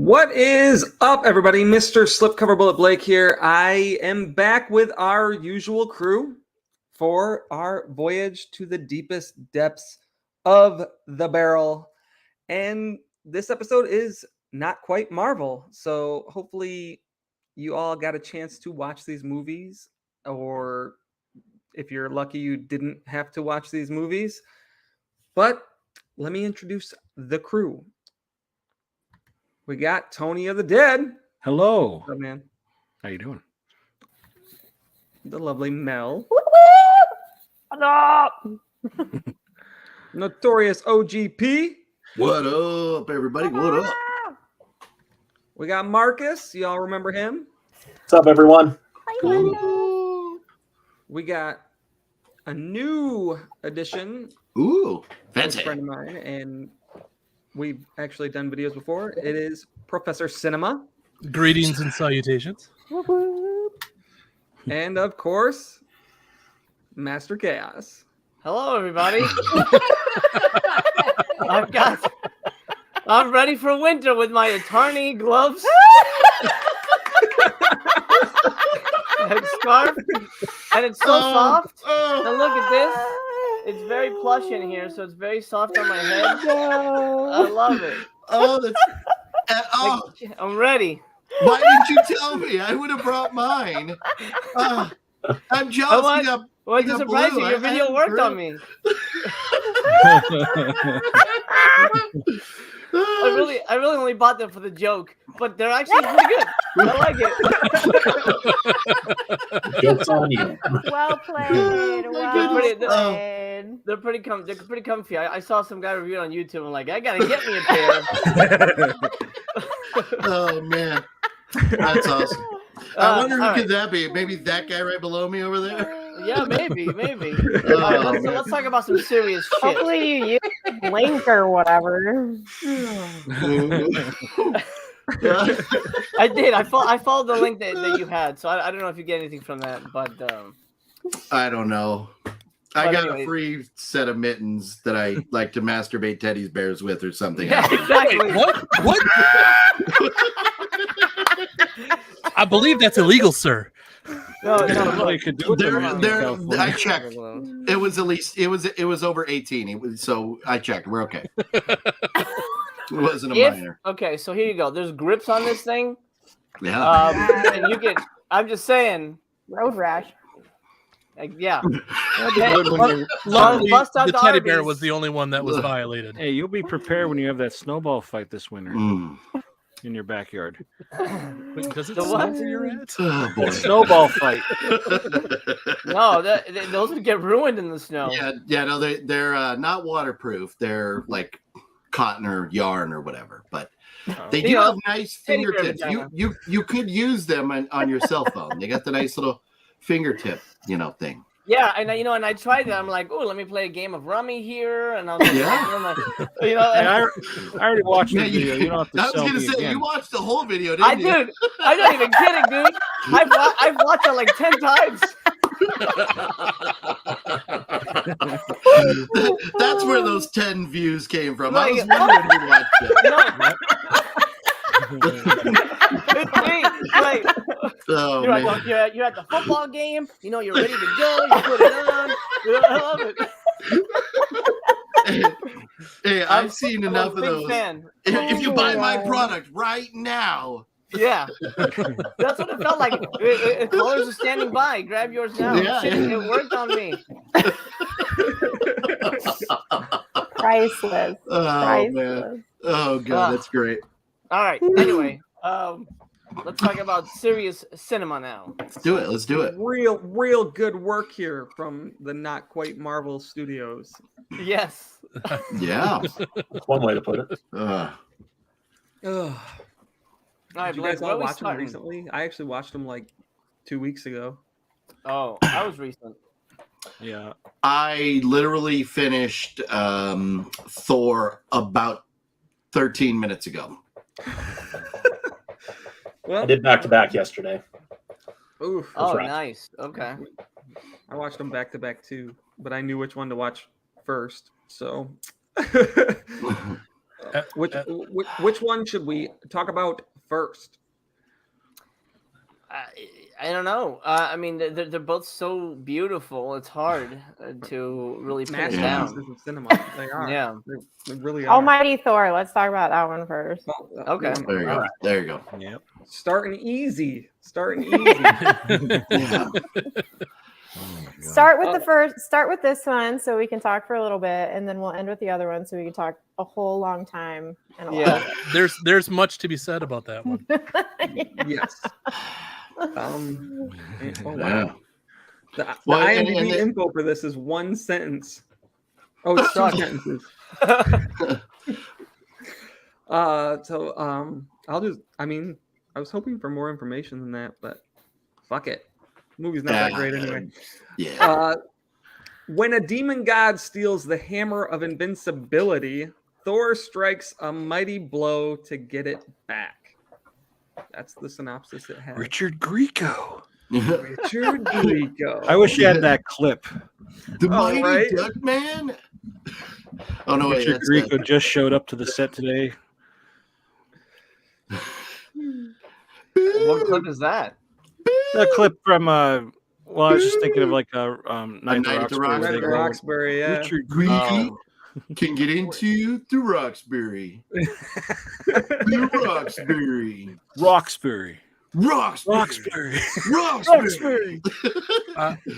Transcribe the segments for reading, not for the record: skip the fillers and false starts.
What is up, everybody? Mr. Slipcover Bullet Blake here. I am back with our usual crew for our voyage to the deepest depths of the barrel. And this episode is not quite Marvel, so hopefully you all got a chance to watch these movies, or if you're lucky, you didn't have to watch these movies. But let me introduce the crew. We got Tony of the Dead. Hello. What's up, man? How you doing? The lovely Mel. What up? Notorious OGP. What up, everybody? What up? We got Marcus. Y'all remember him? What's up, everyone? We got a new addition. Ooh, A fancy. friend of mine, and we've actually done videos before. It is Professor Cinema. Greetings and salutations. And of course, Master Chaos. Hello, everybody. I'm ready for winter with my attorney gloves and scarf, and it's so soft. And look at this. It's very plush in here, so it's very soft on my head. I love it. Oh, that's. I'm ready. Why didn't you tell me? I would have brought mine. I'm jealous. What's the surprise? Your video worked on me. I really only bought them for the joke, but they're actually pretty good. I like it. Joke's on you. Well played. They're pretty comfy. I saw some guy review it on YouTube. I'm like, I gotta get me a pair. Oh man, that's awesome. I wonder who could that be? Maybe that guy right below me over there. Yeah, maybe. All right, let's talk about some serious shit. Hopefully you use Link or whatever. I did. I followed the link that you had, so I don't know if you get anything from that, but I don't know. I got a free set of mittens that I like to masturbate teddy bears with, or something. Yeah, exactly. Wait, what? I believe that's illegal, sir. No, Nobody could do it. I checked. It was at least it was over 18. So I checked. We're okay. It wasn't a minor. Okay, so here you go. There's grips on this thing. Yeah. And you can. I'm just saying. Road rash. Yeah. Luckily, the teddy bear was the only one that was violated. Hey, you'll be prepared when you have that snowball fight this winter in your backyard. Wait, does it The snow what? where you're at? Oh, boy. Snowball fight. No, those would get ruined in the snow. Yeah. No, they're not waterproof. They're like cotton or yarn or whatever. But they do have nice fingertips. You could use them on your cell phone. They got the nice little fingertip, thing. Yeah, and I tried that. I'm like, oh, let me play a game of rummy here, and I was like, Hey, I already watched the video. You don't have to I was sell gonna me say again. you watched the whole video, didn't you? Dude, I'm not even kidding, dude. I've watched it like 10 times. That's where those 10 views came from. I Like- was wondering who watched it. It's me. Like, Oh, you're, man. you're at the football game. You're ready to go. You put it on. I love it. Hey, I've seen I'm enough a of big those. fan. If you buy my product right now. Yeah, that's what it felt like. Colors are standing by. Grab yours now. Yeah. Shit, it worked on me. Priceless. Oh, man. Oh, God, that's great. All right. Anyway, let's talk about serious cinema now. Let's do it. Real good work here from the Not Quite Marvel Studios. Yes. Yeah. That's one way to put it. Ugh. All right, Did you Blake, guys where all are we watch them starting? recently? I actually watched them like 2 weeks ago. Oh, that was recent. Yeah. I literally finished Thor about 13 minutes ago. Well, I did back-to-back yesterday. oof. Oh, right. nice. Okay. I watched them back to back too, but I knew which one to watch first. So, Which one should we talk about first? I don't know. I mean, they're both so beautiful. It's hard to really pin it down. Masterpieces of cinema. They are. Yeah. They really are. Almighty Thor. Let's talk about that one first. Okay. There you go. There you go. Yep. Starting easy. Yeah. Start with this one so we can talk for a little bit, and then we'll end with the other one so we can talk a whole long time. And There's much to be said about that one. Yes. Wow. Yeah. The IMDb info for this is one sentence. Oh, it's 2 sentences. I was hoping for more information than that, but fuck it. The movie's not that great anyway. Yeah. When a demon god steals the hammer of invincibility, Thor strikes a mighty blow to get it back. That's the synopsis it has. Richard Grieco. Richard Grieco. I wish you had that clip. The mighty right? duck man. Oh no! Wait, Richard Grieco just showed up to the set today. What clip is that? A clip from I was just thinking of like Night at the Night at Roxbury, yeah. Richard Grieco can get into the Roxbury. The Roxbury. Roxbury.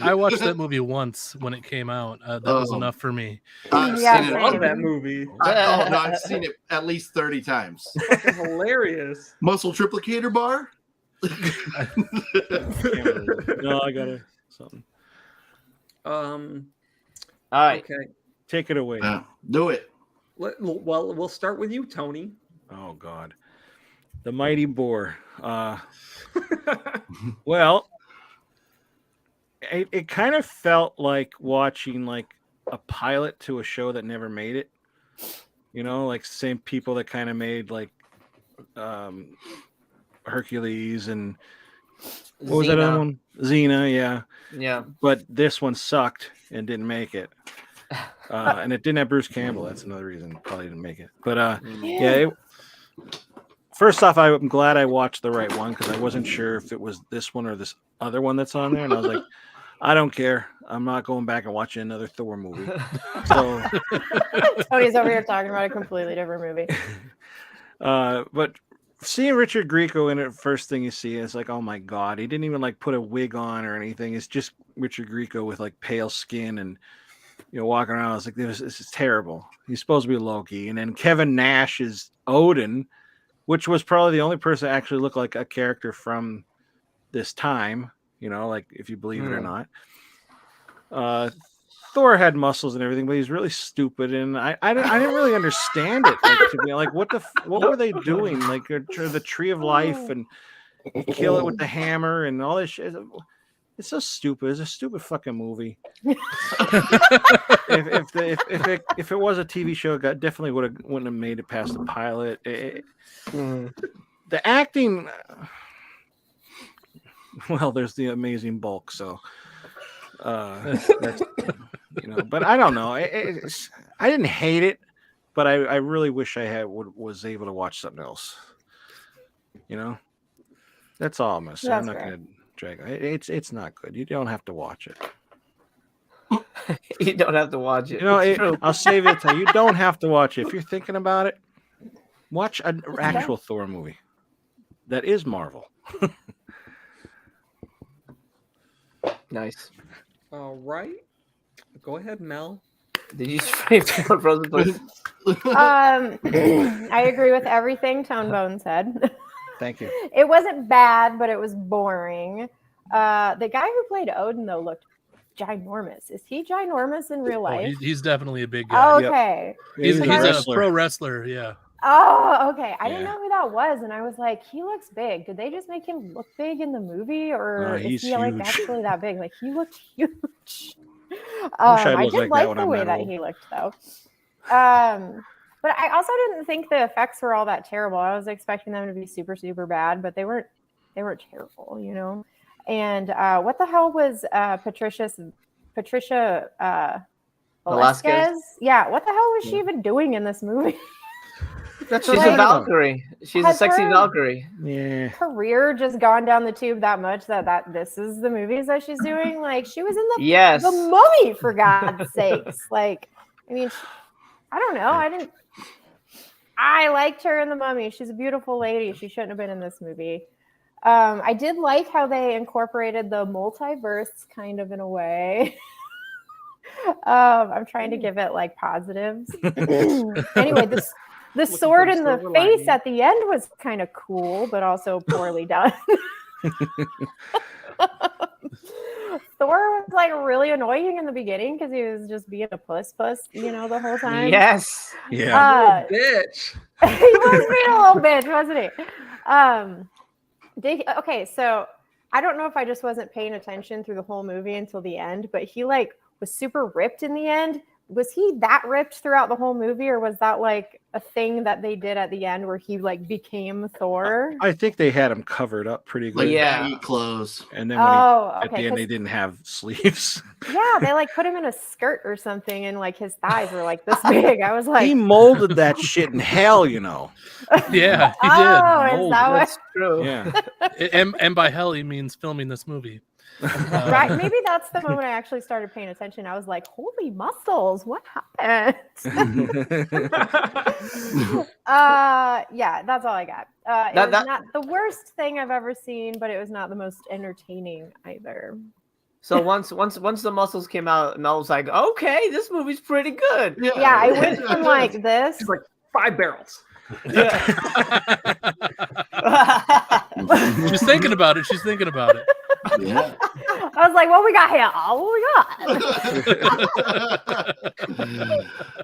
I watched that movie once when it came out. That was enough for me. I've Yeah, seen it. I love that movie. I've seen it at least 30 times. It's hilarious. Muscle triplicator bar. No, I got something. All right. Okay. Take it away. Do it. Well, we'll start with you, Tony. Oh God, the mighty boar. Well, it kind of felt like watching like a pilot to a show that never made it. You know, like same people that kind of made like Hercules and what was that other one? Xena, yeah. Yeah. But this one sucked and didn't make it. And it didn't have Bruce Campbell. That's another reason it probably didn't make it. But first off, I'm glad I watched the right one because I wasn't sure if it was this one or this other one that's on there. And I was like, I don't care. I'm not going back and watching another Thor movie. So Tony's over here talking about a completely different movie. But seeing Richard Grieco in it, first thing you see is like, oh my God, he didn't even like put a wig on or anything. It's just Richard Grieco with like pale skin and walking around. I was like, this is terrible. He's supposed to be Loki. And then Kevin Nash is Odin, which was probably the only person that actually looked like a character from this time, like if you believe it or not. Thor had muscles and everything, but he's really stupid, and I didn't really understand it. Like what were they doing? Like the Tree of Life and kill it with the hammer and all this shit. It's so stupid. It's a stupid fucking movie. if it was a TV show, it definitely wouldn't have made it past the pilot. The acting, well, there's the amazing bulk, so that's, but I don't know. I didn't hate it, but I really wish I was able to watch something else. That's all I'm gonna say. I'm not gonna drag it. It's not good. You don't have to watch it. You don't have to watch it. I'll save it to you. Don't have to watch it. If you're thinking about it, watch an actual Thor movie that is Marvel. Nice. All right. Go ahead, Mel. Did you say Frozen Place? I agree with everything Tone Bone said. Thank you. It wasn't bad, but it was boring. The guy who played Odin, though, looked ginormous. Is he ginormous in real life? He's definitely a big guy. Oh, okay. He's a a pro wrestler, yeah. Oh, okay. I didn't know who that was, and I was like, he looks big. Did they just make him look big in the movie, or is he like actually that big? Like he looked huge. I did like the way that he looked, though. But I also didn't think the effects were all that terrible. I was expecting them to be super, super bad, but they weren't terrible, And what the hell was Patricia Velasquez? Yeah, what the hell was she even doing in this movie? That's She's a Valkyrie. She's a sexy Valkyrie. Yeah. Career just gone down the tube that much that this is the movies that she's doing. Like she was in the Mummy, for God's sakes. Like, I mean, I don't know. I liked her in the Mummy. She's a beautiful lady. She shouldn't have been in this movie. I did like how they incorporated the multiverse kind of in a way. I'm trying to give it like positives. Anyway, the sword in the face at the end was kind of cool, but also poorly done. Thor was like really annoying in the beginning because he was just being a puss, the whole time. Yes. Yeah. Bitch. He was being a little bitch, wasn't he? Okay, so I don't know if I just wasn't paying attention through the whole movie until the end, but he like was super ripped in the end. Was he that ripped throughout the whole movie, or was that like a thing that they did at the end where he like became Thor? I think they had him covered up pretty good. Like baggy clothes. And then at the end they didn't have sleeves. Yeah, they like put him in a skirt or something, and like his thighs were like this big. I was like, he molded that shit in hell, you know. Yeah, he did. Is that That's true. Yeah. And by hell he means filming this movie. Right, maybe that's the moment I actually started paying attention. I was like, holy muscles, what happened? Yeah, that's all I got. It was not the worst thing I've ever seen, but it was not the most entertaining either. So once the muscles came out, Mel was like, okay, this movie's pretty good. Yeah, I went from like this. It's like 5 barrels. Yeah. She's thinking about it. Yeah. I was like, what we got here?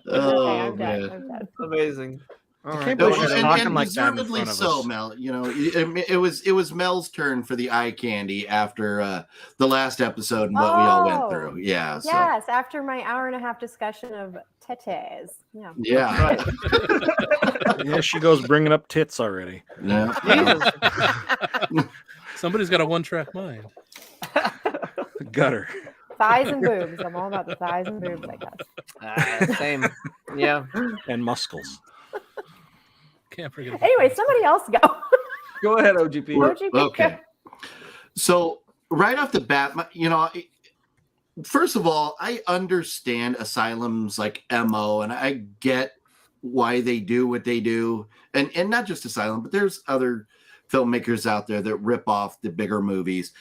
Oh, I'm man. done. Amazing. I can't No, believe she's talking like that in deservedly front of so, us. Mel. You know, it was Mel's turn for the eye candy after the last episode and what we all went through. Yeah. So. Yes, after my hour-and-a-half discussion of tetes. Yeah. Yeah. Yeah, she goes bringing up tits already. Yeah. Somebody's got a one-track mind. Gutter. Thighs and boobs. I'm all about the thighs and boobs, I guess. Same. Yeah. And muscles. Can't forget about Anyway, that. somebody else go. Go ahead, OGP. Okay. So right off the bat, first of all, I understand Asylum's like MO, and I get why they do what they do, and not just Asylum, but there's other filmmakers out there that rip off the bigger movies,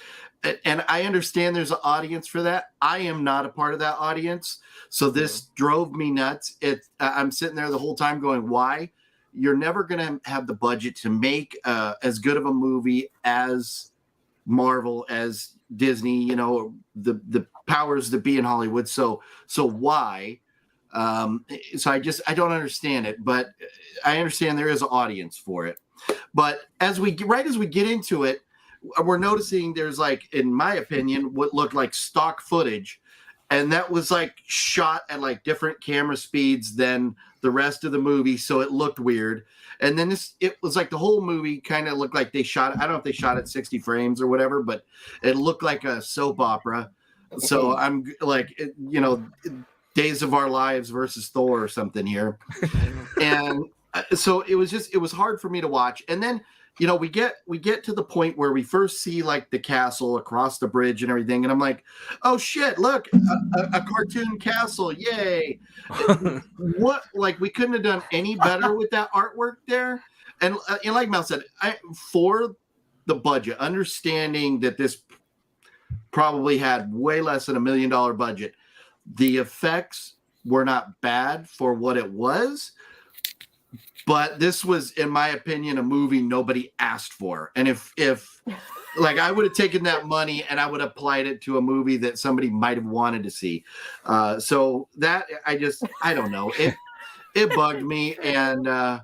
and I understand there's an audience for that. I am not a part of that audience, so this drove me nuts. I'm sitting there the whole time going, why? You're never going to have the budget to make as good of a movie as Marvel, as Disney, the powers that be in Hollywood. So why? So I don't understand it, but I understand there is an audience for it. But as we get into it, we're noticing there's like, in my opinion, what looked like stock footage, and that was like shot at like different camera speeds than the rest of the movie, so it looked weird. And then it was like the whole movie kind of looked like they shot, I don't know if they shot at 60 frames or whatever, but it looked like a soap opera. So I'm like, Days of Our Lives versus Thor or something here. And so it was hard for me to watch. And then, we get to the point where we first see like the castle across the bridge and everything. And I'm like, oh shit, look, a cartoon castle. Yay. What, like we couldn't have done any better with that artwork there. And like Mel said, for the budget, understanding that this probably had way less than $1 million budget, the effects were not bad for what it was. But this was, in my opinion, a movie nobody asked for. And if like I would have taken that money and I would have applied it to a movie that somebody might have wanted to see. So that I don't know. It bugged me, and I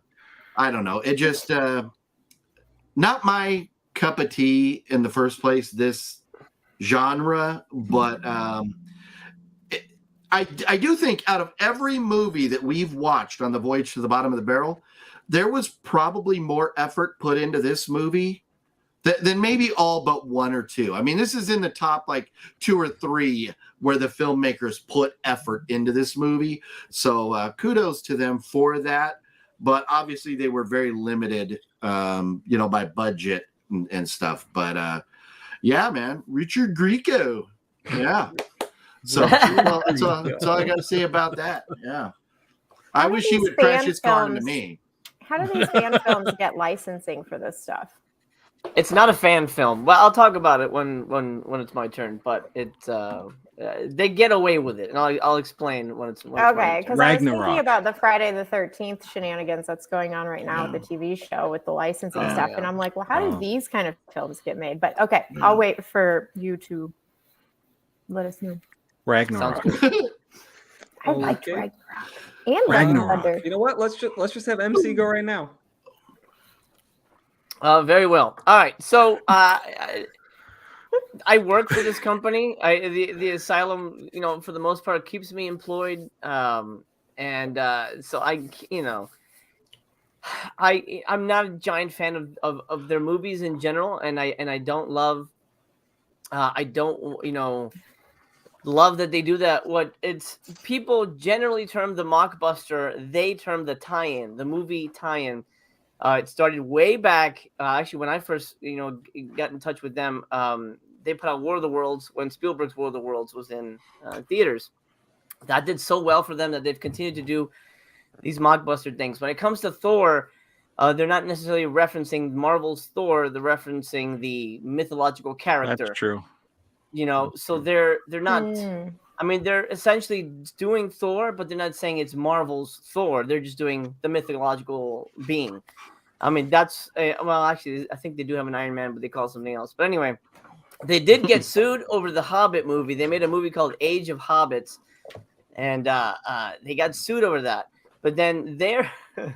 don't know. It just not my cup of tea in the first place, this genre, but I do think out of every movie that we've watched on the Voyage to the Bottom of the Barrel, there was probably more effort put into this movie than maybe all but one or two. I mean, this is in the top like 2 or 3 where the filmmakers put effort into this movie. So kudos to them for that. but obviously they were very limited, by budget and stuff. But yeah, man, Richard Grieco. Yeah. So that's all I got to say about that. Yeah. I wish he would crash his car into me. How do these fan films get licensing for this stuff? It's not a fan film. Well, I'll talk about it when it's my turn. But they get away with it, and I'll explain when it's okay. Because I was thinking about the Friday the 13th shenanigans that's going on right now with the TV show with the licensing stuff, and I'm like, well, how do these kind of films get made? But okay, I'll wait for you to let us know. Ragnarok. I like Ragnarok. And Ragnarok. You know what? Let's just have MC go right now. Very well. All right. So I work for this company. The asylum, for the most part, keeps me employed. So I'm not a giant fan of their movies in general, and I don't love. I don't love that they do that. What it's people generally term the mockbuster, they term the tie-in, the movie tie-in. It started way back. Actually, when I first, got in touch with them, they put out War of the Worlds when Spielberg's War of the Worlds was in theaters. That did so well for them that they've continued to do these mockbuster things. When it comes to Thor, they're not necessarily referencing Marvel's Thor. They're referencing the mythological character. That's true. So they're not. I mean, they're essentially doing Thor, but they're not saying it's Marvel's Thor. They're just doing the mythological being. I mean, that's actually, I think they do have an Iron Man, but they call it something else. But anyway, they did get sued over the Hobbit movie. They made a movie called Age of Hobbits, and they got sued over that. But then they're, and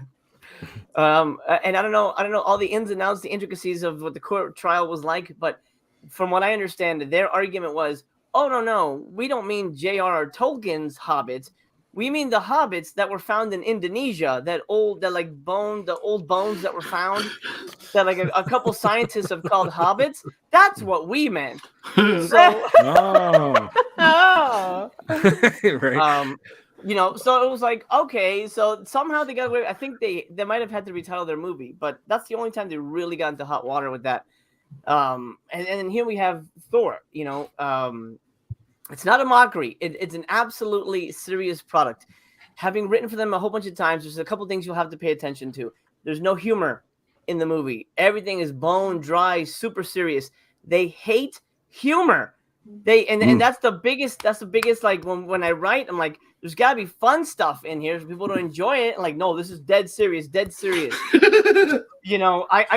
I don't know all the ins and outs, the intricacies of what the court trial was like. But from what I understand, their argument was, oh, no, we don't mean J.R.R. Tolkien's hobbits. We mean the hobbits that were found in Indonesia, the old bones that were found, that like a couple scientists have called hobbits. That's what we meant. So, Right. So it was like, okay, so somehow they got away. I think they might have had to retitle their movie, but that's the only time they really got into hot water with that. And then here we have Thor. It's not a mockery. It's an absolutely serious product. Having written for them a whole bunch of times, there's a couple things you'll have to pay attention to. There's no humor in the movie. Everything is bone dry, super serious. They hate humor. And that's the biggest. Like when I write, I'm like, there's gotta be fun stuff in here for people to enjoy it. Like, no, this is dead serious. I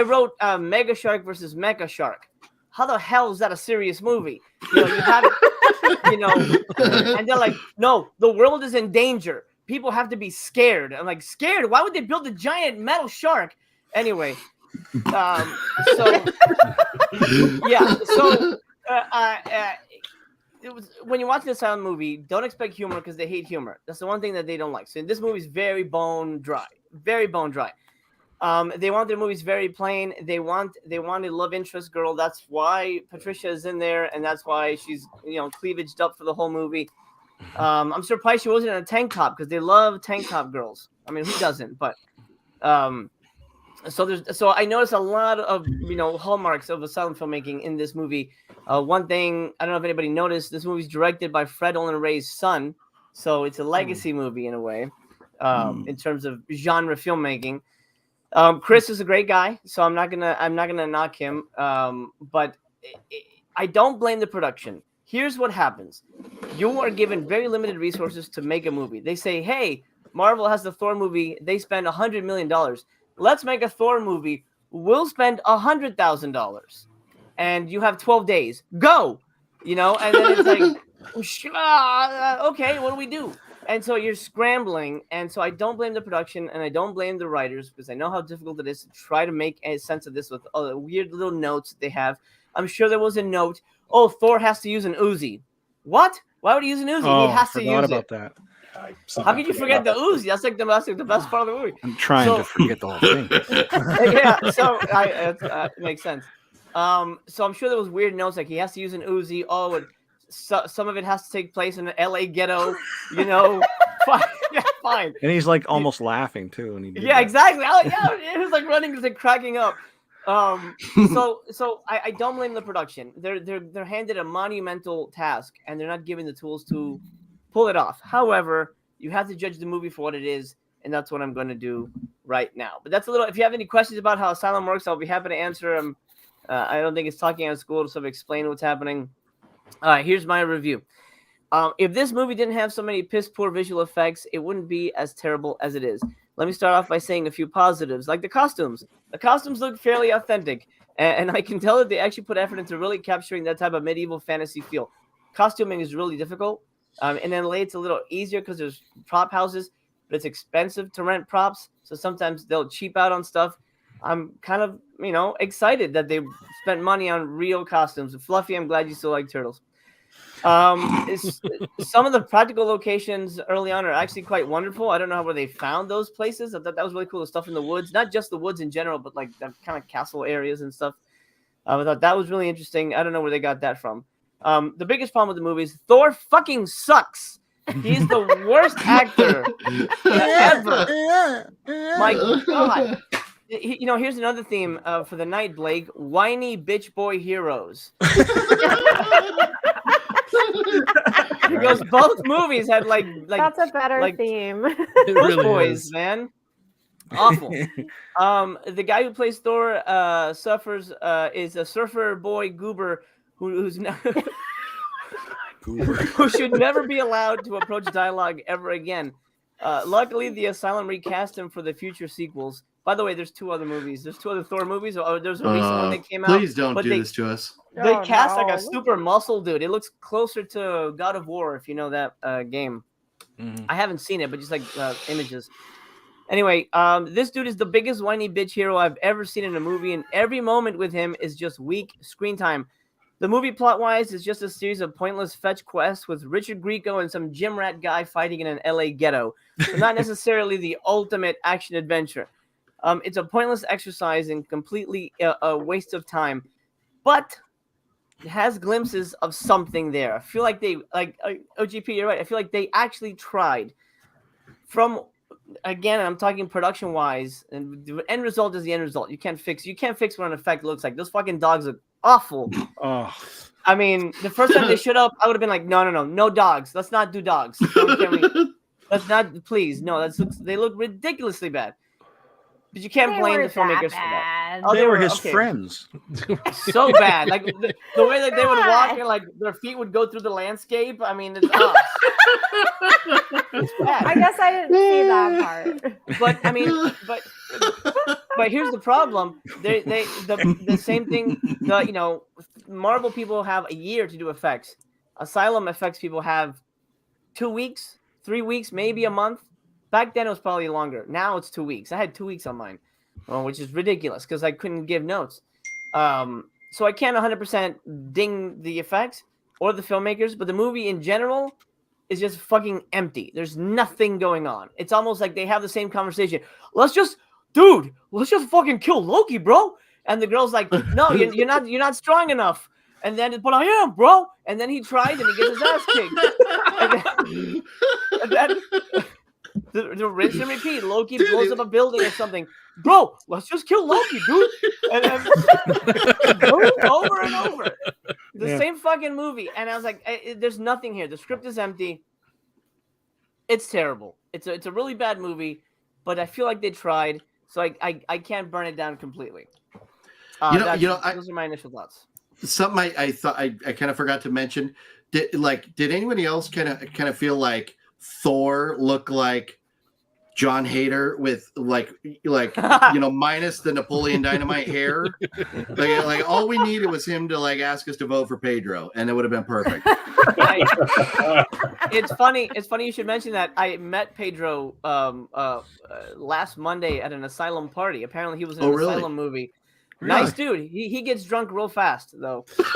wrote Mega Shark versus Mecha Shark. How the hell is that a serious movie? You have it. And they're like, no, the world is in danger. People have to be scared. I'm like, scared? Why would they build a giant metal shark? Anyway, it was, when you watch the Asylum movie, don't expect humor because they hate humor. That's the one thing that they don't like. So this movie is very bone dry. They want their movies very plain. They want a love interest girl. That's why Patricia is in there, and that's why she's cleavaged up for the whole movie. I'm surprised she wasn't in a tank top because they love tank top girls. I mean, who doesn't? But so I noticed a lot of hallmarks of asylum filmmaking in this movie. One thing I don't know if anybody noticed, this movie's directed by Fred Olen Ray's son, so it's a legacy movie in a way, in terms of genre filmmaking. Chris is a great guy, so I'm not gonna knock him. But I don't blame the production. Here's what happens: you are given very limited resources to make a movie. They say, "Hey, Marvel has the Thor movie. They spend $100 million. Let's make a Thor movie. We'll spend $100,000, and you have 12 days. Go!" And then it's like, okay, what do we do? And so you're scrambling. And so I don't blame the production and I don't blame the writers because I know how difficult it is to try to make a sense of this with all the weird little notes that they have. I'm sure there was a note. Oh, Thor has to use an Uzi. What? Why would he use an Uzi? He has to use about it. That. How could you forget the Uzi? That's like the best part of the movie. I'm trying to forget the whole thing. Yeah, so it makes sense. So I'm sure there was weird notes like he has to use an Uzi. Oh, some of it has to take place in an LA ghetto, 5 fine. And he's like almost laughing too. And he yeah, exactly. It was like running, just like cracking up. So I don't blame the production. They're handed a monumental task, and they're not given the tools to pull it off. However, you have to judge the movie for what it is, and that's what I'm going to do right now. But that's a little. If you have any questions about how Asylum works, I'll be happy to answer them. I don't think it's talking out of school to sort of explain what's happening. Here's my review. If this movie didn't have so many piss poor visual effects, it wouldn't be as terrible as it is. Let me start off by saying a few positives, like the costumes. The costumes look fairly authentic, and I can tell that they actually put effort into really capturing that type of medieval fantasy feel. Costuming is really difficult, and then it's a little easier because there's prop houses, but it's expensive to rent props, so sometimes they'll cheap out on stuff. I'm kind of, excited that they spent money on real costumes. Fluffy, I'm glad you still like turtles. Some of the practical locations early on are actually quite wonderful. I don't know where they found those places. I thought that was really cool. The stuff in the woods, not just the woods in general, but like the kind of castle areas and stuff. I thought that was really interesting. I don't know where they got that from. The biggest problem with the movie is Thor fucking sucks. He's the worst actor ever. My God. Here's another theme for the night, Blake. Whiny bitch boy heroes. Because both movies had like that's a better theme. Really boys, man. Awful. The guy who plays Thor is a surfer boy goober who's not who should never be allowed to approach dialogue ever again. Luckily, the Asylum recast him for the future sequels. By the way, there's 2 other movies. There's 2 other Thor movies. There's a recent one that came out. Please don't do this to us. They cast like a super muscle dude. It looks closer to God of War, if you know that game. Mm-hmm. I haven't seen it, but just like images. Anyway, this dude is the biggest whiny bitch hero I've ever seen in a movie, and every moment with him is just weak screen time. The movie plot-wise is just a series of pointless fetch quests with Richard Grieco and some gym rat guy fighting in an LA ghetto. So not necessarily the ultimate action adventure. It's a pointless exercise and completely a waste of time, but it has glimpses of something there. I feel like OGP, you're right. I feel like they actually tried. Again, I'm talking production-wise, and the end result is the end result. You can't fix what an effect looks like. Those fucking dogs look awful. Oh. I mean, the first time they showed up, I would have been like, no dogs. Let's not do dogs. Let's not, please. No, they look ridiculously bad. But you can't blame the filmmakers for that. Oh, they were his friends. So bad. Like the way that they would walk and like their feet would go through the landscape. I mean, it's bad. I guess I didn't see that part. But I mean, but here's the problem. The same thing. Marvel people have a year to do effects. Asylum effects people have 2 weeks, 3 weeks, maybe a month. Back then, it was probably longer. Now it's 2 weeks. I had 2 weeks on mine, which is ridiculous because I couldn't give notes. So I can't 100% ding the effects or the filmmakers, but the movie in general is just fucking empty. There's nothing going on. It's almost like they have the same conversation. Let's just fucking kill Loki, bro. And the girl's like, no, you're not strong enough. And then, but I am, bro. And then he tries and he gets his ass kicked. and then the rinse and repeat. Loki blows up a building or something. Bro, let's just kill Loki, dude. And then over and over. The same fucking movie. And I was like, there's nothing here. The script is empty. It's terrible. It's a really bad movie, but I feel like they tried, so I can't burn it down completely. Those are my initial thoughts. Something I thought I kind of forgot to mention. Did anybody else kind of feel like Thor looked like John Hader with like minus the Napoleon Dynamite hair? Like all we needed was him to like ask us to vote for Pedro, and it would have been perfect. It's funny you should mention that. I met Pedro last Monday at an Asylum party. Apparently he was in an Asylum movie. Really? Nice dude. He gets drunk real fast though. Side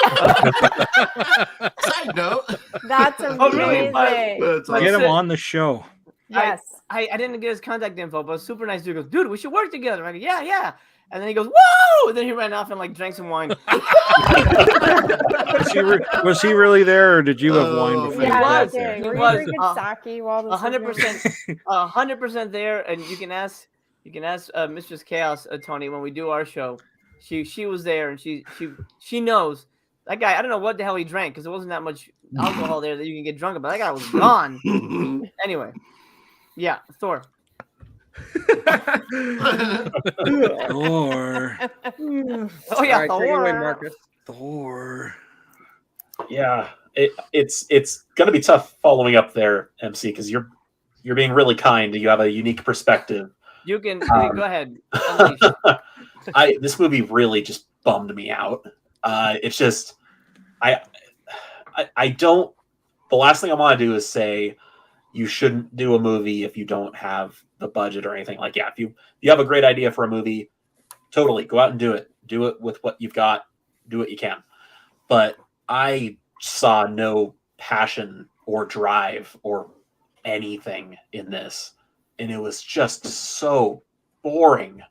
note. That's amazing. Get him on the show. Yes. I didn't get his contact info, but super nice dude. Goes, dude, we should work together. I go, yeah. And then he goes, whoa! And then he ran off and like drank some wine. Was he really there, or did you have wine before? Yeah, you got there? he He was. was, Sake while this 100%, 100% there. And you can ask Mistress Chaos, Tony, when we do our show. She was there, and she knows that guy. I don't know what the hell he drank because there wasn't that much alcohol there that you can get drunk, but that guy was gone. Anyway, yeah, Thor. Thor. Oh yeah, All right, take it away, Marcus. Thor. Yeah, it's going to be tough following up there, MC, because you're being really kind. You have a unique perspective. You can go ahead. Unleash. This movie really just bummed me out. It's just I don't. The last thing I want to do is say you shouldn't do a movie if you don't have the budget or anything. Like, yeah, if you have a great idea for a movie, totally go out and do it. Do it with what you've got. Do what you can. But I saw no passion or drive or anything in this, and it was just so boring.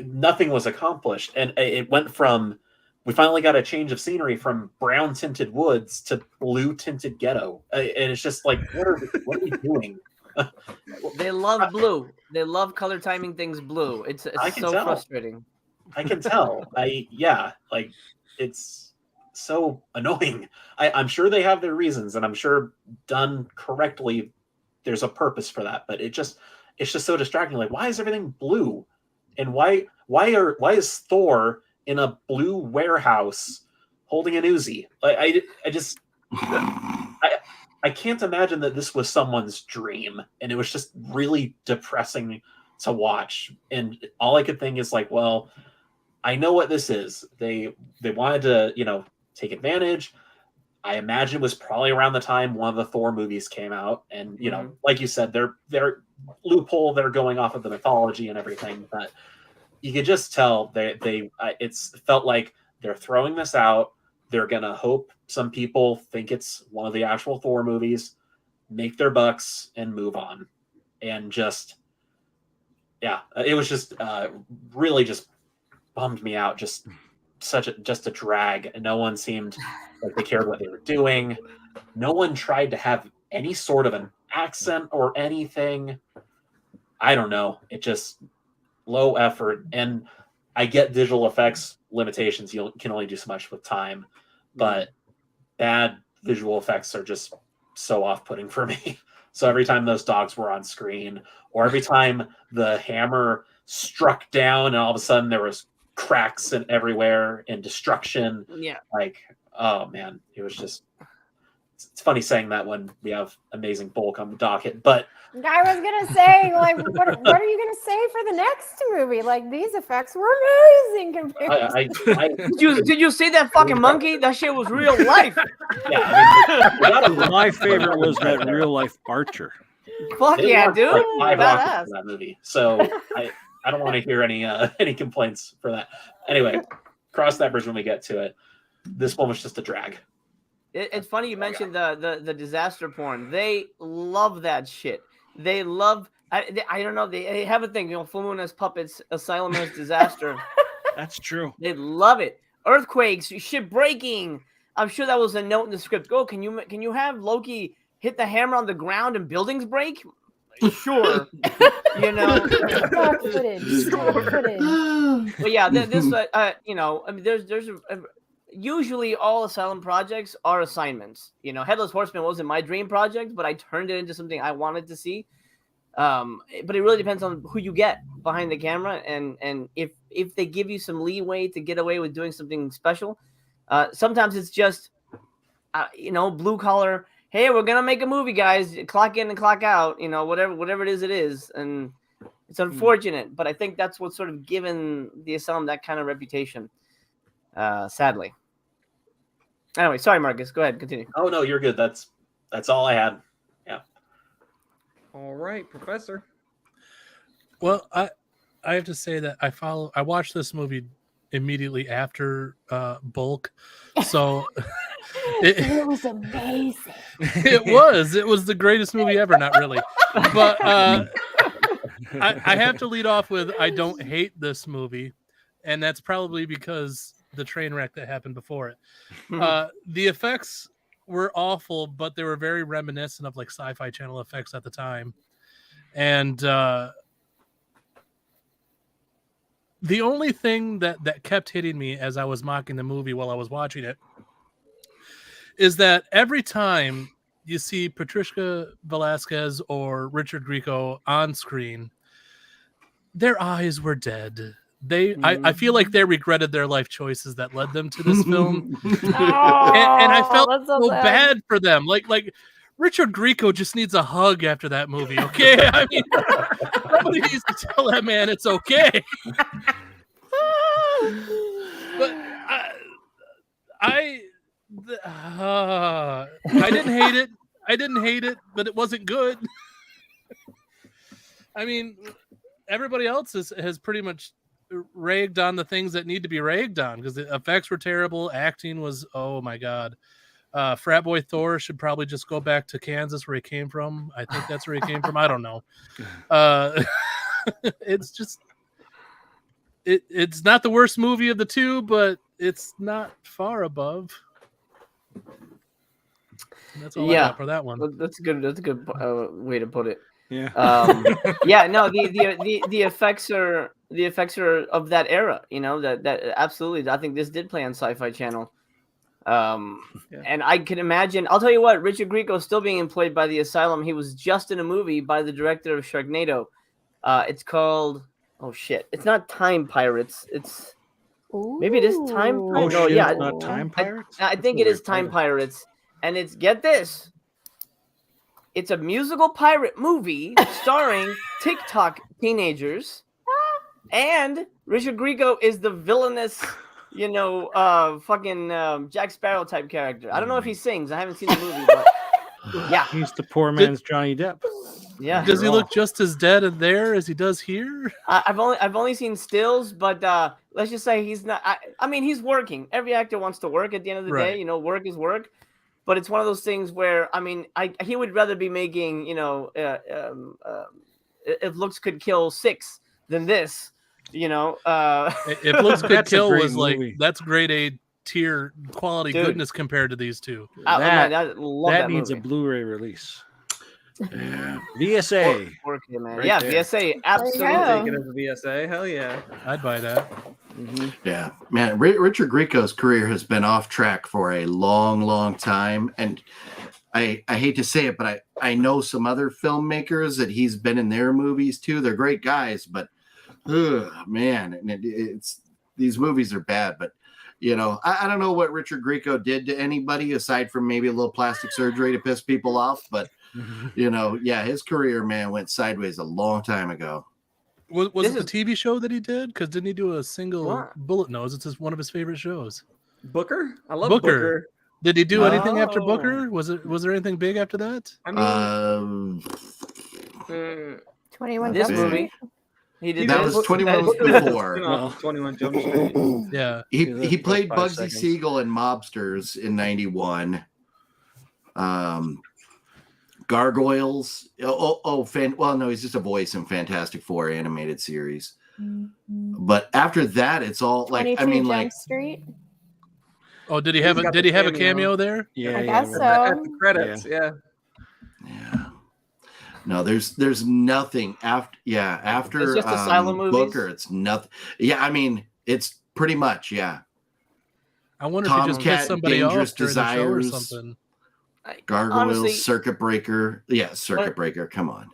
Nothing was accomplished, and it went from, we finally got a change of scenery from brown tinted woods to blue tinted ghetto, and it's just like, what are we doing? They love blue. They love color timing things blue. It's so frustrating. I can tell. It's so annoying. I'm sure they have their reasons, and I'm sure done correctly, there's a purpose for that. But it's just so distracting. Like, why is everything blue? And why is Thor in a blue warehouse holding an Uzi? I can't imagine that this was someone's dream, and it was just really depressing to watch. And all I could think is like, well, I know what this is. They wanted to, take advantage. I imagine it was probably around the time one of the Thor movies came out, and like you said, they're loophole. They're going off of the mythology and everything, but you could just tell it's felt like they're throwing this out. They're gonna hope some people think it's one of the actual Thor movies, make their bucks, and move on. And just, yeah, it was just really just bummed me out. Just a drag. And no one seemed like they cared what they were doing. No one tried to have any sort of an accent or anything. I don't know. It just low effort. And I get visual effects limitations. You can only do so much with time, but bad visual effects are just so off-putting for me. So every time those dogs were on screen, or every time the hammer struck down and all of a sudden there was cracks and everywhere and destruction. Yeah. Like, oh man, it was just, it's funny saying that when we have amazing bulk on the docket, but I was gonna say, like, what are you gonna say for the next movie? Like, these effects were amazing compared did you see that fucking monkey? That shit was real life. Yeah, my favorite was that real life Archer. Fuck yeah, dude! Like badass for that movie. So I don't want to hear any complaints for that. Anyway, cross that bridge when we get to it. This one was just a drag. It's funny you mentioned the disaster porn. They love that shit. They love. I don't know. They have a thing. Full Moon as puppets, Asylum as disaster. That's true. They love it. Earthquakes, shit breaking. I'm sure that was a note in the script. Go. Can you have Loki hit the hammer on the ground and buildings break? Sure. Stock footage. But yeah, this I mean, there's usually all Asylum projects are assignments. Headless Horseman wasn't my dream project, but I turned it into something I wanted to see. But it really depends on who you get behind the camera, and if they give you some leeway to get away with doing something special. Sometimes it's just blue collar. Hey, we're gonna make a movie, guys. Clock in and clock out. Whatever it is, and it's unfortunate, but I think that's what's sort of given the Asylum that kind of reputation. Sadly. Anyway, sorry, Marcus. Go ahead, continue. Oh no, you're good. That's all I had. Yeah. All right, Professor. Well, I have to say that I watched this movie immediately after Bulk, so it was amazing. It was the greatest movie ever. Not really, but I have to lead off with I don't hate this movie, and that's probably because the train wreck that happened before it. The effects were awful, but they were very reminiscent of like Sci-Fi Channel effects at the time. And the only thing that kept hitting me as I was mocking the movie while I was watching it is that every time you see Patricia Velasquez or Richard Grieco on screen, their eyes were dead. I feel like they regretted their life choices that led them to this film. and I felt so bad for them. Like Richard Grieco just needs a hug after that movie, okay? I mean, somebody needs to tell that man it's okay. But I didn't hate it. I didn't hate it, but it wasn't good. I mean, everybody else has pretty much ragged on the things that need to be ragged on because the effects were terrible. Acting was, oh my God. Frat Boy Thor should probably just go back to Kansas where he came from. I think that's where he came from. I don't know. It's just, it's not the worst movie of the two, but it's not far above. And that's all I got for that one. That's a good way to put it. Yeah. No, the effects are of that era, you know, that absolutely. I think this did play on Sci-Fi Channel. And I can imagine, I'll tell you what, Richard Grieco still being employed by the Asylum. He was just in a movie by the director of Sharknado. It's called, oh shit, it's not Time Pirates. It's maybe it is Time Pirates. Oh, no, yeah, it's not Time Pirates. I think it is Time Pirates, and it's, get this, it's a musical pirate movie starring TikTok teenagers, and Richard Grieco is the villainous, you know, fucking Jack Sparrow type character. I don't know if he sings. I haven't seen the movie, but yeah, he's the poor man's Johnny Depp. Yeah, does he look just as dead in there as he does here? I've only seen stills, but let's just say he's not. I mean, he's working. Every actor wants to work at the end of the day. You know, work is work. But it's one of those things where, I mean, he would rather be making, you know, if looks could kill 6 than this, you know. If looks could kill was movie. like, that's grade A tier quality goodness compared to these two. That needs a Blu-ray release. Yeah. VSA. Man. Right yeah, there. VSA. Absolutely. Take it as a VSA. Hell yeah. I'd buy that. Mm-hmm. Yeah, man. Richard Grieco's career has been off track for a long, long time, and I hate to say it, but I know some other filmmakers that he's been in their movies too. They're great guys, but man, and it's these movies are bad. But you know, I don't know what Richard Grieco did to anybody aside from maybe a little plastic surgery to piss people off, but you know, yeah, his career, man, went sideways a long time ago. Was it the TV show that he did? Because didn't he do a single Bullet Nose? It's just one of his favorite shows. Booker? I love Booker. Did he do anything after Booker? Was there anything big after that? I mean, 21 this Jump movie. Street. He did That was 21 was before. Well, 21 Jump Street. Yeah. He played Bugsy Siegel in Mobsters in '91. Gargoyles. Well, no, he's just a voice in Fantastic Four animated series. Mm-hmm. But after that, it's all like, I mean, Jump like, Street. Oh, did he have a cameo there? Yeah, I guess so. At the credits, yeah. No, there's nothing after. Yeah, after It's just Asylum movies? Booker, it's nothing. Yeah, I mean, it's pretty much I wonder if he just pissed somebody off Dangerous during the show or Desires. something. Gargoyles, Honestly, Circuit Breaker. Yeah, Circuit Breaker. Come on.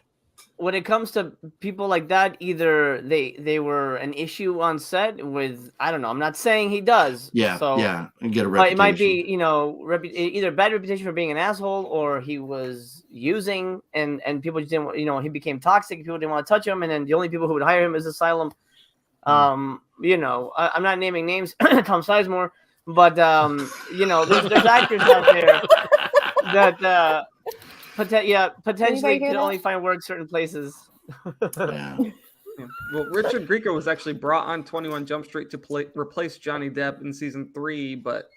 when it comes to people like that, either they were an issue on set with, I don't know, I'm not saying he does. Yeah, so, and get a but reputation. it might be, you know, either bad reputation for being an asshole, or he was using and people just didn't, you know, he became toxic. People didn't want to touch him, and then the only people who would hire him is Asylum. You know, I'm not naming names, Tom Sizemore, but you know, there's actors out there that potentially can only find work certain places. Yeah. Well, Richard Grieco was actually brought on 21 Jump Street to replace Johnny Depp in season 3, but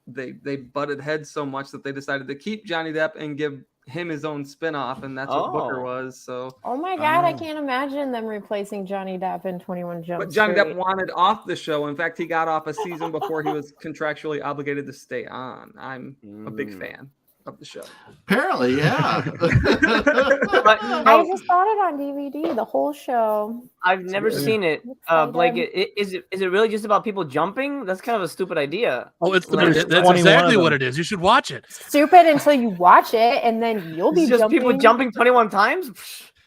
they butted heads so much that they decided to keep Johnny Depp and give him his own spinoff, and that's what Booker was. So. Oh my God, I can't imagine them replacing Johnny Depp in 21 Jump But Johnny Street. Depp wanted off the show. In fact, he got off a season before he was contractually obligated to stay on. I'm a big fan of the show. Apparently, yeah. I just bought it on DVD, the whole show. I've never seen it. Blake, is it really just about people jumping? That's kind of a stupid idea. Oh, that's exactly what it is. You should watch it. Stupid until you watch it, and then you'll be just jumping. people jumping 21 times.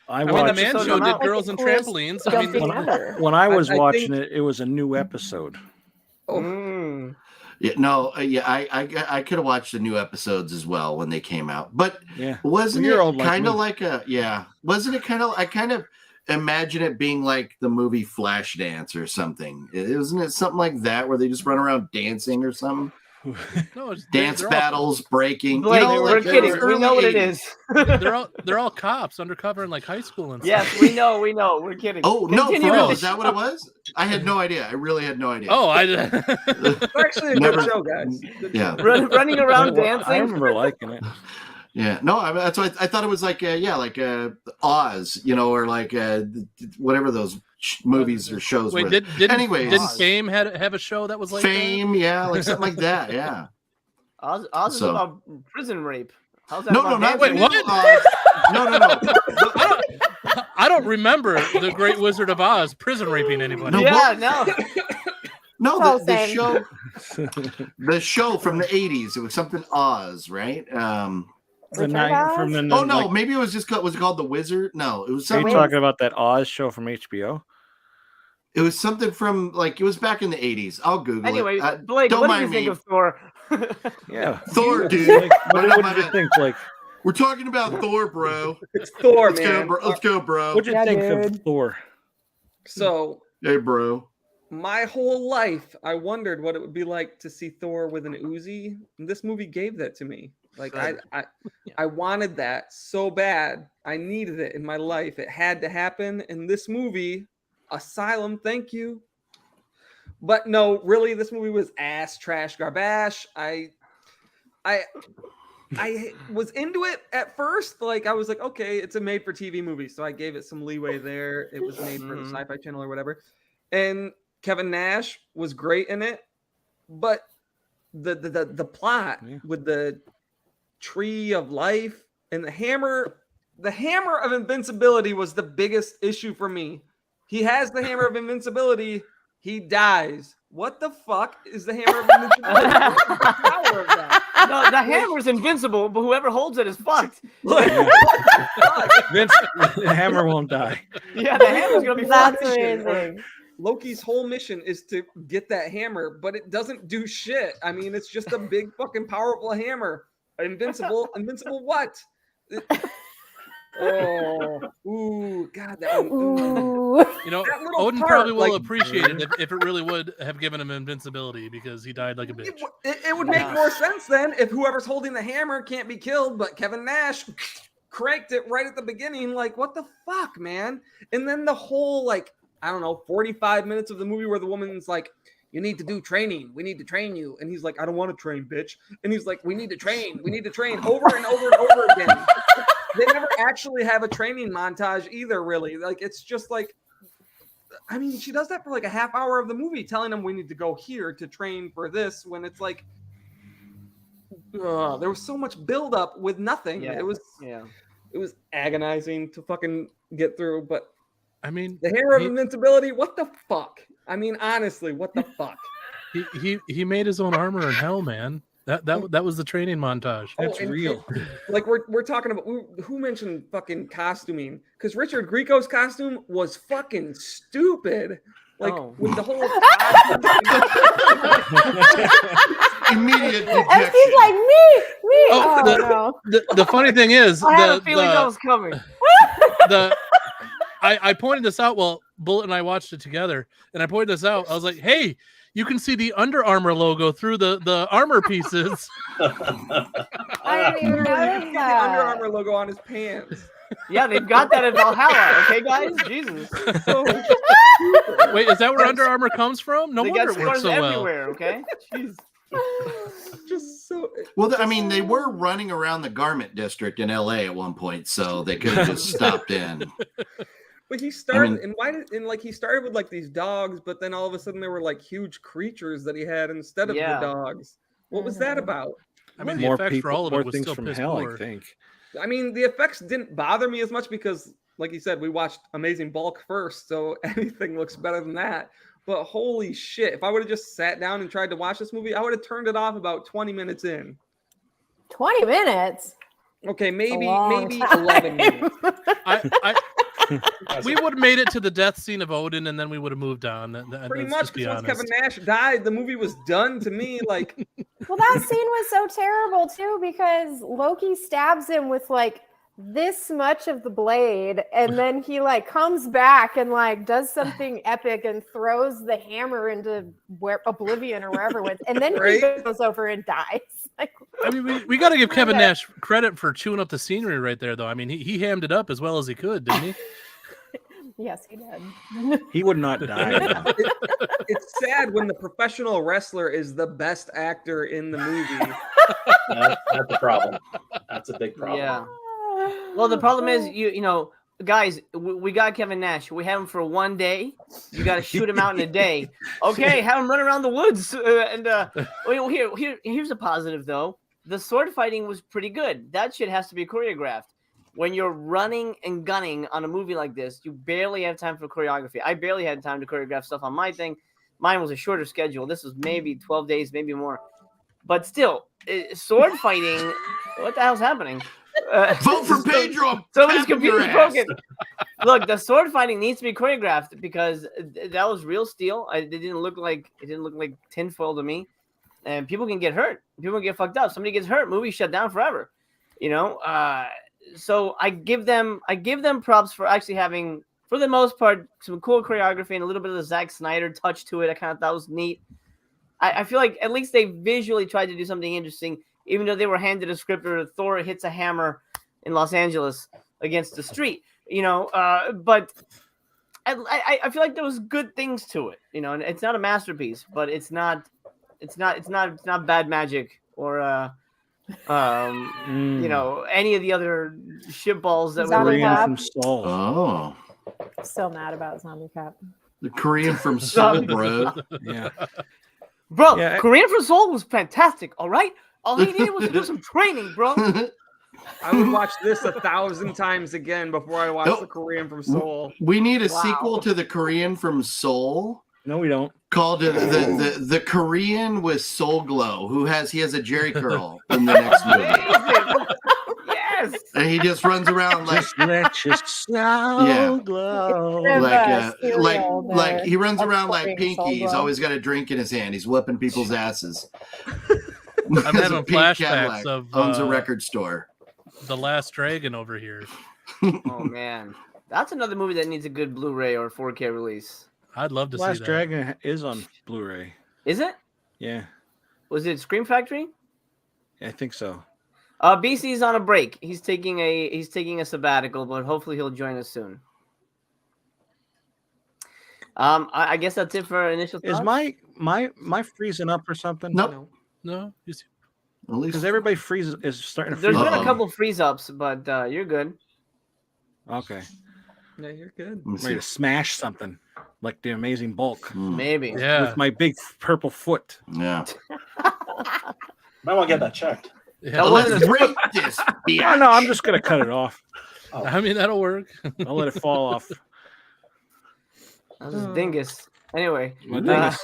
I mean, the Man Show did girls and trampolines. I mean, when I was watching it, it was a new episode. Oh. Yeah, no, I could have watched the new episodes as well when they came out, but wasn't it kind of like wasn't it kind of? I kind of imagine it being like the movie Flashdance or something. Isn't it something like that where they just run around dancing or something? No, dance battles, breaking. Blake, we're kidding. We know what it is. they're all cops undercover in like high school and stuff. Yes, we know. We're kidding. Oh, no, for real? Is that what it was? I had no idea. I really had no idea. Oh, It's actually a good show, guys. Yeah. Running around dancing. I remember liking it. Yeah, no, I mean, that's why I thought it was like, Oz, or like whatever those movies or shows were. Didn't Fame have a show that was like Fame? that? Yeah, like something like that. Yeah. Oz is about prison rape. How's that? No, not wait, what? No. I don't remember the Great Wizard of Oz prison raping anybody. No, the show from the 80s. It was something Oz, right? Maybe it was just was it called The Wizard? No, it was something. Are you talking about that Oz show from HBO? It was something from it was back in the 80s. I'll Google it. Anyway, Blake, what do you think of Thor? Yeah, Thor, dude. What did you think, Blake? We're talking about Thor, bro. It's Thor, man. Let's go, bro. What'd you think of Thor? So, hey, bro. My whole life, I wondered what it would be like to see Thor with an Uzi. And this movie gave that to me. Like I wanted that so bad. I needed it in my life. It had to happen. And this movie, Asylum, thank you. But no, really, this movie was ass, trash, garbage. I was into it at first. Like I was like, okay, it's a made-for-TV movie, so I gave it some leeway there. It was made for the Sci-Fi Channel or whatever. And Kevin Nash was great in it, but the plot with the tree of life and the hammer of invincibility was the biggest issue for me. He has the hammer of invincibility. He dies. What the fuck is the hammer of invincibility? What's the power of that? No, the hammer's invincible, but whoever holds it is fucked. Vince, the hammer won't die. Yeah, the hammer's gonna be fucked. That's amazing. Loki's whole mission is to get that hammer, but it doesn't do shit. I mean, it's just a big fucking powerful hammer. Invincible what? God, that one. Ooh. Odin probably will appreciate it if it really would have given him invincibility because he died like a bitch. It would make more sense then if whoever's holding the hammer can't be killed, but Kevin Nash cranked it right at the beginning. Like, what the fuck, man? And then the whole 45 minutes of the movie where the woman's like, you need to do training. We need to train you. And he's like, I don't want to train, bitch. And he's like, we need to train over and over and over again. They never actually have a training montage either, really. Like, it's just like, I mean, she does that for like a half hour of the movie, telling them we need to go here to train for this, when it's like, there was so much buildup with nothing. Yeah. It was agonizing to fucking get through, but I mean, the hammer of invincibility, what the fuck? I mean, honestly, what the fuck? He made his own armor in hell, man. That was the training montage. That's real. Like we're talking about who mentioned fucking costuming? Because Richard Grieco's costume was fucking stupid. Like with the whole immediate dejection. And she's like me. The funny thing is, I had a feeling that was coming. I pointed this out. Well, Bullet and I watched it together, and I pointed this out. I was like, "Hey, you can see the Under Armour logo through the armor pieces." I didn't even notice the that. Under Armour logo on his pants. Yeah, they've got that in Valhalla. Okay, guys, Jesus. Wait, is that where Under Armour comes from? No they wonder got it works stores so well. everywhere. Okay, jeez. Just so. Well, I mean, they were running around the garment district in LA at one point, so they could have just stopped in. But he started, he started with like these dogs, but then all of a sudden there were like huge creatures that he had instead of the dogs. What was that about? I mean, the More effects for people, all of more it was things still from piss hell, poor. I think. I mean, the effects didn't bother me as much because, like you said, we watched Amazing Bulk first, so anything looks better than that. But holy shit, if I would have just sat down and tried to watch this movie, I would have turned it off about 20 minutes in. 20 minutes? Okay, maybe time. 11 minutes. We would have made it to the death scene of Odin, and then we would have moved on. Pretty much, because once Kevin Nash died, the movie was done to me. Like, well, that scene was so terrible too because Loki stabs him with like this much of the blade, and then he like comes back and like does something epic and throws the hammer into oblivion or wherever it went, and then he goes over and dies. Like, I mean, we got to give Kevin Nash credit for chewing up the scenery right there, though. I mean, he hammed it up as well as he could, didn't he? Yes, he did. He would not die. It's sad when the professional wrestler is the best actor in the movie. That's a problem. That's a big problem. Yeah. Well, the problem is, you know, guys, we got Kevin Nash. We have him for one day. You got to shoot him out in a day. Okay, have him run around the woods. Here's a positive, though. The sword fighting was pretty good. That shit has to be choreographed. When you're running and gunning on a movie like this, you barely have time for choreography. I barely had time to choreograph stuff on my thing. Mine was a shorter schedule. This was maybe 12 days, maybe more. But still, sword fighting, what the hell's happening? Vote for Pedro. Somebody's computer's broken. Look, the sword fighting needs to be choreographed because that was real steel. It didn't look like tinfoil to me. And people can get hurt. People can get fucked up. Somebody gets hurt, movie shut down forever. You know, so I give them props for actually having, for the most part, some cool choreography and a little bit of the Zack Snyder touch to it. I kind of thought was neat. I feel like at least they visually tried to do something interesting, even though they were handed a script where Thor hits a hammer in Los Angeles against the street, you know. But I feel like there was good things to it, you know. And it's not a masterpiece, but it's not bad magic or you know, any of the other shitballs that Zombie Korean Cop. from Saul. Oh, So mad about Zombie Cop. the Korean from Seoul, bro. Yeah. Bro, Yeah. Korean for Soul was fantastic. All right, all he needed was to do some training, bro. I would watch this 1,000 times again before I watch Nope. the Korean from Seoul. We need a Wow. sequel to the Korean from Seoul No, we don't. called the Korean with Soul Glow. He has a Jerry curl in the next movie, Yes. and he just runs around like Just let your soul Yeah. glow. like he runs around like Exporting Soul Pinky. He's Glow. always got a drink in his hand. He's whipping people's asses. I'm Has a having pink flashbacks Cadillac, of owns a record store. The Last Dragon over here. Oh man, that's another movie that needs a good Blu-ray or 4K release. I'd love to see Last that. Dragon is on Blu-ray. Is it? Yeah, Was it Scream Factory? I think so. BC's on a break. He's taking a sabbatical, but hopefully he'll join us soon. I guess that's it for our initial thoughts. Is my freezing up or something? Nope. No, you see- At least Because everybody freezes is starting to There's freeze. been a Uh-oh. couple freeze ups, but you're good. Okay, Yeah, you're good. let me I'm ready to see. smash something like the Amazing Bulk Hmm. Maybe. yeah. with my big purple foot. Yeah. Might want to get that checked. Yeah. That wasn't Let's rate this. Yeah, no, I'm just gonna cut it off. I mean, that'll work. I'll let it fall off. That was a dingus. Anyway, My dingus.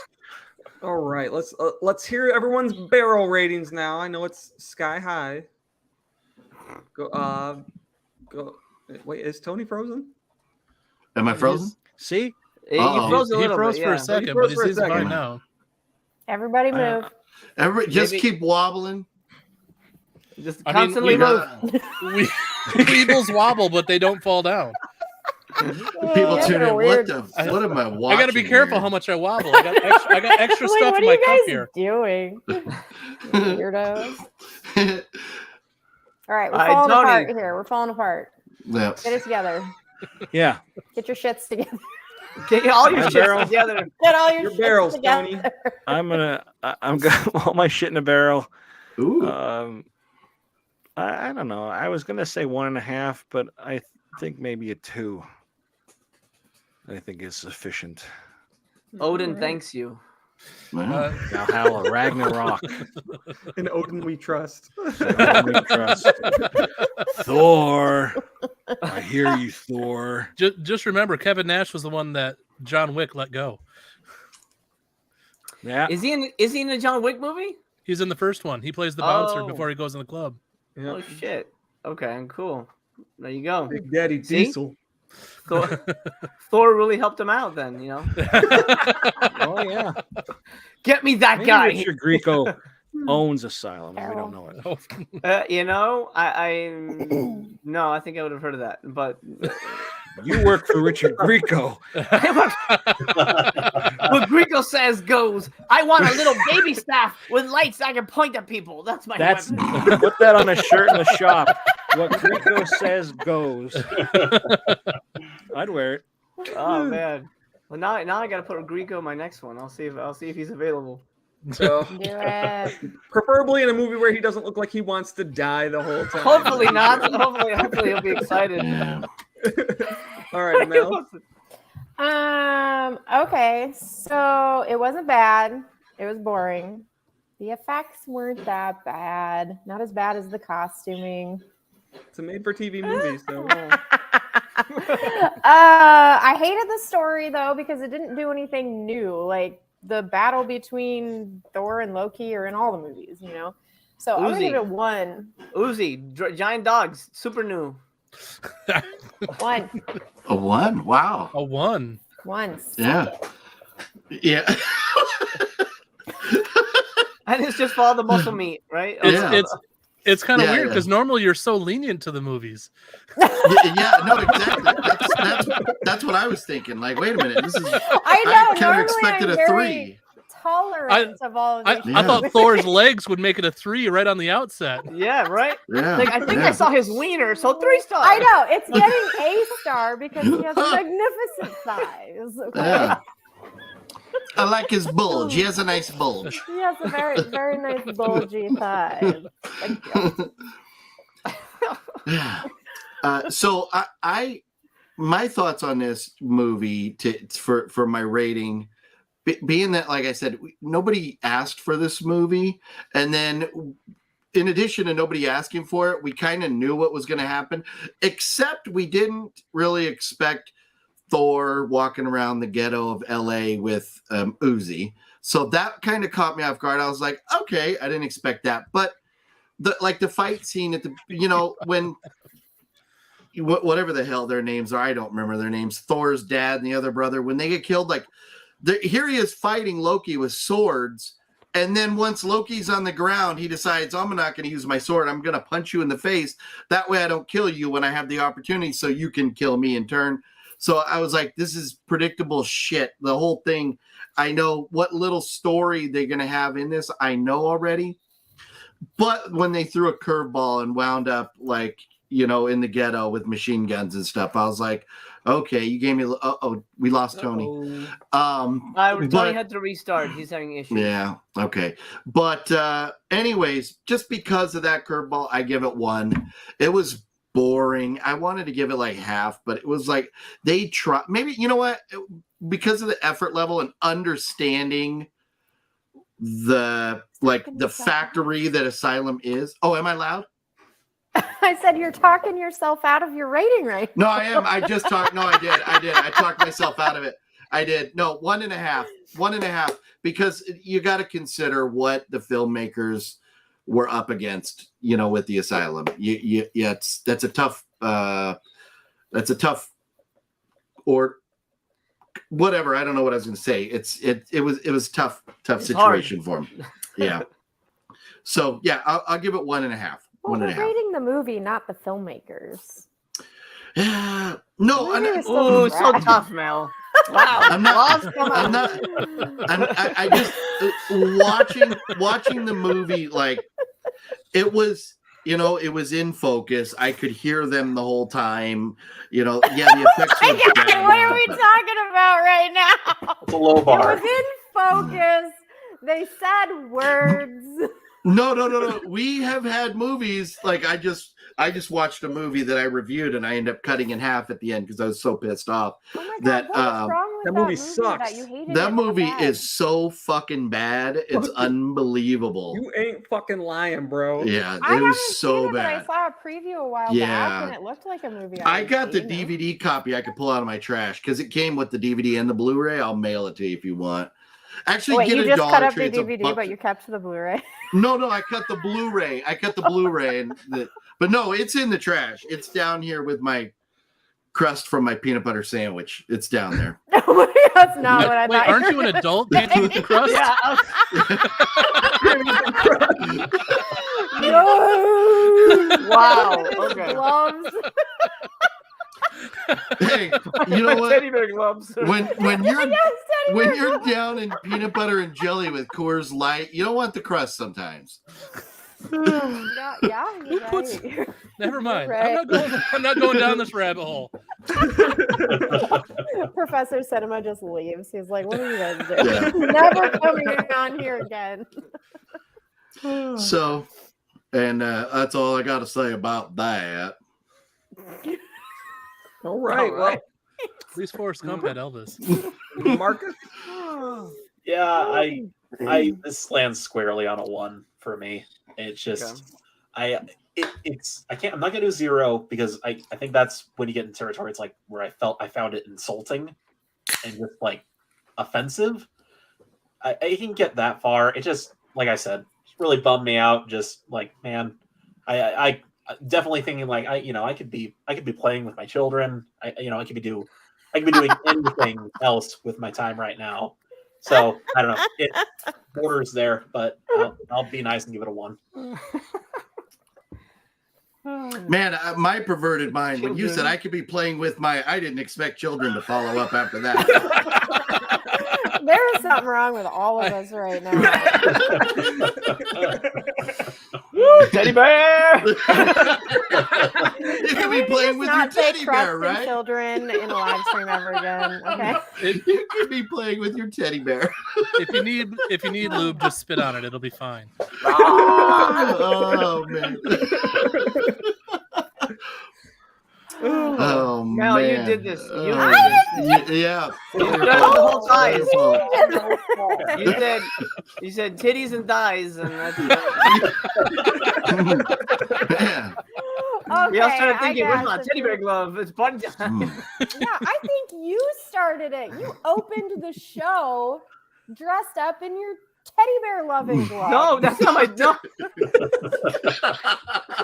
All right, let's hear everyone's barrel ratings now. I know it's sky high. Go. Wait, is Tony frozen? Am I frozen? See, you Uh-oh. froze a He little froze bit. for Yeah. a second, froze but for a he's fine second. now. Everybody move. Everybody, just Maybe- keep wobbling. Just I mean, constantly you move. We Weebles wobble, but they don't fall down. People Yeah, tune they're in. weird. What am I watching? I got to be careful here? how much I wobble. I got extra Like, stuff what in are my you cup guys here. doing? Weirdos. All right, we're All right, falling Tony. apart here. We're falling apart. Yeah. Get it together. yeah, Get your shits together. Get all your My shit barrel. together. Get all your Your shit barrels, together. Tony. I'm gonna all my shit in a barrel. Ooh. I don't know. I was gonna say 1.5, but I think maybe a 2. I think is sufficient. Odin thanks you. Wow. Valhalla, Ragnarok. In Odin we trust. Odin we trust. Thor. I hear you, Thor. Just remember, Kevin Nash was the one that John Wick let go. Yeah. Is he in a John Wick movie? He's in the first one. He plays the bouncer Oh. before he goes in the club. Yeah. Oh shit. Okay, cool. There you go. Big Daddy See? Diesel. Thor really helped him out then, you know. Oh yeah. Get me that Maybe guy. Richard Grieco owns Asylum. We don't know it. You know, I no, I think I would have heard of that, but You work for Richard Grieco. what Grieco says goes. I want a little baby staff with lights I can point at people. That's my weapon. Put that on a shirt in the shop. What Grieco says goes. I'd wear it. Oh man. Well, now I got to put Grieco in my next one. I'll see if he's available. So Do it. preferably in a movie where he doesn't look like he wants to die the whole time. Hopefully not. Hopefully he'll be excited. Yeah. All right, Mel. Okay, so it wasn't bad. It was boring. The effects weren't that bad. Not as bad as the costuming. It's a made-for-TV movie, so I hated the story though because it didn't do anything new. Like the battle between Thor and Loki are in all the movies, you know. So I'm gonna give it 1. Uzi, giant dogs, super new. 1. A 1? Wow. A 1. 1. Yeah. Yeah. And it's just for all the muscle meat, right? It's kind of Yeah, weird yeah. because normally you're so lenient to the movies. Yeah, no, exactly. That's what I was thinking. Like, wait a minute, this is. I know. I kind of Normally expected I'm a very 3. tolerant of all of I these. Yeah. thought Thor's legs would make it a 3 right on the outset. Yeah, right. Yeah. Like I think I saw his wiener, so 3 stars. I know it's getting a star because he has a magnificent size. Okay? Yeah. I like his bulge. He has a nice bulge. He has a very, very nice bulgy thighs. Thank you. Yeah. So my thoughts on this movie for my rating, being that, like I said, nobody asked for this movie, and then in addition to nobody asking for it, we kind of knew what was going to happen, except we didn't really expect Thor walking around the ghetto of LA with Uzi. So that kind of caught me off guard. I was like, okay, I didn't expect that. But the fight scene at the, when whatever the hell their names are, I don't remember their names, Thor's dad and the other brother, when they get killed, like here he is fighting Loki with swords. And then once Loki's on the ground, he decides, I'm not going to use my sword. I'm going to punch you in the face. That way I don't kill you when I have the opportunity, so you can kill me in turn. So I was like, this is predictable shit. The whole thing, I know what little story they're going to have in this. I know already. But when they threw a curveball and wound up like, in the ghetto with machine guns and stuff, I was like, okay, you gave me, we lost Tony. Tony had to restart. He's having issues. Yeah. Okay. But anyways, just because of that curveball, I give it 1. It was boring. I wanted to give it like half, but it was like they try. Maybe you know what? Because of the effort level and understanding the factory that Asylum is. Oh, am I loud? I said you're talking yourself out of your rating right No, I am. I just talked. No, I did. I talked myself out of it. I did. No, 1.5. 1.5. Because you got to consider what the filmmakers were up against, with the Asylum. That's a tough or whatever. I don't know what I was going to say. It was tough situation for him. Yeah. So yeah, I'll give it 1.5. Well, we're 1.5. rating the movie, not the filmmakers. No, Oh, so tough, Mel. Wow, I'm not. I just watching the movie. Like it was it was in focus. I could hear them the whole time. Yeah, the effects were bad, What are we talking about right now? It's a low bar. It was in focus. They said words. No. We have had movies like I just watched a movie that I reviewed and I ended up cutting in half at the end because I was so pissed off. Oh my God, that what is wrong with that movie sucks. That you hated that it movie bad? is so fucking bad. It's unbelievable. You ain't fucking lying, bro. Yeah, I it was haven't so seen it, bad. But I saw a preview a while Yeah. back, and it looked like a movie. I got the DVD copy I could pull out of my trash because it came with the DVD and the Blu-ray. I'll mail it to you if you want. Actually, Wait, get you a just Dollar cut up Tree. the It's a DVD, buck- but you kept the Blu-ray. No, I cut the Blu-ray. But no, it's in the trash. It's down here with my crust from my peanut butter sandwich. It's down there. That's not what I Wait, thought. aren't you an adult? Do you eat crust? Yeah. No. Wow. Okay. Gloves. Hey, you know what? Teddy bear gloves. When you're Yes, Teddy when bear you're gloves. down in peanut butter and jelly with Coors Light, you don't want the crust sometimes. Yeah, Who you're puts- right. Never mind. Right. I'm not going down this rabbit hole. Professor Cinema just leaves. He's like, "What are you guys doing? Yeah. Never coming on here again." So, and that's all I got to say about that. All right. All right. At least Forrest Gump had Elvis. Well, Marcus. Yeah, I this lands squarely on a 1 for me. It's just I'm not gonna do 0 because I think that's when you get in territory. It's like where I found it insulting and just like offensive. I can get that far. It just, like I said, really bummed me out. Just like, man, I definitely thinking like I could be playing with my children. I could be doing anything else with my time right now. So I don't know. It borders there, but I'll be nice and give it a 1. Man, my perverted mind, when you said I could be playing with I didn't expect children to follow up after that. There is something wrong with all of us right now. Teddy bear. You could be playing with your Not take teddy trust bear, in right? children in a live stream ever again. Okay. You could be playing with your teddy bear. If you need lube, just spit on it. It'll be fine. Oh man. Oh man. Mel, you did this. You Yeah. did it the whole time. Well, You said titties and thighs, and that's man. we all started I thinking, "Where's my guess teddy bear glove?" It's party time. Yeah, I think you started it. You opened the show dressed up in your teddy bear loving glove. No, that's not my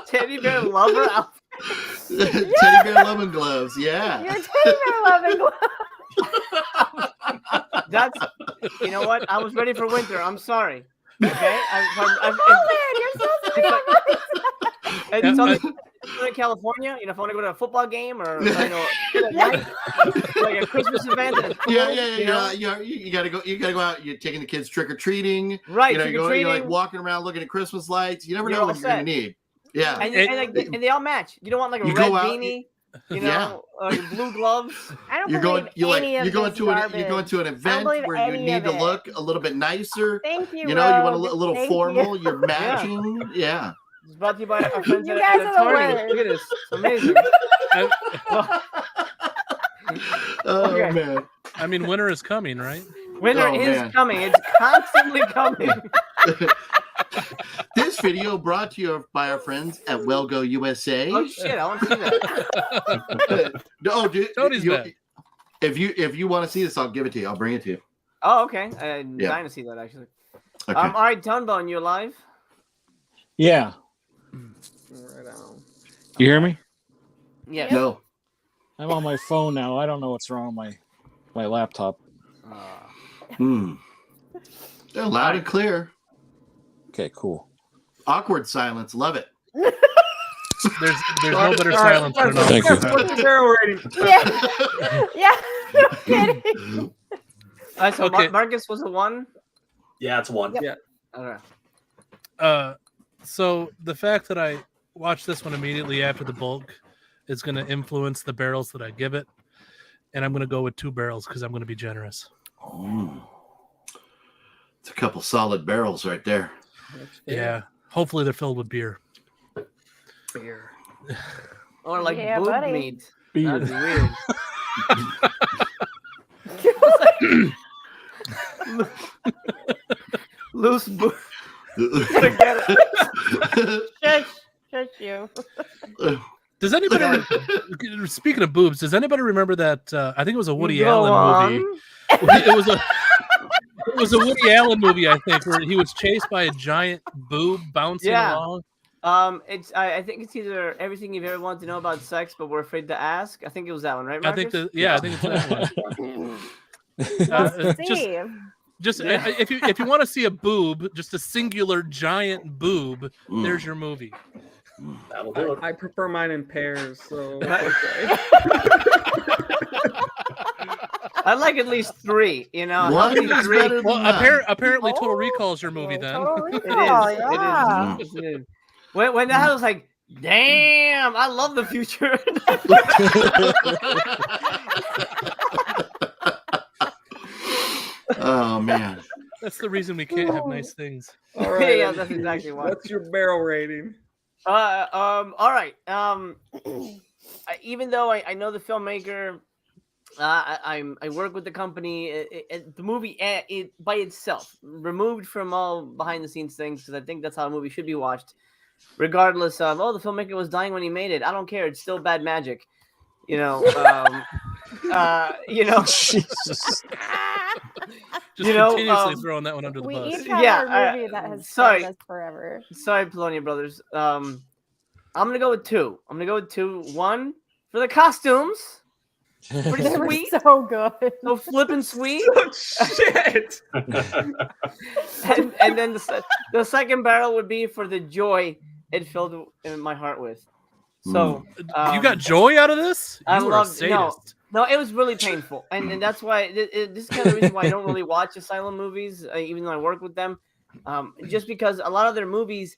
teddy bear lover outfit. Teddy bear loving gloves. Yeah. Your teddy bear loving glove. That's, you know what? I was ready for winter. I'm sorry. Okay, You're supposed to be it's something in California. If I want to go to a football game or at night, like a Christmas event. And it's cool, You gotta go. You gotta go out. You're taking the kids trick or treating. Right, You're like walking around looking at Christmas lights. You never know what you're gonna need. Yeah. And they all match. You don't want like a You red go out, beanie, blue gloves. I don't You're believe going. any of You're going this to an garbage. event believe where you any need of to it. look a little bit nicer. Thank you. You want a Rogue. little Thank formal. you. You're matching. Yeah. It's brought to you by our friends You at guys are the Target. worst. Look at this. It's amazing. Oh Okay. man. I mean, winter is coming, right? Winter Oh, is man. coming. It's constantly coming. This video brought to you by our friends at Wellgo USA. Oh shit! I want to see that. Tony's back. If you want to see this, I'll give it to you. I'll bring it to you. Oh, okay. I'm dying to see that actually. Okay. All right, Tunbone, you alive? Yeah. Right on. You hear me? Yes. No. I'm on my phone now. I don't know what's wrong with my laptop. They're loud and clear. Okay, cool. Awkward silence. Love it. There's no better silence than an Thank you. What's the barrel rating? Yeah. No kidding. So Okay. Marcus was a 1. Yeah, it's 1. Yep. Yeah. Okay. So the fact that I watch this one immediately after the bulk is going to influence the barrels that I give it. And I'm going to go with 2 barrels because I'm going to be generous. It's a couple solid barrels right there. Yeah. Hopefully they're filled with beer. Beer. Or like Yeah, boob buddy. meat. Beer. That'd be weird. Loose boob. Forget it. Shush you. Does anybody, speaking of boobs, does anybody remember that? I think it was a Woody Allen movie. It was a Woody Allen movie, I think, where he was chased by a giant boob bouncing along. It's I think it's either Everything You've Ever Wanted to Know About Sex, but We're Afraid to Ask. I think it was that one, right, Marcus? I think it's that one. If you want to see a boob, just a singular giant boob, there's your movie. That'll do it. I prefer mine in pairs, so I'd like at least 3. You know, One is better than Well, none. apparently, Total Recall is your movie then. Total It is. Recall, yeah. It is. When that I was like, damn, I love the future. Oh man. That's the reason we can't have nice things. all right. Yeah, that's exactly why. What's your barrel rating? All right. Even though I know the filmmaker, I work with the company. The movie it by itself, removed from all behind the scenes things, because I think that's how a movie should be watched, regardless of the filmmaker was dying when he made it. I don't care. It's still bad magic. You know. Jesus. Just continuously throwing that one under the We bus. each have our movie that has sorry. stayed us forever. Sorry, Polonia Brothers. I'm gonna go with 2. 1 for the costumes. Pretty They were sweet. so good. So flippin' sweet. Shit. and then the second barrel would be for the joy it filled my heart with. So You got joy out of this? I You are a loved- sadist. No, it was really painful, and that's why this is kind of the reason why I don't really watch asylum movies, even though I work with them, just because a lot of their movies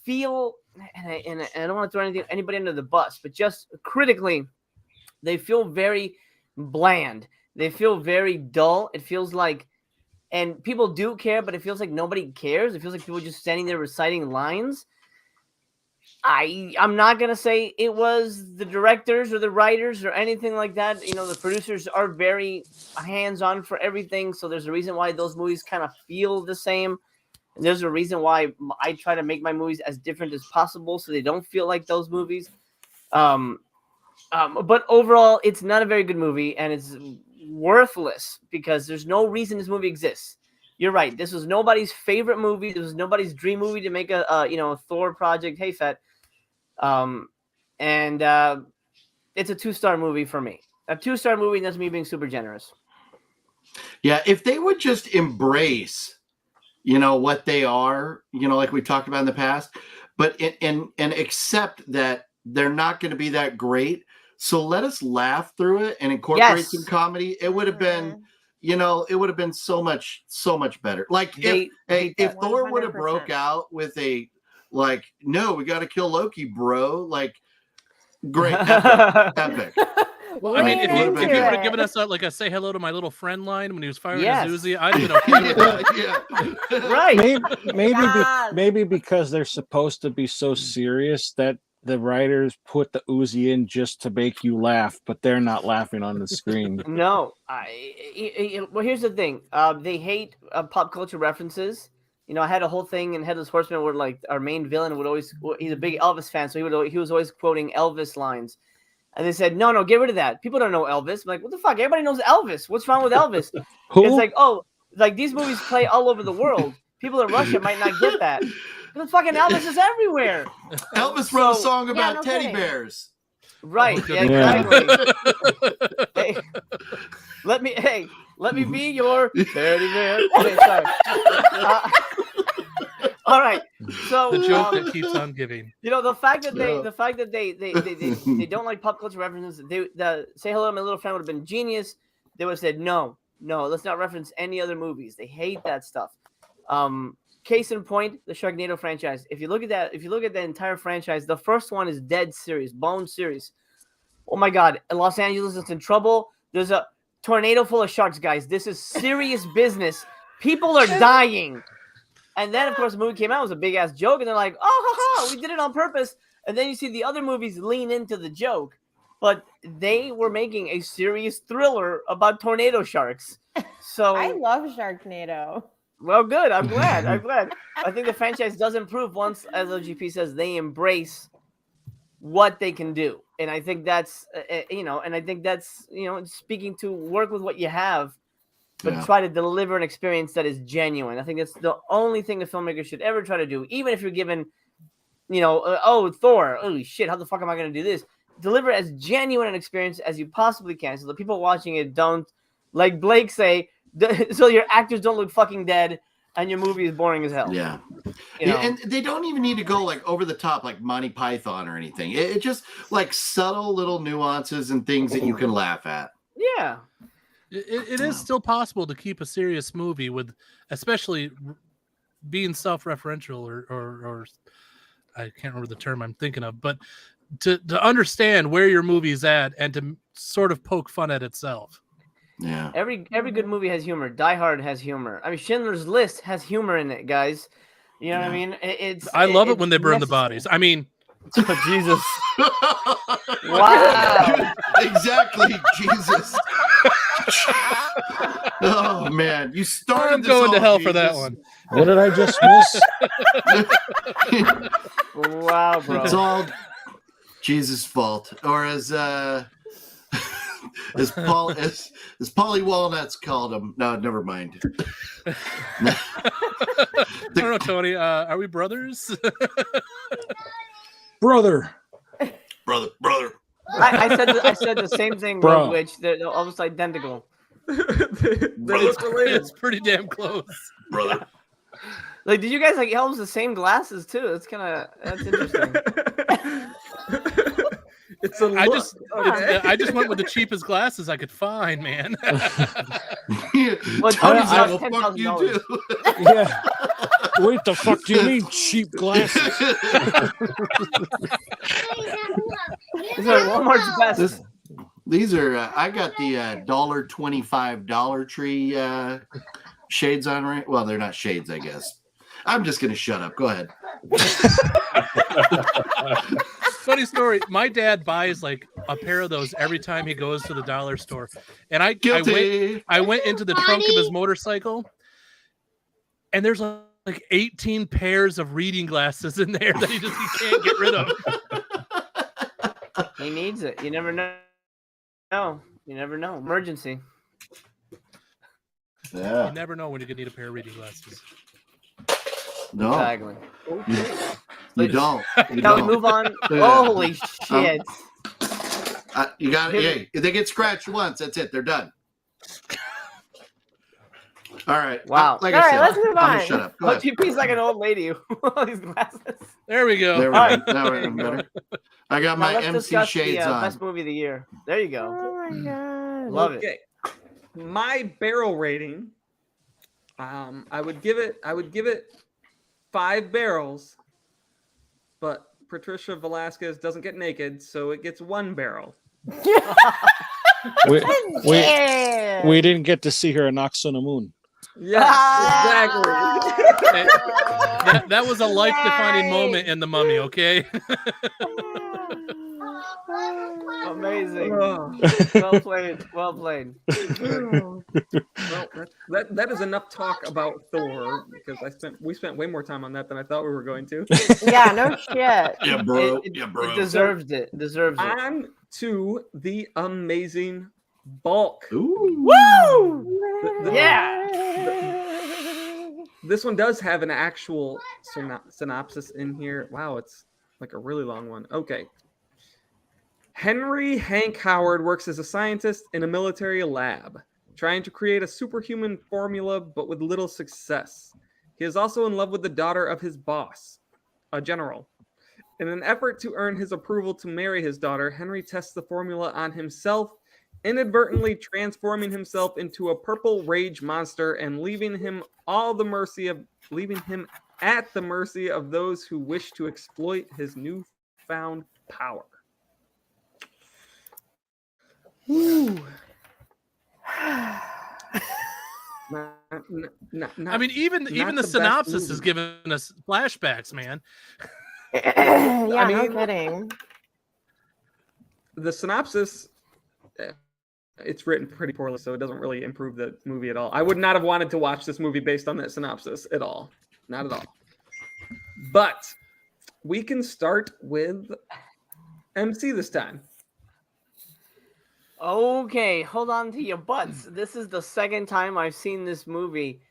feel, and I don't want to throw anybody under the bus, but just critically, they feel very bland. They feel very dull. It feels like, and people do care, but it feels like nobody cares. It feels like people just standing there reciting lines. I'm not going to say it was the directors or the writers or anything like that. You know, the producers are very hands-on for everything. So there's a reason why those movies kind of feel the same. And there's a reason why I try to make my movies as different as possible so they don't feel like those movies. But overall, it's not a very good movie, and it's worthless because there's no reason this movie exists. You're right. This was nobody's favorite movie. This was nobody's dream movie to make a Thor project. Hey, Fett. And it's a 2-star movie for me. A 2-star movie, and that's me being super generous. Yeah, if they would just embrace, what they are, like we talked about in the past, but and accept that they're not going to be that great. So let us laugh through it and incorporate some comedy. It would have been, it would have been so much better. Like if Thor would have broke out with a no, we got to kill Loki, bro. Great, epic. Well, I mean, if you would have given us a say hello to my little friend line when he was firing his Uzi, I'd have been okay with that. Right. Maybe because they're supposed to be so serious that the writers put the Uzi in just to make you laugh, but they're not laughing on the screen. No, well, here's the thing. They hate pop culture references. I had a whole thing in Headless Horseman where our main villain would always, he's a big Elvis fan, so he was always quoting Elvis lines. And they said, no, get rid of that. People don't know Elvis. I'm like, what the fuck? Everybody knows Elvis. What's wrong with Elvis? It's like, these movies play all over the world. People in Russia might not get that. But fucking Elvis is everywhere. Elvis wrote a song about teddy bears. Right. Yeah, exactly. Let me be your teddy bear. Okay, sorry. All right. So the joke that keeps on giving. The fact that they don't like pop culture references. The Say Hello to My Little Friend would have been genius. They would have said no, let's not reference any other movies. They hate that stuff. case in point, the Sharknado franchise. If you look at the entire franchise, the first one is dead serious, bone serious. Oh my God, Los Angeles is in trouble. There's a tornado full of sharks, guys. This is serious business. People are dying. And then, of course, the movie came out. It was a big-ass joke. And they're like, oh, ha, ha, we did it on purpose. And then you see the other movies lean into the joke. But they were making a serious thriller about tornado sharks. So I love Sharknado. Well, good. I'm glad. I think the franchise does improve once, as LGP says, they embrace what they can do. And I think that's, speaking to work with what you have, but try to deliver an experience that is genuine. I think that's the only thing a filmmaker should ever try to do. Even if you're given, Thor, holy shit, how the fuck am I going to do this? Deliver as genuine an experience as you possibly can, so the people watching it don't, like Blake say, so your actors don't look fucking dead and your movie is boring as hell. Yeah. And they don't even need to go like over the top like Monty Python or anything. It just like subtle little nuances and things that you can laugh at. Yeah. It is still possible to keep a serious movie with, especially being self-referential or I can't remember the term I'm thinking of, but to understand where your movie's at and to sort of poke fun at itself. Yeah. Every good movie has humor. Die Hard has humor. I mean, Schindler's List has humor in it, guys. You know what I mean? I love it when they burn the bodies. I mean, oh, Jesus. Wow. Exactly, Jesus. Oh man, you started. I'm going to hell for that one. What did I just miss? Wow, bro. It's all Jesus' fault, or as Polly Walnuts called him. No, never mind. I don't know, Tony. Are we brothers? Brother. I said the same thing, Bro. which they're almost identical. It's pretty damn close. Brother. Like, did you guys like almost the same glasses too? That's interesting. It's a look. I just went with the cheapest glasses I could find, man. Well, Tony's I lost will fuck you $10,000. too. Yeah. What the fuck do you mean cheap glasses? These are Walmart's best. These are I got the $1.25 Dollar Tree shades on, right? Well, they're not shades, I guess. I'm just gonna shut up. Go ahead. Funny story. My dad buys like a pair of those every time he goes to the dollar store, and I went into the trunk of his motorcycle, and there's like 18 pairs of reading glasses in there that he can't get rid of. He needs it. You never know. No, you never know. Emergency. Yeah. You never know when you're gonna need a pair of reading glasses. No. Exactly. You don't. Now we move on. Yeah. Holy shit. You got it. Hey, if they get scratched once, that's it. They're done. All right. Wow. Like All I right, said, let's move I'm gonna on. shut up. Go But ahead. GP's like an old lady with all these glasses. There we go. There we All go. right. Now we're better. I got Now my let's MC discuss shades the on. best movie of the year. There you go. Oh my god. Love it. Okay. My barrel rating, I would give it 5 barrels, but Patricia Velasquez doesn't get naked, so it gets 1 barrel. we Yeah. didn't get to see her in Moon. Yes, exactly. That was a life-defining moment in The Mummy. Okay. Amazing. Oh. Well played. Well played. Well, that is enough talk about Thor because we spent way more time on that than I thought we were going to. Yeah, no shit. Yeah, bro. It bro. deserves it. Deserves it. On to the amazing Bulk. Ooh. Woo! Yeah. This one does have an actual synopsis in here. Wow, it's like a really long one. Okay. Henry Hank Howard works as a scientist in a military lab, trying to create a superhuman formula, but with little success. He is also in love with the daughter of his boss, a general. In an effort to earn his approval to marry his daughter, Henry tests the formula on himself inadvertently transforming himself into a purple rage monster and leaving him at the mercy of those who wish to exploit his newfound power. Ooh. I mean, even the synopsis is giving us flashbacks, man. Yeah, no kidding. The synopsis, it's written pretty poorly, so it doesn't really improve the movie at all. I would not have wanted to watch this movie based on that synopsis at all. Not at all. But we can start with MC this time. Okay, hold on to your butts. This is the second time I've seen this movie,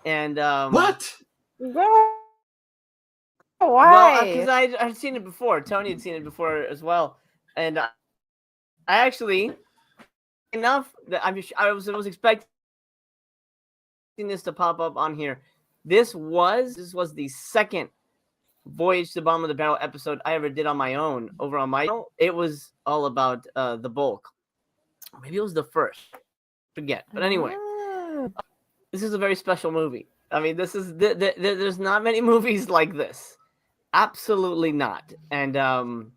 and What? Why? Well, because I'd seen it before. Tony had seen it before as well, and I actually enough that I was expecting this to pop up on here. This was the second Voyage to the Bottom of the Barrel episode I ever did on my own over on my channel. It was all about the bulk. Maybe it was the first. Forget. But anyway, this is a very special movie. I mean, this is there's not many movies like this. Absolutely not. And well,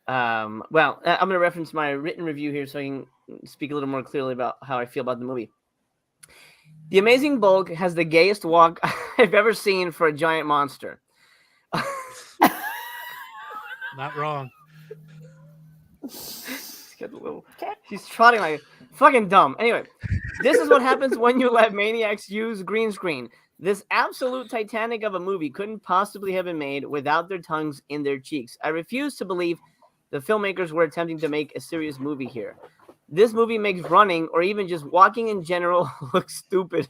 I'm going to reference my written review here so I can speak a little more clearly about how I feel about the movie. The Amazing Bulk has the gayest walk I've ever seen for a giant monster. Not wrong. She's trotting like fucking dumb. Anyway, this is what happens when you let maniacs use green screen. This absolute Titanic of a movie couldn't possibly have been made without their tongues in their cheeks. I refuse to believe the filmmakers were attempting to make a serious movie here. This movie makes running or even just walking in general look stupid.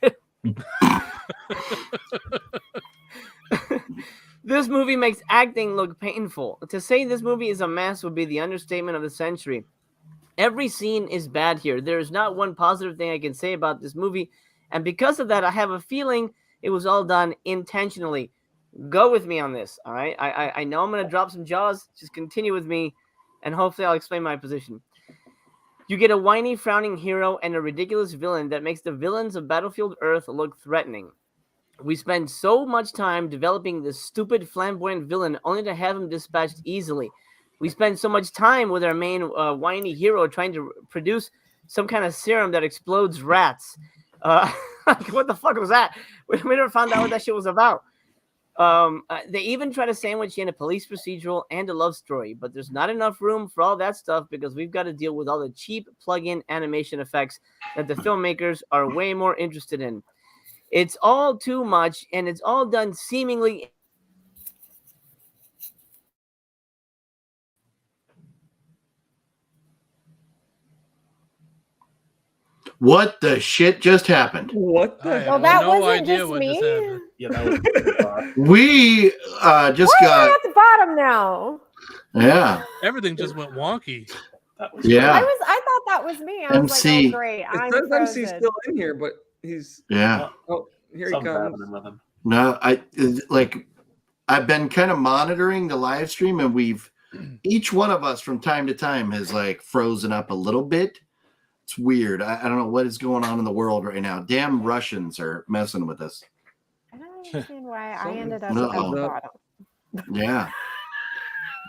This movie makes acting look painful. To say this movie is a mess would be the understatement of the century. Every scene is bad here. There is not one positive thing I can say about this movie. And because of that, I have a feeling it was all done intentionally. Go with me on this, all right? I know I'm going to drop some jaws. Just continue with me, and hopefully I'll explain my position. You get a whiny, frowning hero and a ridiculous villain that makes the villains of Battlefield Earth look threatening. We spend so much time developing this stupid, flamboyant villain only to have him dispatched easily. We spend so much time with our main whiny hero trying to produce some kind of serum that explodes rats. What the fuck was that? We never found out what that shit was about. They even try to sandwich in a police procedural and a love story, but there's not enough room for all that stuff because we've got to deal with all the cheap plug-in animation effects that the filmmakers are way more interested in. It's all too much, and it's all done seemingly... What the shit just happened? What the Well, that wasn't just me. Yeah, that was We just Why got am I at the bottom now? yeah. Everything just went wonky. that was Yeah. I thought that was me. I was MC. like, oh great, I'm It says frozen. MC's still in here, but he's Yeah. oh here he something comes. happening with him. No, I've been kind of monitoring the live stream, and each one of us from time to time has like frozen up a little bit. It's weird. I don't know what is going on in the world right now. Damn Russians are messing with us. I don't understand why I ended up Uh-oh. at the bottom. Yeah.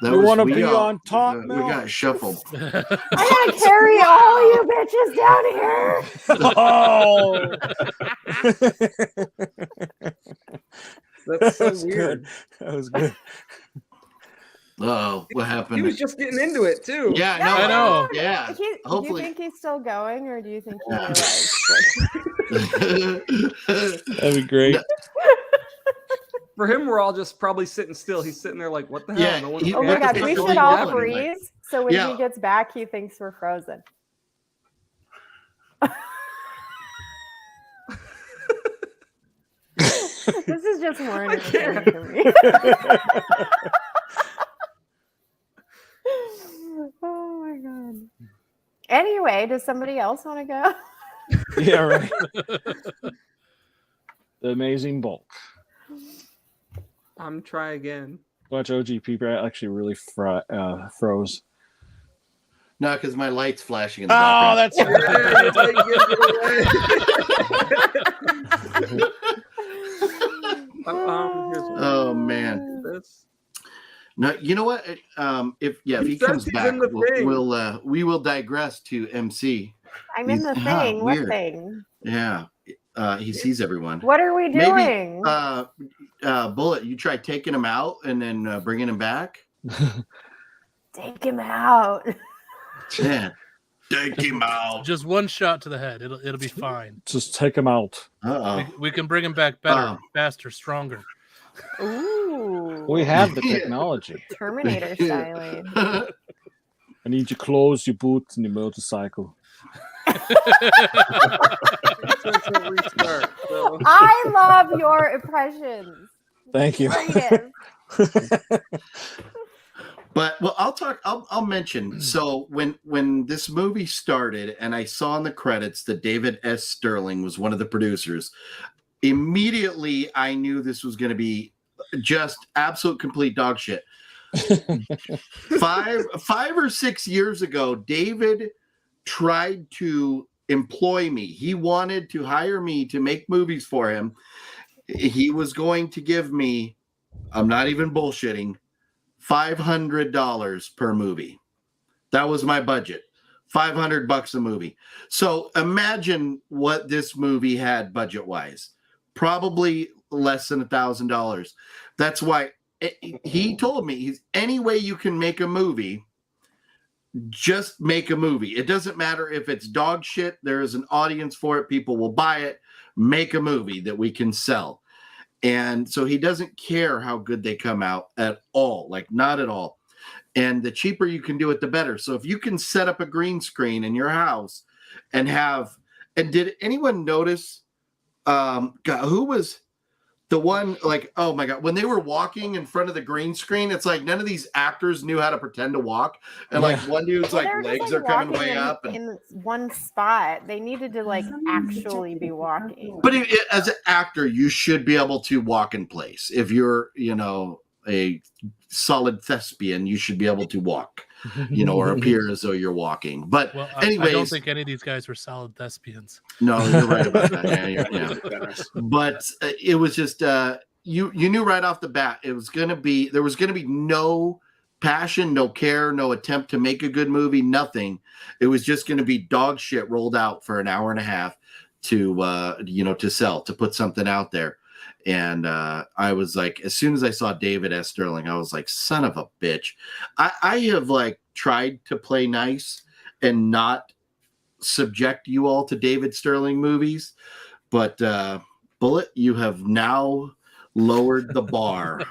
We want to be on top we now. got shuffled. I gotta carry all you bitches down here. That's so was weird. good. That was good. Oh, what happened? He was just getting into it too. Yeah, I know. Yeah. Do you Hopefully. think he's still going, or do you think he Yeah. realized? That'd be great. For him, we're all just probably sitting still. He's sitting there like, what the hell? Yeah, No one- he- Oh my What the god, fuck we are should we all doing? freeze. So when Yeah. he gets back, he thinks we're frozen. This is just more entertaining for me. Oh my god. Anyway, does somebody else want to go? Yeah, right. The Amazing Bulk. Try again. Watch OGP actually really froze. No, because my light's flashing in the background. that's Oh man. No, you know what? If he comes back, we will digress to MC. I'm in the thing. What thing? Yeah. He sees everyone. What are we doing? Maybe, Bullet, you try taking him out and then bringing him back. Take him out. Yeah. Take him out. Just one shot to the head. It'll be fine. Just take him out. We can bring him back better, faster, stronger. Ooh. We have the technology. Terminator styling. I need your clothes, your boots, and your motorcycle. I love your impressions. Thank you. But I'll mention. So when this movie started and I saw in the credits that David S. Sterling was one of the producers, immediately I knew this was going to be just absolute complete dog shit. 5 or 6 years ago, David tried to employ me. He wanted to hire me to make movies for him. He was going to give me, I'm not even bullshitting, $500 per movie. That was my budget. $500 a movie. So imagine what this movie had budget-wise. Probably less than $1,000. That's why he told me, any way you can make a movie, just make a movie. It doesn't matter if it's dog shit. There is an audience for it. People will buy it. Make a movie that we can sell. And so he doesn't care how good they come out at all, like not at all. And the cheaper you can do it, the better. So if you can set up a green screen in your house and did anyone notice, who was the one, like, oh my God, when they were walking in front of the green screen, it's like none of these actors knew how to pretend to walk. And like one dude's legs are coming way up. In one spot. They needed to actually be walking. But as an actor, you should be able to walk in place. If you're, a solid thespian, you should be able to walk, or appear as though you're walking. But anyways, I don't think any of these guys were solid thespians. No, you're right about that. Yeah. But it was just you knew right off the bat there was going to be no passion, no care, no attempt to make a good movie, nothing. It was just going to be dog shit rolled out for an hour and a half to sell, to put something out there. And I was like, as soon as I saw David S. Sterling, I was like, son of a bitch. I have tried to play nice and not subject you all to David Sterling movies, but Bullet, you have now lowered the bar.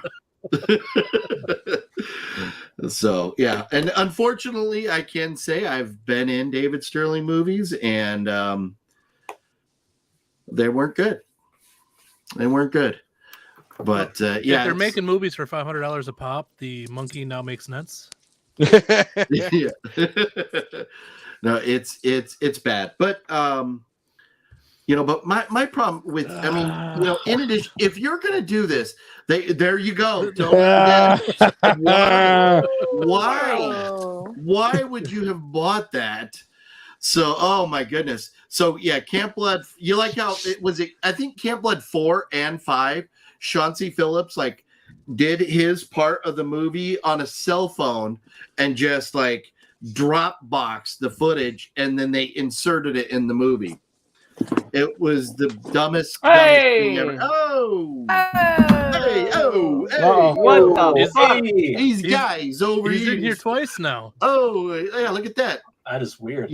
So yeah, and unfortunately I can say I've been in David Sterling movies and they weren't good. But if they're making movies for $500 a pop, the monkey now makes nets. Yeah. No, it's bad. But but my problem with, in addition, if you're gonna do this, there you go. Why would you have bought that? So, oh my goodness. So yeah, Camp Blood. You like how it was? I think Camp Blood 4 and 5. Chauncey Phillips did his part of the movie on a cell phone and just Dropbox the footage, and then they inserted it in the movie. It was the dumbest thing ever. What the fuck? These guys over He's here. in here twice now. Oh, yeah, look at that. That is weird.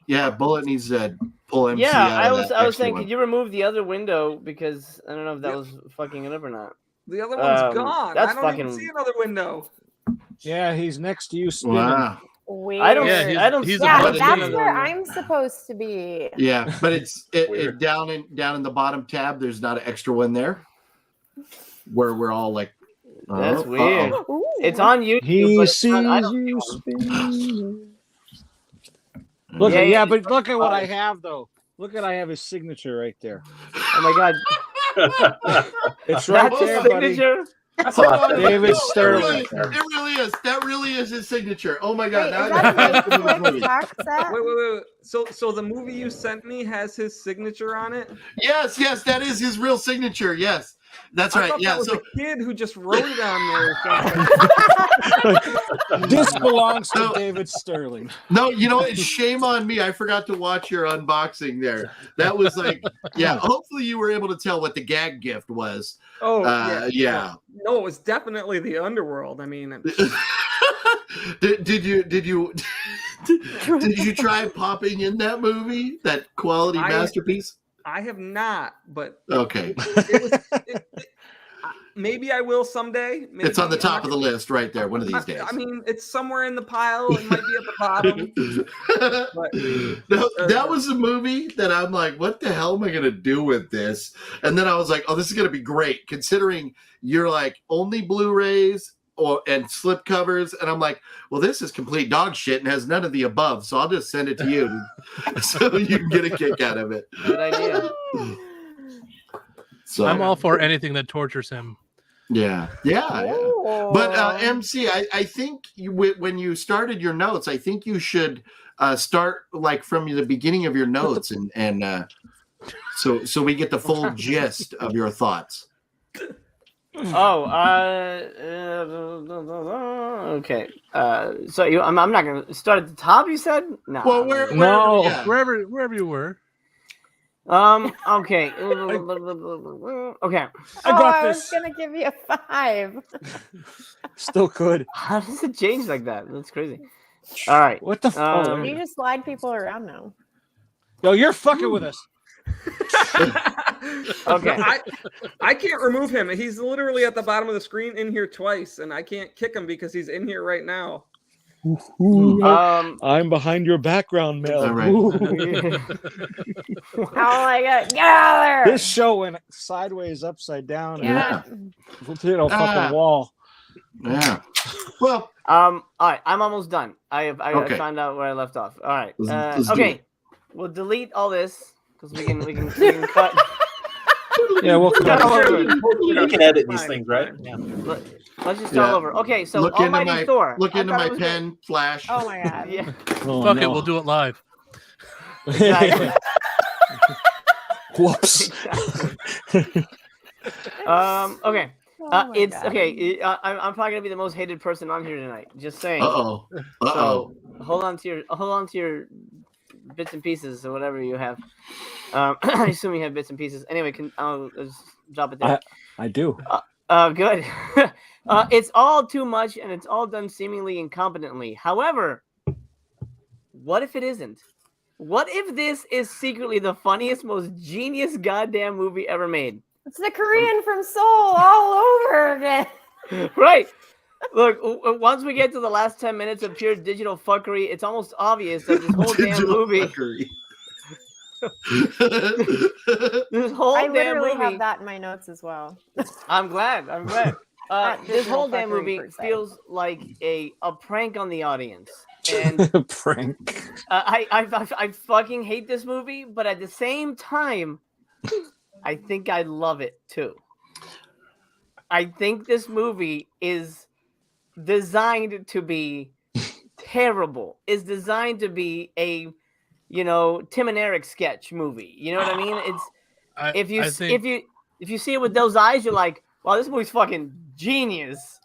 Yeah, Bullet needs to pull MC Yeah, out I was saying, could you remove the other window, because I don't know if that was fucking it up or not. The other one's gone. That's I don't even see another window. Yeah, he's next to you spinning. Wow. Weird. I don't. He's yeah, above that's me. where I'm supposed to be. Yeah, but it down in the bottom tab. There's not an extra one there, where we're all like, that's weird. Ooh. It's on YouTube. He sees you spinning. Look, but look at what I have though. Look at I have his signature right there. Oh my god, It's right that's there, his buddy. signature. David It Sterling. really is. That really is his signature. Oh my god! Wait, now is I that gotta a watch the Netflix movie. box set? Wait. So the movie you sent me has his signature on it? Yes, that is his real signature. Yes, that's I right. thought Yeah. that was So a kid who just wrote it on there or something. This belongs to David Sterling. no, you know what? Shame on me. I forgot to watch your unboxing there. That was like, yeah. Hopefully, you were able to tell what the gag gift was. Oh, yeah. No, it was definitely the underworld. I mean, did you try popping in that movie, that quality masterpiece? I have not, but Okay. Maybe I will someday. Maybe. It's on the top of the list right there one of these days. I mean, it's somewhere in the pile. It might be at the bottom. That was a movie that I'm like, what the hell am I going to do with this? And then I was like, oh, this is going to be great, considering you're like only Blu-rays and slip covers. And I'm like, well, this is complete dog shit and has none of the above. So I'll just send it to you so you can get a kick out of it. Good idea. So I'm all for anything that tortures him. Yeah. But MC, I think when you started your notes, I think you should start like from the beginning of your notes, and so we get the full gist of your thoughts. Okay. So I'm not gonna start at the top. You said no. Well, Wherever you were. Okay. Okay. I was gonna give you a 5. Still could. How does it change like that? That's crazy. All right. What the fuck? You just slide people around now. Yo, you're fucking with us. Okay. I can't remove him. He's literally at the bottom of the screen in here twice, and I can't kick him because he's in here right now. I'm behind your background, Mel. All right. Oh my god, get out of there! This show went sideways, upside down. Yeah. Hit a fucking wall. Yeah. Well. All right. I'm almost done. I Okay. found out where I left off. All right. Let's do Okay. it. We'll delete all this because we can cut. Yeah, we'll Start all over. You can edit these things, right? Yeah. Let's just start all over. Okay, so Look into Almighty my Thor. look I into thought my it was pen flash. Oh my god. good. Yeah. Oh, Fuck it, no. we'll do it live. Exactly. Whoops. Okay. Oh my It's God. okay. I'm probably gonna be the most hated person on here tonight. Just saying. Uh-oh. So hold on to your bits and pieces or whatever you have. I assume you have bits and pieces. Anyway, I'll just drop it there. I do. Good. It's all too much and it's all done seemingly incompetently. However, what if it isn't? What if this is secretly the funniest, most genius goddamn movie ever made? It's the Korean from Seoul all over again. Right. Look, once we get to the last 10 minutes of pure digital fuckery, it's almost obvious that this whole damn movie. This whole I damn literally movie. have that in my notes as well. I'm glad. This digital whole damn fuckery movie per se. feels like a prank on the audience. And Prank. I fucking hate this movie, but at the same time, I think I love it too. I think this movie is designed to be terrible. Is designed to be a, Tim and Eric sketch movie. You know what I mean? It's if you see it with those eyes, you're like, wow, this movie's fucking genius.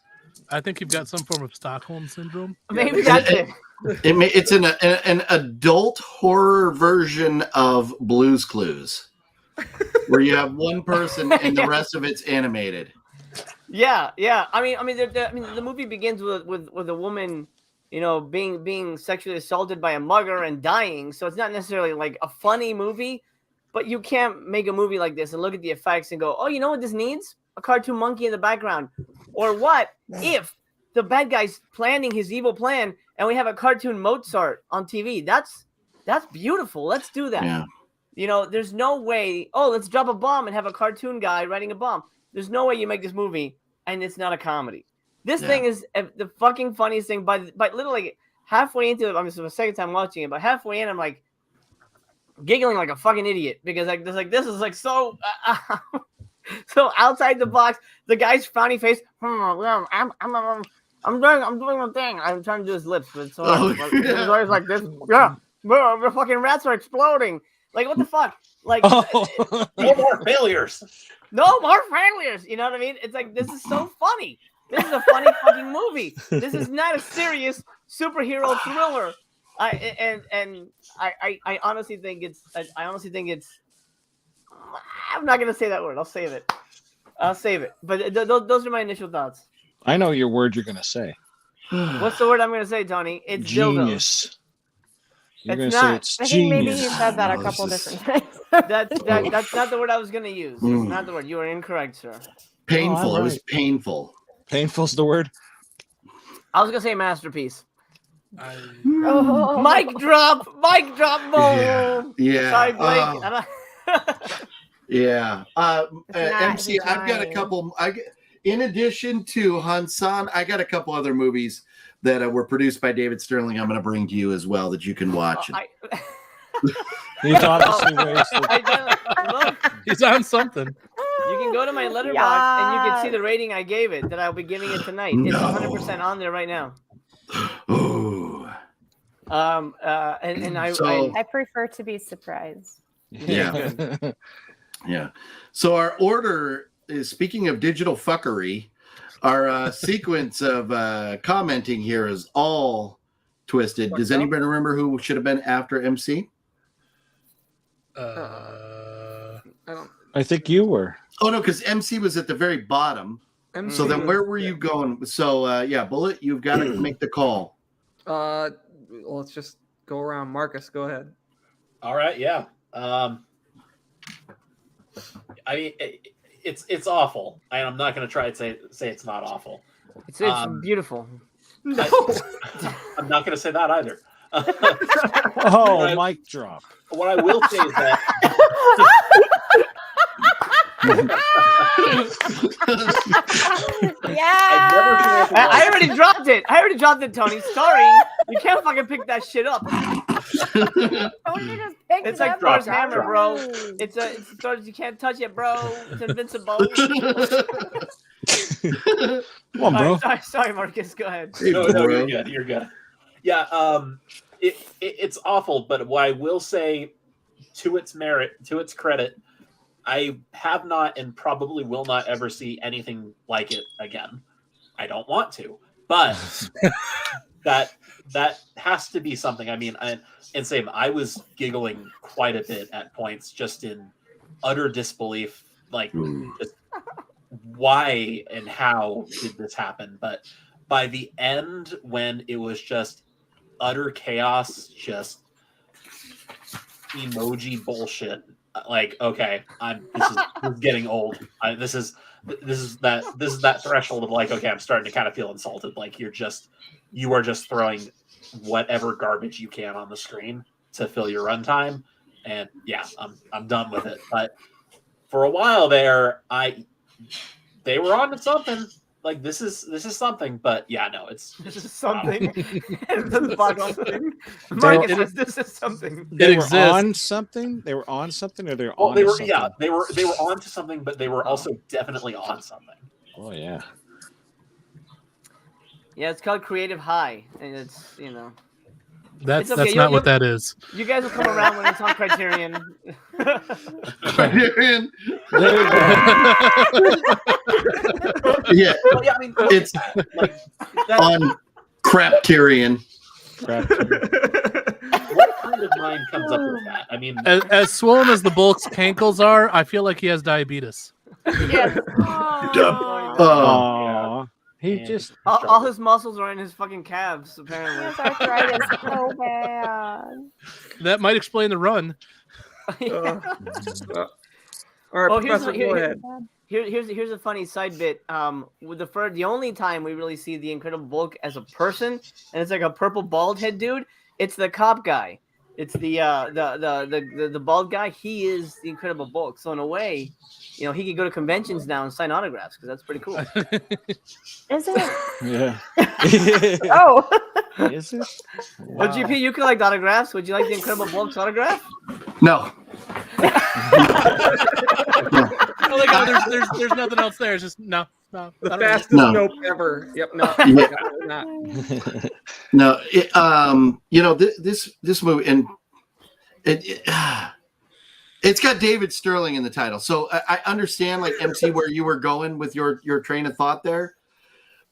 I think you've got some form of Stockholm syndrome. Maybe that's it. It's an adult horror version of Blue's Clues, where you have one person and the rest of it's animated. Yeah. I mean, the movie begins with a woman, being sexually assaulted by a mugger and dying. So it's not necessarily like a funny movie, but you can't make a movie like this and look at the effects and go, oh, you know what this needs? A cartoon monkey in the background. Or what if the bad guy's planning his evil plan and we have a cartoon Mozart on TV? That's beautiful. Let's do that. Yeah. There's no way, let's drop a bomb and have a cartoon guy writing a bomb. There's no way you make this movie and it's not a comedy. This thing is the fucking funniest thing. By literally halfway into it, I'm just the second time watching it, but halfway in, I'm like giggling like a fucking idiot because this is like so. So outside the box, the guy's frowny face. I'm doing one thing. I'm trying to do his lips, but it's always like this. Yeah, the fucking rats are exploding. Like what the fuck? Like No more failures. no more failures. You know what I mean? It's like this is so funny. This is a funny fucking movie. This is not a serious superhero thriller. I honestly think it's. I'm not gonna say that word. I'll save it. But those are my initial thoughts. I know your word you're gonna say. What's the word I'm gonna say, Tony? It's Genius. dildos. You're It's gonna not. say it's I think maybe genius. you said that a No, couple this is- different times. That's not the word I was gonna use. It's not the word. You are incorrect, sir. Painful. Oh, It was right. painful. Painful's the word. I was gonna say masterpiece. Oh. Mic drop. Boom. Yeah. Sorry, Blake. Yeah. MC, he's I've got a lying. couple. In addition to Hansan, I got a couple other movies that were produced by David Sterling. I'm going to bring to you as well that you can watch. He's obviously wasted. Look, He's on something. you can go to my letterbox and you can see the rating I gave it that I'll be giving it tonight. It's 100% on there right now. Ooh. I prefer to be surprised. Yeah. Yeah. So our order is, speaking of digital fuckery, our sequence of commenting here is all twisted. Does anybody remember who should have been after MC? I don't. I think you were. Oh no, because MC was at the very bottom. MC So then was- where were you going? So yeah, Bullet, you've got to make the call. Let's just go around. Marcus, go ahead. All right, yeah. I mean, it's awful. I'm not going to try and say it's not awful. It's beautiful. I'm not going to say that either. Oh, Right. mic drop. What I will say is that Yeah. I already dropped it. Tony. Sorry. You can't fucking pick that shit up. Tony just picked It's it like up Thor's and hammer, dropped bro. it. It's Thor's. You can't touch it, bro. It's invincible. Come on, bro. Sorry, Marcus. Go ahead. Hey, no, bro. you're good. Yeah, it's awful, but what I will say, to its merit, to its credit, I have not and probably will not ever see anything like it again. I don't want to, but that has to be something. I mean, and same, I was giggling quite a bit at points, just in utter disbelief, like just why and how did this happen? But by the end, when it was just utter chaos, just emoji bullshit, like, okay, this is getting old. This is that threshold of like, okay, I'm starting to kind of feel insulted. Like you are just throwing whatever garbage you can on the screen to fill your runtime, and yeah, I'm done with it. But for a while there, they were on to something. Like this is something, but yeah, no, This is something. Marcus says this is something. They were exists. on something. They were on something, or they're Well, on. they were something? yeah, they were on to something, but they were also definitely on something. Oh yeah. Yeah, it's called Creative High, and it's That's It's okay, not you'll- what that is. you guys will come around when it's on Criterion. Criterion. Yeah, Well, yeah, I mean, it's like that, on Crapterion. Crap. what kind of mind comes up with that? I mean, As swollen as the bulk's cankles are, I feel like he has diabetes. Yeah. Oh, Aw. He Man. just. All his muscles are in his fucking calves, apparently. His arthritis so bad. That might explain the run. All right, Oh, here's Professor, what- go here- ahead. Here's a funny side bit. With the only time we really see the Incredible Bulk as a person, and it's like a purple bald head dude. It's the cop guy. It's the bald guy. He is the Incredible Bulk. So in a way, he could go to conventions now and sign autographs because that's pretty cool. Is it? Yeah. Oh. Is it? Well, GP, you collect autographs. Would you like the Incredible Bulk's autograph? no. Oh, like, there's nothing else there. It's just no. The I don't fastest No. nope ever. Yep. No. Yeah. Not. No, this movie, and it's got David Sterling in the title, so I understand, like, MC, where you were going with your train of thought there,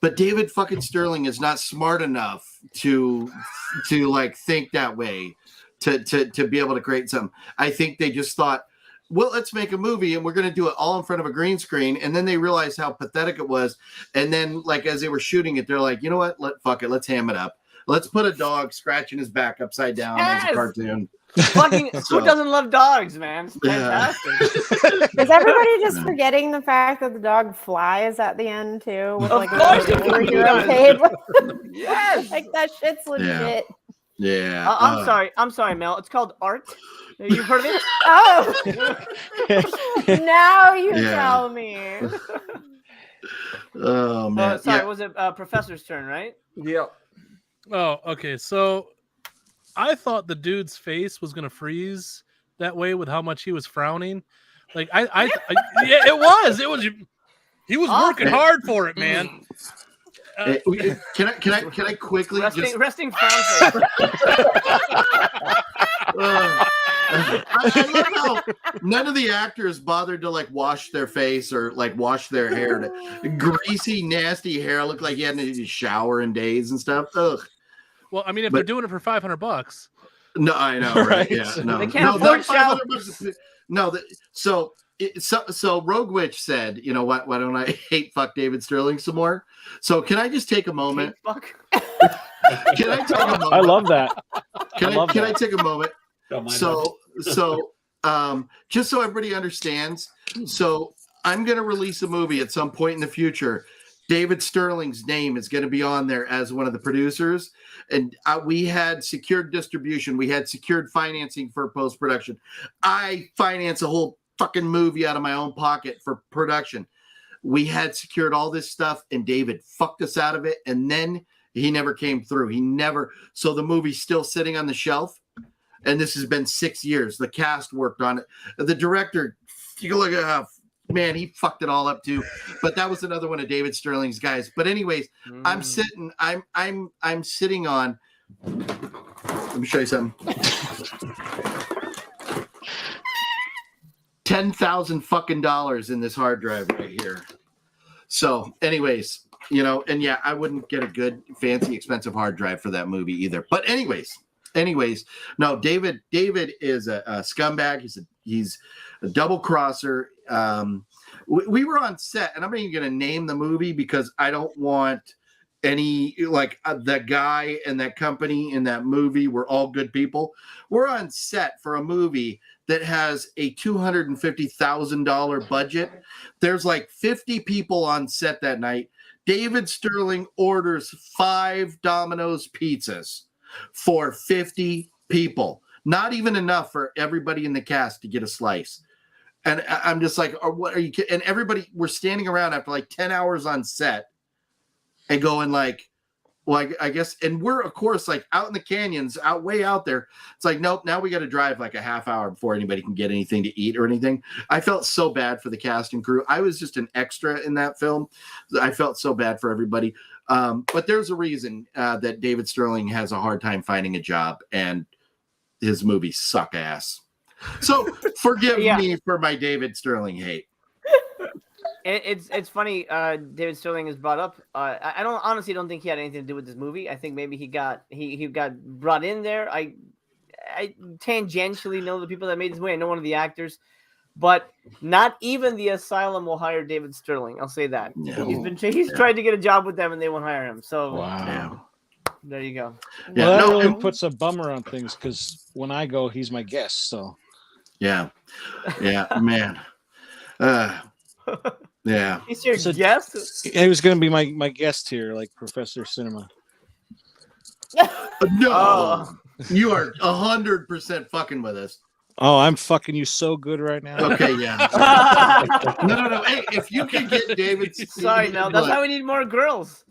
but David fucking Sterling is not smart enough to like think that way, to be able to create something. I think they just thought, well, let's make a movie and we're going to do it all in front of a green screen. And then they realized how pathetic it was. And then, like, as they were shooting it, they're like, you know what? Fuck it. Let's ham it up. Let's put a dog scratching his back upside down as a cartoon. Fucking who doesn't love dogs, man? It's fantastic. Is everybody just forgetting the fact that the dog flies at the end too? With, Of like, course a it superhero cape? Yes. Like, that shit's legit. Yeah. I'm sorry, Mel. It's called art. You've heard of it? Oh, now you Yeah. tell me. Oh man. Sorry, Yeah. was it Professor's turn, right? Yep. Oh, okay. So I thought the dude's face was gonna freeze that way with how much he was frowning. Like yeah, it was. He was working hard for it, man. Can I quickly resting frown face. I love how none of the actors bothered to, like, wash their face or, like, wash their hair. Greasy, nasty hair, looked like he hadn't shower in days and stuff. Ugh. Well, I mean, if they're doing it for $500, no, I know, right? Yeah, no, they can't afford shower. No, so Rogue Witch said, you know what? Why don't I hate fuck David Sterling some more? So can I just take a moment? Fuck. Can I take a moment? I love that. Can I take a moment? Don't mind So just so everybody understands, so I'm going to release a movie at some point in the future. David Sterling's name is going to be on there as one of the producers, and we had secured distribution. We had secured financing for post-production. I finance a whole fucking movie out of my own pocket for production. We had secured all this stuff, and David fucked us out of it, and then he never came through. So the movie's still sitting on the shelf. And this has been 6 years. The cast worked on it. The director, you can look at how, man, he fucked it all up too. But that was another one of David Sterling's guys. But anyways, I'm sitting on. Let me show you something. 10,000 fucking dollars in this hard drive right here. So, anyways, and yeah, I wouldn't get a good, fancy, expensive hard drive for that movie either. But anyways, no, David is a scumbag. He's a double crosser. We were on set, and I'm not even going to name the movie because I don't want any, like, that guy and that company in that movie were all good people. We're on set for a movie that has a $250,000 budget. There's like 50 people on set that night. David Sterling orders 5 Domino's pizzas for 50 people. Not even enough for everybody in the cast to get a slice. And I'm just like, what are you kidding? And everybody, we're standing around after like 10 hours on set and going like, well, I guess, and we're, of course, like out in the canyons, way out there. It's like, nope, now we got to drive like a half hour before anybody can get anything to eat or anything. I felt so bad for the cast and crew. I was just an extra in that film. I felt so bad for everybody. But there's a reason that David Sterling has a hard time finding a job, and his movies suck ass. So forgive me for my David Sterling hate. It's funny. David Sterling is brought up. I honestly don't think he had anything to do with this movie. I think maybe he got brought in there. I tangentially know the people that made this movie. I know one of the actors, but not even the Asylum will hire David Sterling. I'll say that. No. He's tried to get a job with them and they won't hire him. So wow. There you go. Yeah, well, that really puts a bummer on things because when I go, he's my guest. So yeah, man. Yeah. He's your guest? He was going to be my guest here, like Professor Cinema. No, you are 100% fucking with us. Oh, I'm fucking you so good right now. Okay, yeah. No. Hey, if you can get David. Sorry, Mel. That's why we need more girls.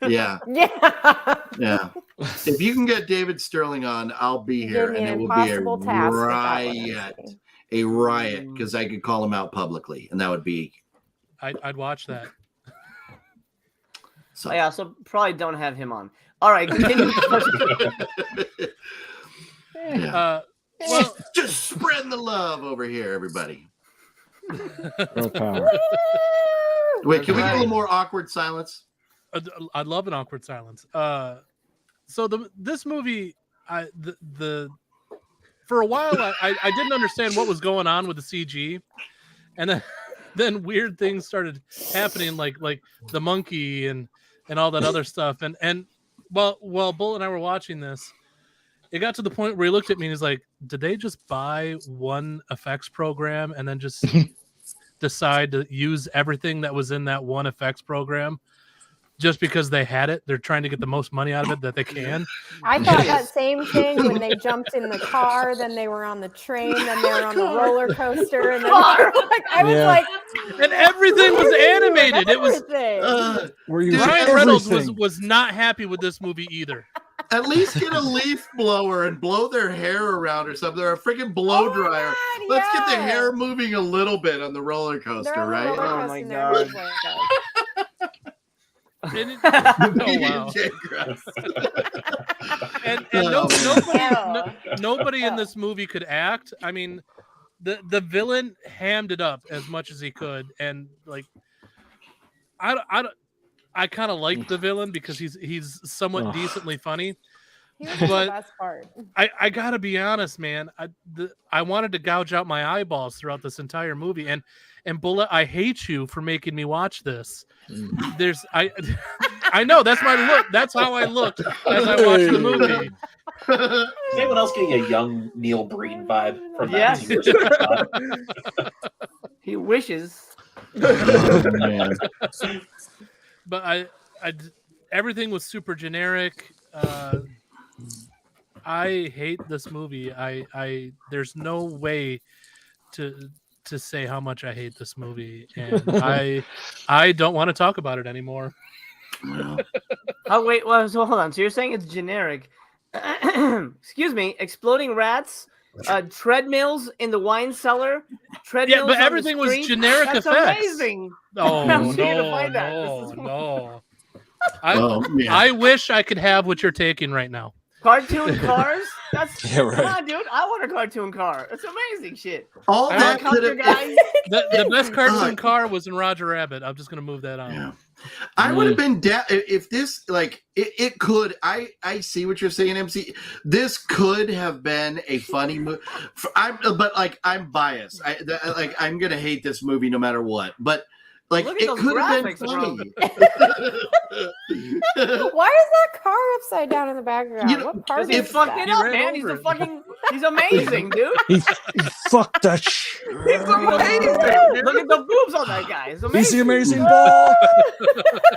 Yeah. If you can get David Sterling on, I'll be here, and it will be a riot. a riot because I could call him out publicly, and that would be. I'd watch that. So yeah, so probably don't have him on. All right, continue. Yeah. Well, just spreading the love over here, everybody. Girl power. Wait, can we get a little more awkward silence? I'd love an awkward silence. So this movie, for a while I didn't understand what was going on with the CG, and then weird things started happening, like the monkey and all that other stuff. And while Bull and I were watching this, it got to the point where he looked at me and he's like, "Did they just buy one effects program and then just decide to use everything that was in that one effects program?" Just because they had it, they're trying to get the most money out of it that they can. I thought that same thing when they jumped in the car, then they were on the train, then they were on the roller coaster, and then I was like, and everything was animated. It was Ryan Reynolds was not happy with this movie either. At least get a leaf blower and blow their hair around or something. Or a freaking blow dryer. God, Let's get the hair moving a little bit on the roller coaster, right? Oh my god. And wow. Nobody in this movie could act. I mean, the villain hammed it up as much as he could, and like, I kind of like the villain because he's somewhat decently funny. He was the best part. I gotta be honest, man. I wanted to gouge out my eyeballs throughout this entire movie, and Bullet, I hate you for making me watch this. I know that's my look. That's how I looked as I watched the movie. Is anyone else getting a young Neil Breen vibe from that? Yes. He wishes. Oh, man. But I everything was super generic. I hate this movie. There's no way to say how much I hate this movie, and I don't want to talk about it anymore. Oh wait, well, so hold on. So you're saying it's generic? Excuse me. Exploding rats, treadmills in the wine cellar, treadmills. Yeah, but everything was generic That's effects. Amazing. Oh no! I wish I could have what you're taking right now. Cartoon cars? That's right. Come on, dude. I want a cartoon car. It's amazing shit. All that could have the best cartoon car was in Roger Rabbit. I'm just gonna move that on. Yeah. I would have been if this it could. I see what you're saying, MC. This could have been a funny movie. I'm biased. I'm gonna hate this movie no matter what. But it could have been funny. Why is that car upside down in the background? What part He's is fucking that? up, man. He's amazing, dude. He fucked that shit. He's amazing. Look at the boobs on that guy. It's amazing. He's the amazing ball.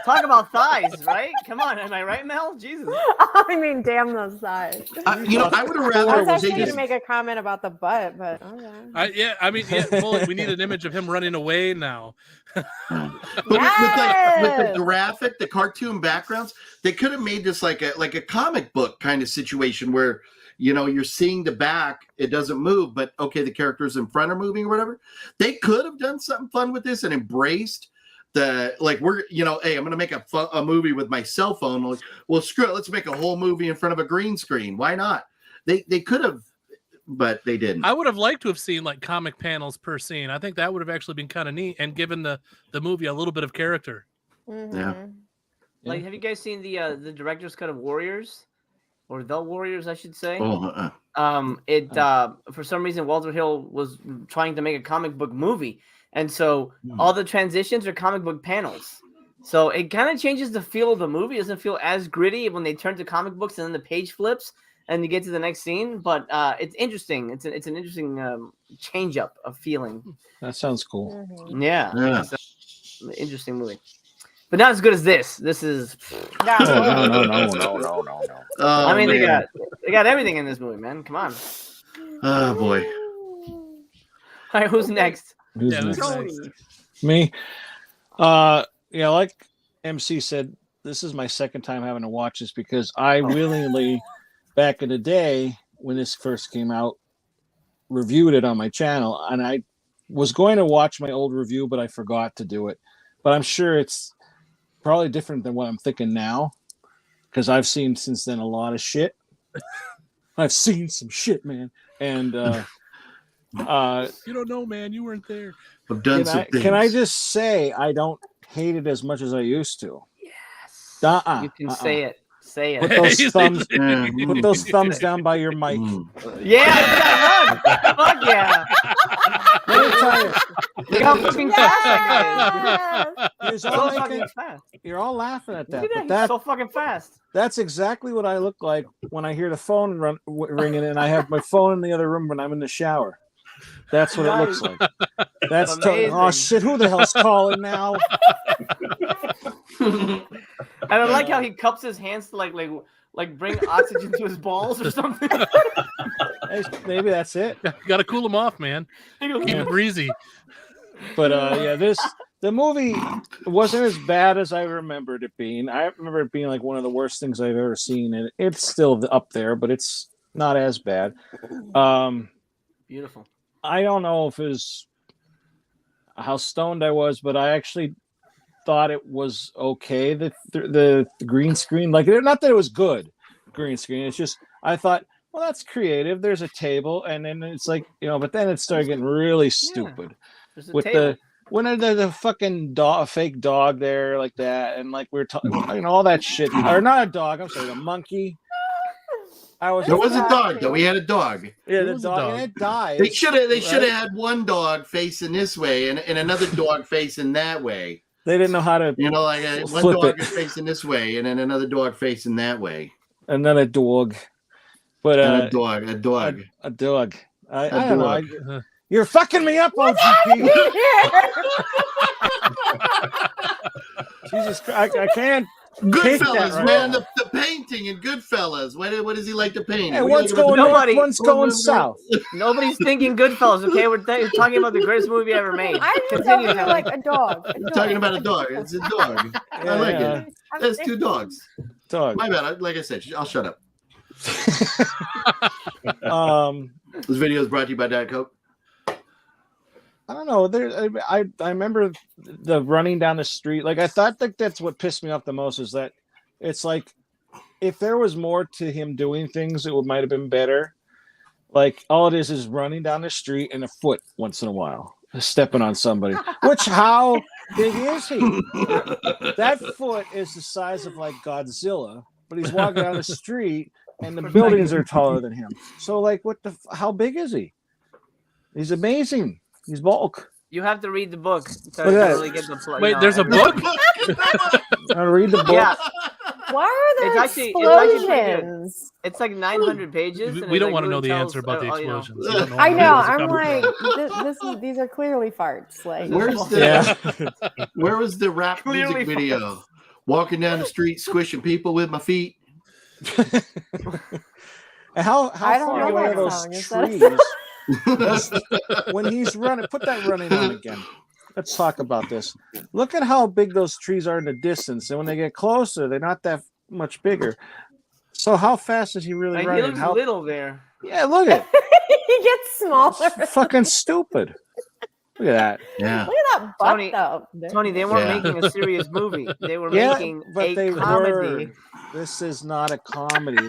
Talk about thighs, right? Come on, am I right, Mel? Jesus. I mean, damn those thighs. I would have I rather. was actually going to make a comment about the butt, but okay. Bullet, we need an image of him running away now. But with the graphic, the cartoon backgrounds, they could have made this like a comic book kind of situation where you're seeing the back, it doesn't move, but okay, the characters in front are moving or whatever. They could have done something fun with this and embraced hey, I'm gonna make a movie with my cell phone. Well, screw it, let's make a whole movie in front of a green screen. Why not? They could have, but they didn't. I would have liked to have seen like comic panels per scene. I think that would have actually been kind of neat and given the movie a little bit of character. Mm-hmm. Yeah. Like, have you guys seen the director's cut of Warriors, or The Warriors, I should say? For some reason Walter Hill was trying to make a comic book movie, and so all the transitions are comic book panels. So it kind of changes the feel of the movie. It doesn't feel as gritty when they turn to comic books and then the page flips and you get to the next scene. But it's interesting. It's an interesting change up of feeling. That sounds cool. Mm-hmm. Yeah. It's an interesting movie. But not as good as this. This is No. I mean, they got everything in this movie, man. Come on. Oh boy. All right, who's next? Who's Yeah, next? Tony. Me. Like MC said, this is my second time having to watch this because I willingly, back in the day when this first came out, reviewed it on my channel, and I was going to watch my old review, but I forgot to do it. But I'm sure it's probably different than what I'm thinking now, because I've seen since then a lot of shit. I've seen some shit, man. And You don't know, man. You weren't there. I've done some things. Can I just say I don't hate it as much as I used to? Yes. You can say it. Say it. Put those thumbs down by your mic. Yeah, fuck yeah. Let me tell you, Look how fucking fast that guy is. you're all laughing at that. Look at But that. He's so fucking fast. that's exactly what I look like when I hear the phone ringing, and I have my phone in the other room when I'm in the shower. That's what it looks like. That's oh shit! Who the hell's calling now? And I like how he cups his hands to like bring oxygen to his balls or something. Maybe that's it. Got to cool him off, man. Keep it breezy. But the movie wasn't as bad as I remembered it being. I remember it being like one of the worst things I've ever seen, and it's still up there, but it's not as bad. Beautiful. I don't know if it was how stoned I was, but I actually thought it was okay. The green screen, like, not that it was good green screen. It's just I thought, well, that's creative. There's a table, and then it's like, but then it started getting really stupid with the fucking fake dog there like that, and like we were talking, all that shit. Or not a dog. I'm sorry, a monkey. There was a dog though. We had a dog. Yeah, the dog, and it died. They should have had one dog facing this way and another dog facing that way. They didn't know how to, one dog is facing this way and then another dog facing that way. And then a dog. But a dog. I don't know. You're fucking me up, OGP. Jesus Christ, I can't. Goodfellas, man, the painting in Goodfellas. What does he like to paint? Hey, one's going south. Nobody's thinking Goodfellas, okay? We're talking about the greatest movie ever made. I'm talking like a dog. You're talking about a dog. It's a dog. I like it. That's two dogs. Dog. My bad. Like I said, I'll shut up. This video is brought to you by Diet Coke. I don't know. I remember the running down the street. Like, I thought that's what pissed me off the most, is that it's like, if there was more to him doing things, it might have been better. Like, all it is running down the street and a foot once in a while, stepping on somebody. Which, how big is he? That foot is the size of like Godzilla, but he's walking down the street and the buildings are taller than him. So, like, how big is he? He's amazing. He's bulk. You have to read the book to really get the plot. Wait, there's a book? I read the book. Yeah. Why are there explosions? It's like 900 pages. We don't want to know the answer about the explosions. I know. I'm like, these are clearly farts. Like, where was the rap music video? Walking down the street, squishing people with my feet. How far away are those trees? When he's running, put that running on again. Let's talk about this. Look at how big those trees are in the distance, and when they get closer, they're not that much bigger. So how fast is he really running? He looks little there. Yeah, look at he gets smaller. It's fucking stupid. Look at that. Yeah. Look at that butt, though. Tony, they weren't making a serious movie. They were making a comedy. This is not a comedy.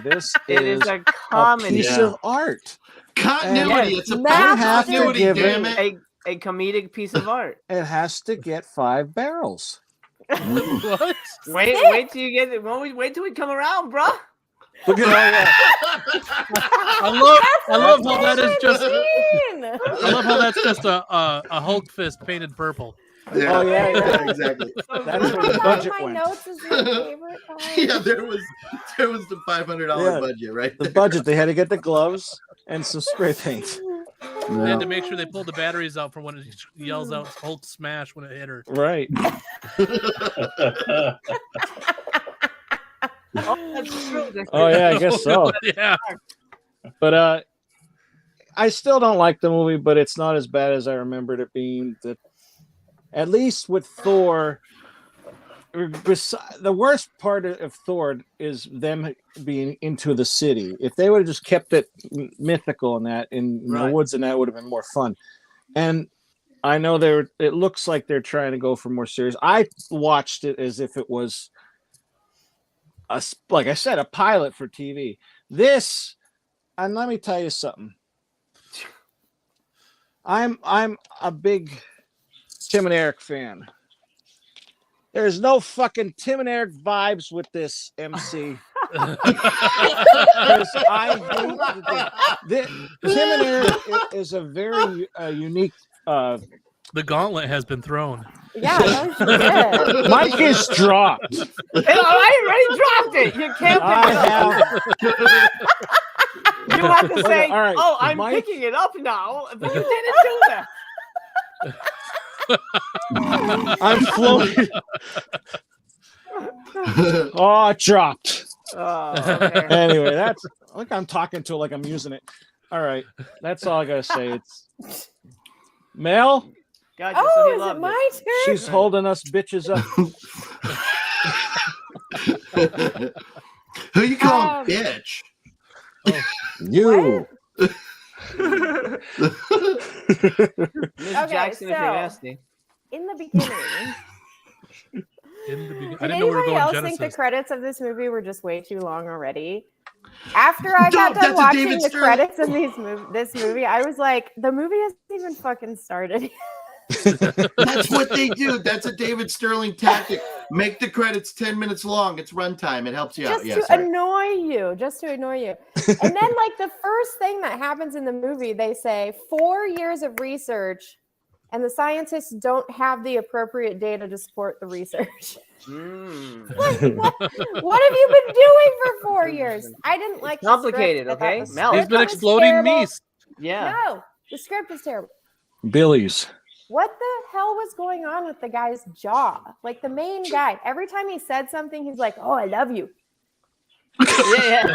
It is a comedy. Piece of art. Continuity. It's a continuity, damn it. A comedic piece of art. It has to get 5 barrels. What? Wait till you get it. Wait till we come around, bro. Look at that. I love how that is just. I love how that's just a Hulk fist painted purple. Yeah. Oh yeah, exactly. That's where the budget went. Notes is my favorite part. Yeah, there was the $500 budget, right? The budget. They had to get the gloves and some spray paint. They had to make sure they pulled the batteries out for when it yells out Hulk smash when it hit her. Right. That's true. Oh yeah, I guess so. Yeah. But I still don't like the movie, but it's not as bad as I remembered it being. At least with Thor, the worst part of Thor is them being into the city. If they would have just kept it mythical and that in the woods, and that would have been more fun. And I know it looks like they're trying to go for more serious. I watched it as if it was like I said, a pilot for TV. This, and let me tell you something. I'm a big Tim and Eric fan. There's no fucking Tim and Eric vibes with this MC. Because I hate Tim and Eric is a very unique. The gauntlet has been thrown. Yeah, no shit. Mike is dropped. I already dropped it. You can't pick it up. You have to say, all right, "Oh, I'm Mike... picking it up now." But you didn't do that. I'm floating. Oh, it dropped. Okay. Anyway, that's like I'm talking to it like I'm using it. All right, that's all I gotta say. It's Mel. God, Oh, is it my turn? She's holding us bitches up. Who you call bitch? Oh, you. Miss Jackson, if you're nasty. In the beginning. I Did didn't know we were anybody going else Genesis. think the credits of this movie were just way too long already? After I got done That's a watching David the Stern- credits of this movie, I was like, the movie hasn't even fucking started. That's what they do. That's a David Sterling tactic. Make the credits 10 minutes long. It's runtime. It helps you out. Just to annoy you. And then, like, the first thing that happens in the movie, they say 4 years of research, and the scientists don't have the appropriate data to support the research. Like, what have you been doing for 4 years? I didn't like complicated, the script. okay? I thought the Mel. He's script been was exploding terrible. knees. Yeah. No, the script is terrible. Billy's. What the hell was going on with the guy's jaw? Like, the main guy, every time he said something, he's like, "Oh, I love you." Yeah. You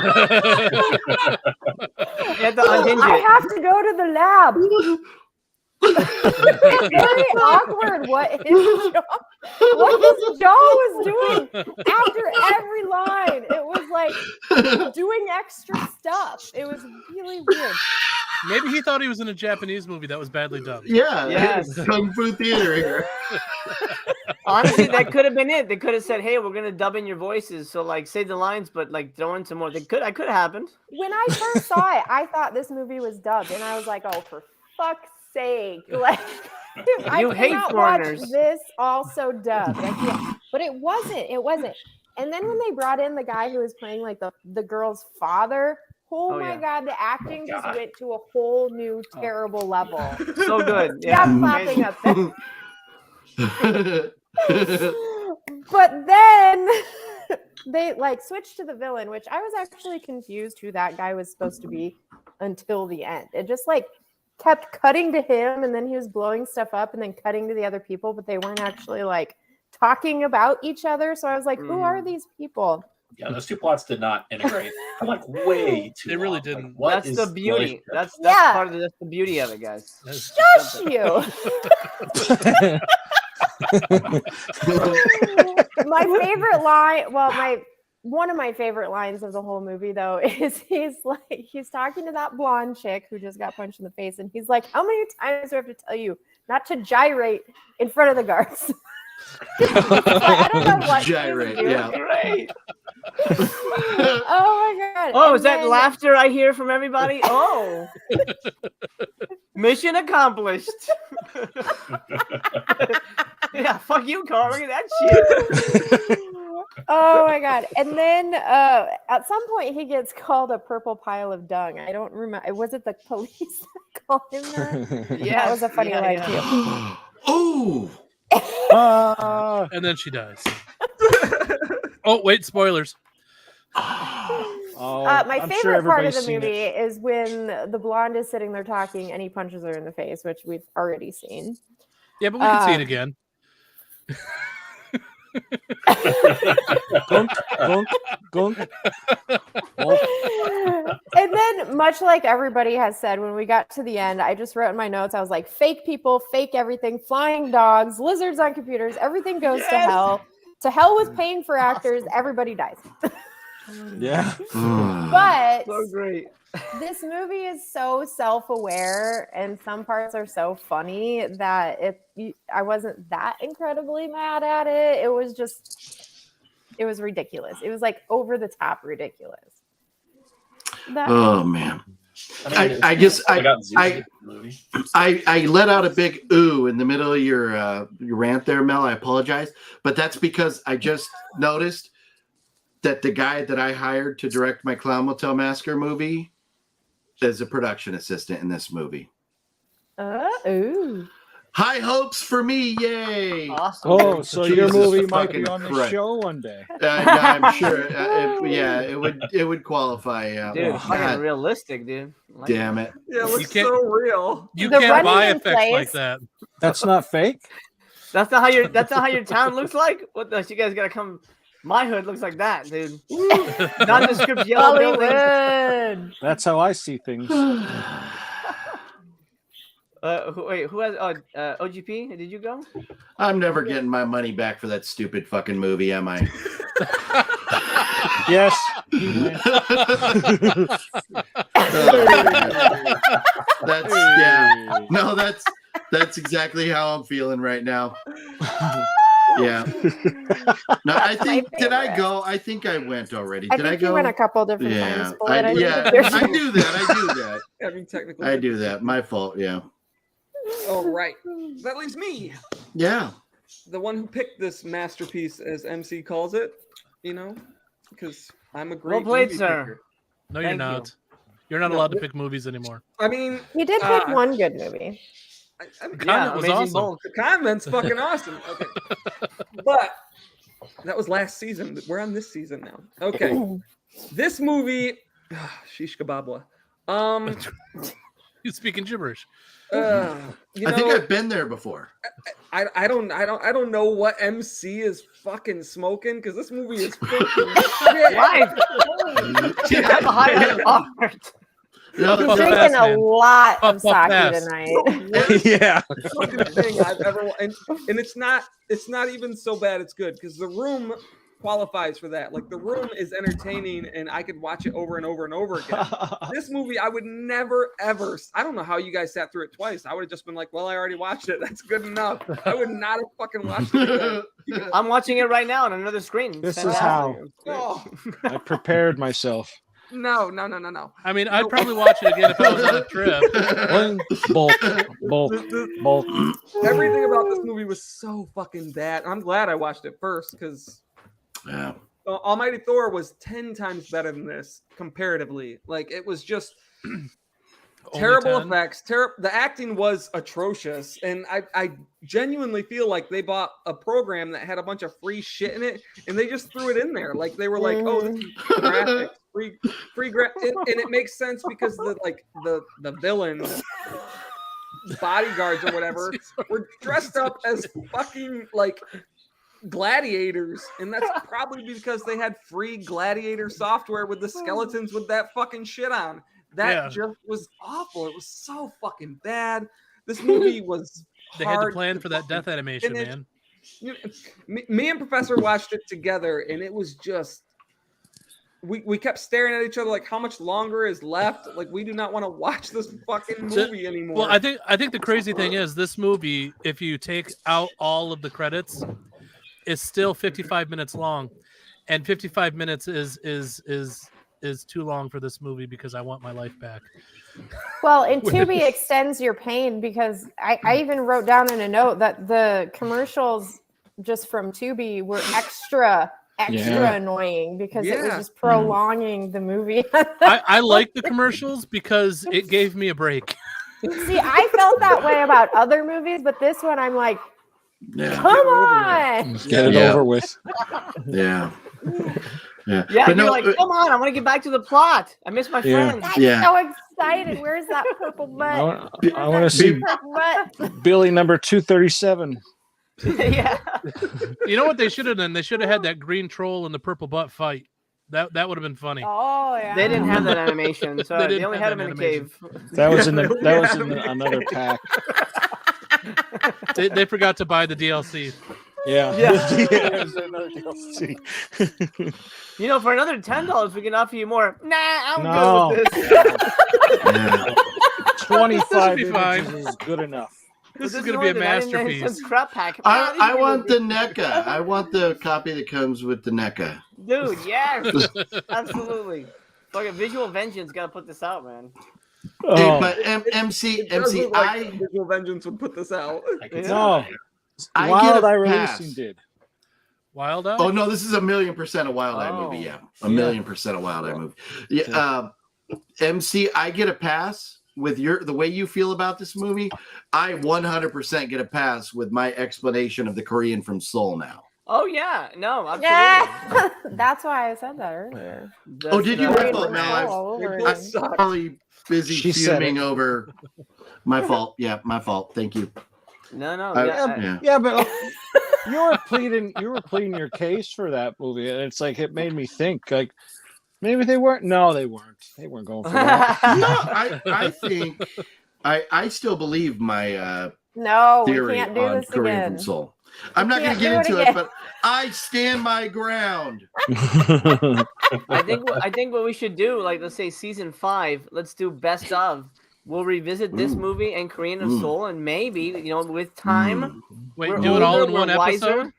have to unhinge I it. have to go to the lab. It's very awkward what his jaw was doing after every line. It was like doing extra stuff. It was really weird. Maybe he thought he was in a Japanese movie that was badly dubbed. Yeah, Yes. Kung Fu Theater here. Honestly, that could have been it. They could have said, "Hey, we're gonna dub in your voices, so like say the lines, but like throw in some more." I could have happened. When I first saw it, I thought this movie was dubbed, and I was like, "Oh, for fuck's sake!" Like, I You hate cannot watch foreigners. this also dubbed. I can't. But it wasn't. It wasn't. And then when they brought in the guy who was playing like the girl's father, oh my yeah. God, the acting just went to a whole new terrible level. So good. Yeah, Yeah. clapping up there. But then they like switched to the villain, which I was actually confused who that guy was supposed to be until the end. It just like kept cutting to him, and then he was blowing stuff up, and then cutting to the other people, but they weren't actually like talking about each other. So I was like, who are these people? Yeah, those two plots did not integrate. I'm like way too. They really long. didn't. Like, what That's is the beauty. relationship? That's Yeah. part of that's the beauty of it, guys. Shush you. My favorite line, one of my favorite lines of the whole movie though is he's talking to that blonde chick who just got punched in the face, and he's like, "How many times do I have to tell you not to gyrate in front of the guards?" I don't know what Gyrate, doing. yeah. Right. Oh my God. Oh, And is that then- laughter I hear from everybody? Oh. Mission accomplished. Yeah, fuck you, Carl. Look at that shit. Oh my God. And then at some point he gets called a purple pile of dung. I don't remember. Was it the police that called him that? Yeah, That was a funny line too. Oh, And then she dies. Oh, wait, spoilers. My I'm favorite sure part of the everybody's seen movie it. is when the blonde is sitting there talking and he punches her in the face, which we've already seen. Yeah, but we can see it again. Gunk, gunk, gunk. And then, much like everybody has said, when we got to the end, I just wrote in my notes, I was like, fake people, fake everything, flying dogs, lizards on computers, everything goes to hell. To hell with paying for actors. Everybody dies. Yeah. But So great. this movie is so self-aware, and some parts are so funny that I wasn't that incredibly mad at it. It was ridiculous. It was like over the top ridiculous. Oh man. I mean, I let out a big ooh in the middle of your rant there, Mel. I apologize, but that's because I just noticed that the guy that I hired to direct my Clown Motel Massacre movie is a production assistant in this movie. Ooh. High hopes for me, yay! Awesome. Oh, so your Jesus movie might be fucking on the Christ. show one day. I'm sure. It would qualify. Dude, Oh, fucking God realistic, dude. Like damn it! Yeah, it looks can't- so real. You The can't buy running in effects like place- that. That's not fake. That's not how your town looks like. What the? You guys gotta come. My hood looks like that, dude. Nondescript yellow buildings. Hollywood. That's how I see things. Who has? OGP? Did you go? I'm never getting my money back for that stupid fucking movie, am I? Yes. That's exactly how I'm feeling right now. Yeah. No, I think did I go? I think I went already. I Did think I go? you went a couple different Yeah. times. But I do that. Having technical I do that. My fault. Yeah. All right. That leaves me, Yeah. the one who picked this masterpiece, as MC calls it. Because I'm a great. Well played, movie sir. picker. No, you're Thank you. not. You're not No. allowed to pick movies anymore. I mean, You did pick one good movie. Comment was amazing awesome. Bulk. the comment's fucking awesome. Okay. But that was last season. We're on this season now. Okay. This movie, sheesh kebabla. You speaking gibberish. I think I've been there before. I don't know what MC is fucking smoking, because this movie is fucking shit. Life. You have a higher heart. No, He's Puff drinking fast, a man. lot Puff of sake fast. tonight. Yeah. Fucking thing I've ever, and it's not even so bad it's good, because The Room qualifies for that. Like, The Room is entertaining and I could watch it over and over and over again. This movie I would never ever, I don't know how you guys sat through it twice. I would have just been like, well, I already watched it, that's good enough. I would not have fucking watched it again. I'm watching it right now on another screen. This It's is fantastic. Oh, I prepared myself. no. I mean, I'd probably watch it again if I was on a trip. Bolt. Everything about this movie was so fucking bad. I'm glad I watched it first, because Yeah. Almighty Thor was 10 times better than this comparatively. Like, it was just terrible 10? effects. The acting was atrocious, and I genuinely feel like they bought a program that had a bunch of free shit in it, and they just threw it in there. Like, they were like, "Oh, this is graphics, free and it makes sense because the villain bodyguards or whatever were dressed up as fucking like gladiators, and that's probably because they had free gladiator software with the skeletons with that fucking shit on. That just was awful. It was so fucking bad. This movie was They had to hard plan for that death animation, finish. man. Me and Professor watched it together, and it was just we kept staring at each other like, how much longer is left? Like, we do not want to watch this fucking movie anymore. Well, I think the crazy thing is this movie, if you take out all of the credits, is still 55 minutes long, and 55 minutes is too long for this movie because I want my life back. Well, and Tubi extends your pain, because I even wrote down in a note that the commercials just from Tubi were extra annoying, because it was just prolonging the movie. I like the commercials because it gave me a break. See, I felt that way about other movies, but this one I'm like, come on. Get it over with. Yeah. Yeah. Yeah, But you're no, like, come on, I want to get back to the plot. I miss my friends. I'm Yeah. so excited. Where's that purple butt? I want to see Purple butt. Billy number 237. Yeah. You know what they should have done? They should have had that green troll and the purple butt fight. That would have been funny. Oh yeah. They didn't have that animation, so They they, didn't only have had him that in a cave. That was in another pack. They forgot to buy the DLC. Yeah. Yeah. There's another DLC. You know, for another $10, we can offer you more. Nah, I'm No. good with this. Yeah. 25 be fine. images is good enough. This is going to be a masterpiece. Crap pack. I want the NECA. I want the copy that comes with the NECA. Dude, yes. Absolutely. Fucking Visual Vengeance got to put this out, man. Oh. Hey, but MC, It does look like I Visual Vengeance would put this out. No. I Wild get a Eye pass. Releasing did. Wild Eye? Oh no, this is 1,000,000% a Wild Eye movie. Yeah, 1,000,000% a Wild Eye movie. Yeah, MC, I get a pass with the way you feel about this movie. I 100% get a pass with my explanation of the Korean from Seoul now. Oh, yeah. No, absolutely. Yeah, that's why I said that earlier. Oh, did you? Korean I thought from now Seoul over I'm it. probably busy She said fuming it. over. My fault. Yeah, my fault. Thank you. No. Yeah. Yeah, but you were pleading your case for that movie, and it's like it made me think like maybe they weren't. No, they weren't. They weren't going for that. No, I think I still believe my No, we theory can't do on this Korean again. from Seoul. I'm not going to can't get do into it it, again. but I stand my ground. I think what we should do, like, let's say season 5, let's do best of. We'll revisit this movie and Korean of Seoul, and maybe, you know, with time, Wait, we're do it all older, in one we're wiser. episode?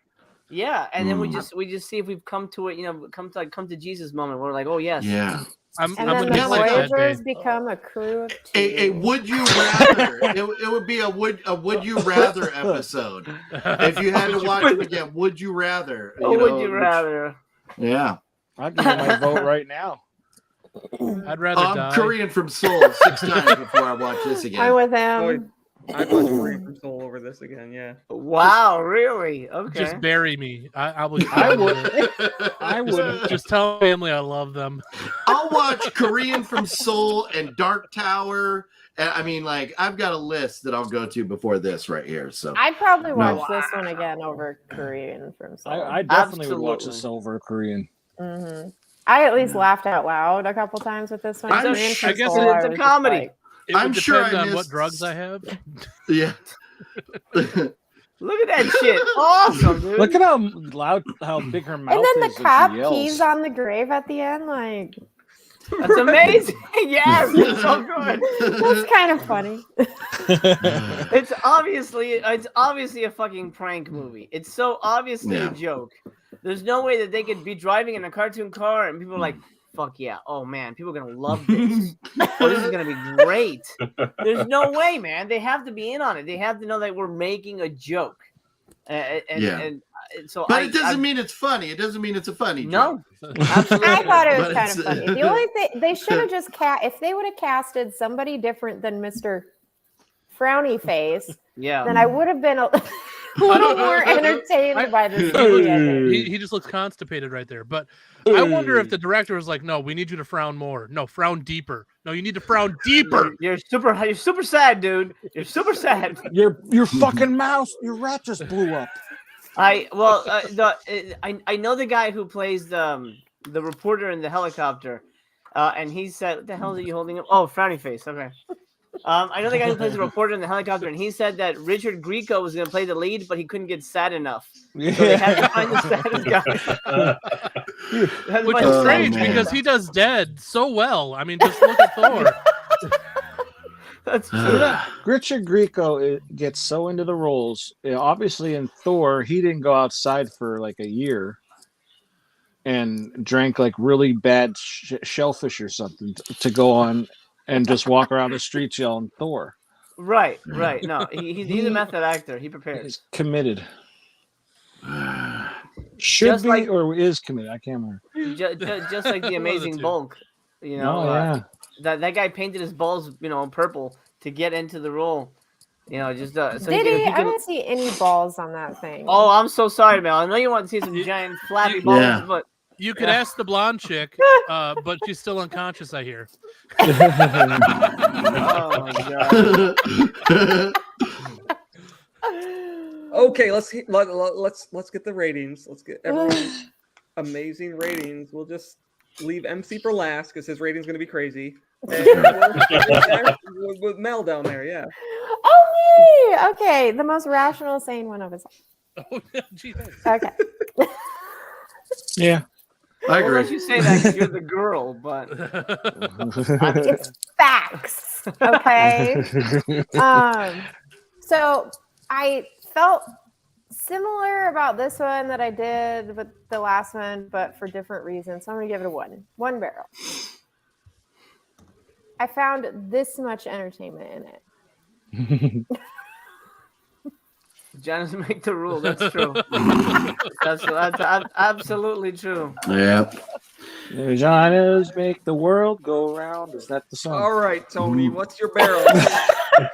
Yeah, and then we just see if we've come to it, you know, come to Jesus moment. We're like, oh yes, Yeah. I'm And gonna then be the Yeah, like that Voyagers day. become a crew of 2. A would you rather? It would be a would you rather episode. If you had to watch it again, would you rather? oh, would you rather? Yeah. I'll give you my vote right now. I'd rather die. Korean from Seoul 6 times before I watch this I'm again. with him. I'd watch Korean from Seoul over this again, yeah. Wow, really? Okay. Just bury me. I would. I would. I wouldn't. Just tell family I love them. I'll watch Korean from Seoul and Dark Tower. And I mean, like, I've got a list that I'll go to before this right here. So I'd probably No. watch this one again over Korean from Seoul. I definitely would watch Absolutely. this over Korean. hmm I at least laughed out loud a couple times with this one. I Korean guess from it's Seoul, a I was just comedy. like, It would I'm sure depend I on what missed- drugs I have. yeah. Look at that shit. Awesome, dude. Look at how big her mouth and then is. the when she cop yells. pees on the grave at the end. Like, That's amazing. Yes, it's so good. that's kind of funny. It's obviously a fucking prank movie. It's so obviously Yeah. a joke. There's no way that they could be driving in a cartoon car and people are like, fuck yeah. Oh man, people are gonna love this. Oh, this is gonna be great. There's no way, man. They have to be in on it. They have to know that we're making a joke. And so But it doesn't mean it's funny. It doesn't mean it's a funny joke. no. Absolutely. I thought it was But kind of it's- funny. The only thing they should have just if they would have casted somebody different than Mr. Frowny Face, Yeah. then I would have been a little more entertained by this movie. I think. He just looks constipated right there. But I wonder if the director was like, "No, we need you to frown more. No, frown deeper. No, you need to frown deeper." You're super sad, dude. You're super sad. Your fucking mouse, your rat just blew up. I know the guy who plays the reporter in the helicopter, and he said, "What the hell are you holding up?" Oh, frowny face. Okay. I know the guy who plays the reporter in the helicopter, and he said that Richard Grieco was going to play the lead, but he couldn't get sad enough, so they had to find the saddest guy. They had to Which find is the strange man. because he does Dead so well. I mean, just look at Thor. That's true. Richard Grieco gets so into the roles. Obviously, in Thor, he didn't go outside for like a year and drank like really bad shellfish or something to go on and just walk around the streets yelling Thor. Right. No, he's a method actor. He prepares. He's committed. Should Just be like- or is committed. I can't remember. Just like the One of the Amazing two. Bulk. You know, Oh, yeah. that guy painted his balls, purple to get into the role. Just so Did he? he I didn't see any balls on that thing. Oh, I'm so sorry, Mel. I know you want to see some giant flabby balls, Yeah. but You could Yeah. ask the blonde chick, but she's still unconscious. I hear. oh my god. Okay, let's get the ratings. Let's get everyone's amazing ratings. We'll just leave MC for last because his rating's going to be crazy. And with Mel down there, yeah. Oh, me! Okay, the most rational, sane one of us. Oh, gee, thanks. Okay. Yeah. I Well, agree. let you say that 'cause you're the girl, but It's facts. Okay. So I felt similar about this one that I did with the last one, but for different reasons. So I'm gonna give it a 1 barrel. I found this much entertainment in it. Janice make the rule. That's true. that's absolutely true. Yeah. Vaginas make the world go round. Is that the song? All right, Tony, what's your barrel?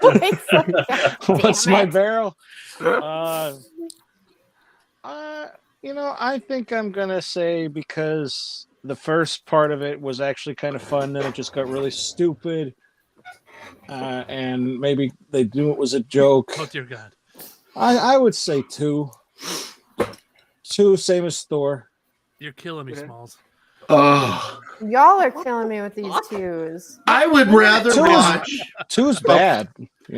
What's Damn my it. barrel? I think I'm gonna say, because the first part of it was actually kind of fun, then it just got really stupid, and maybe they knew it was a joke. Oh dear God. I would say 2. 2, same as Thor. You're killing me, Okay. Smalls. Oh, Y'all are killing me with these 2s. I would rather watch. 2's bad.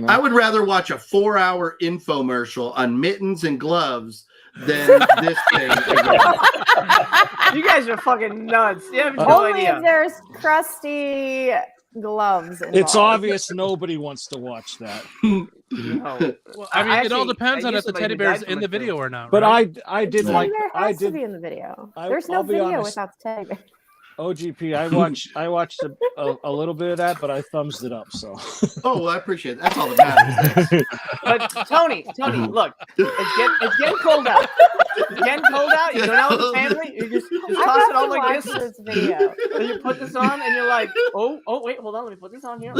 I would rather watch a 4-hour infomercial on mittens and gloves than this thing again. You guys are fucking nuts. You have no Only idea. if there's crusty gloves involved. It's obvious nobody wants to watch that. No. Well, I mean, it all depends I on knew if the somebody teddy who bear's died in from the it, too. video or not. But right? I The did teddy like bear I has to did be in the video. I- There's no I'll be video honest. without the teddy bear. OGP. I watched a little bit of that, but I thumbs it up. So Oh, well, I appreciate it. That's all that matters. Thanks. But Tony, look, it's getting cold out. It's getting cold out. You're going out with the family. You just I toss it have on to like watch this. this video. And you put this on, and you're like, oh, wait, hold on, let me put this on here.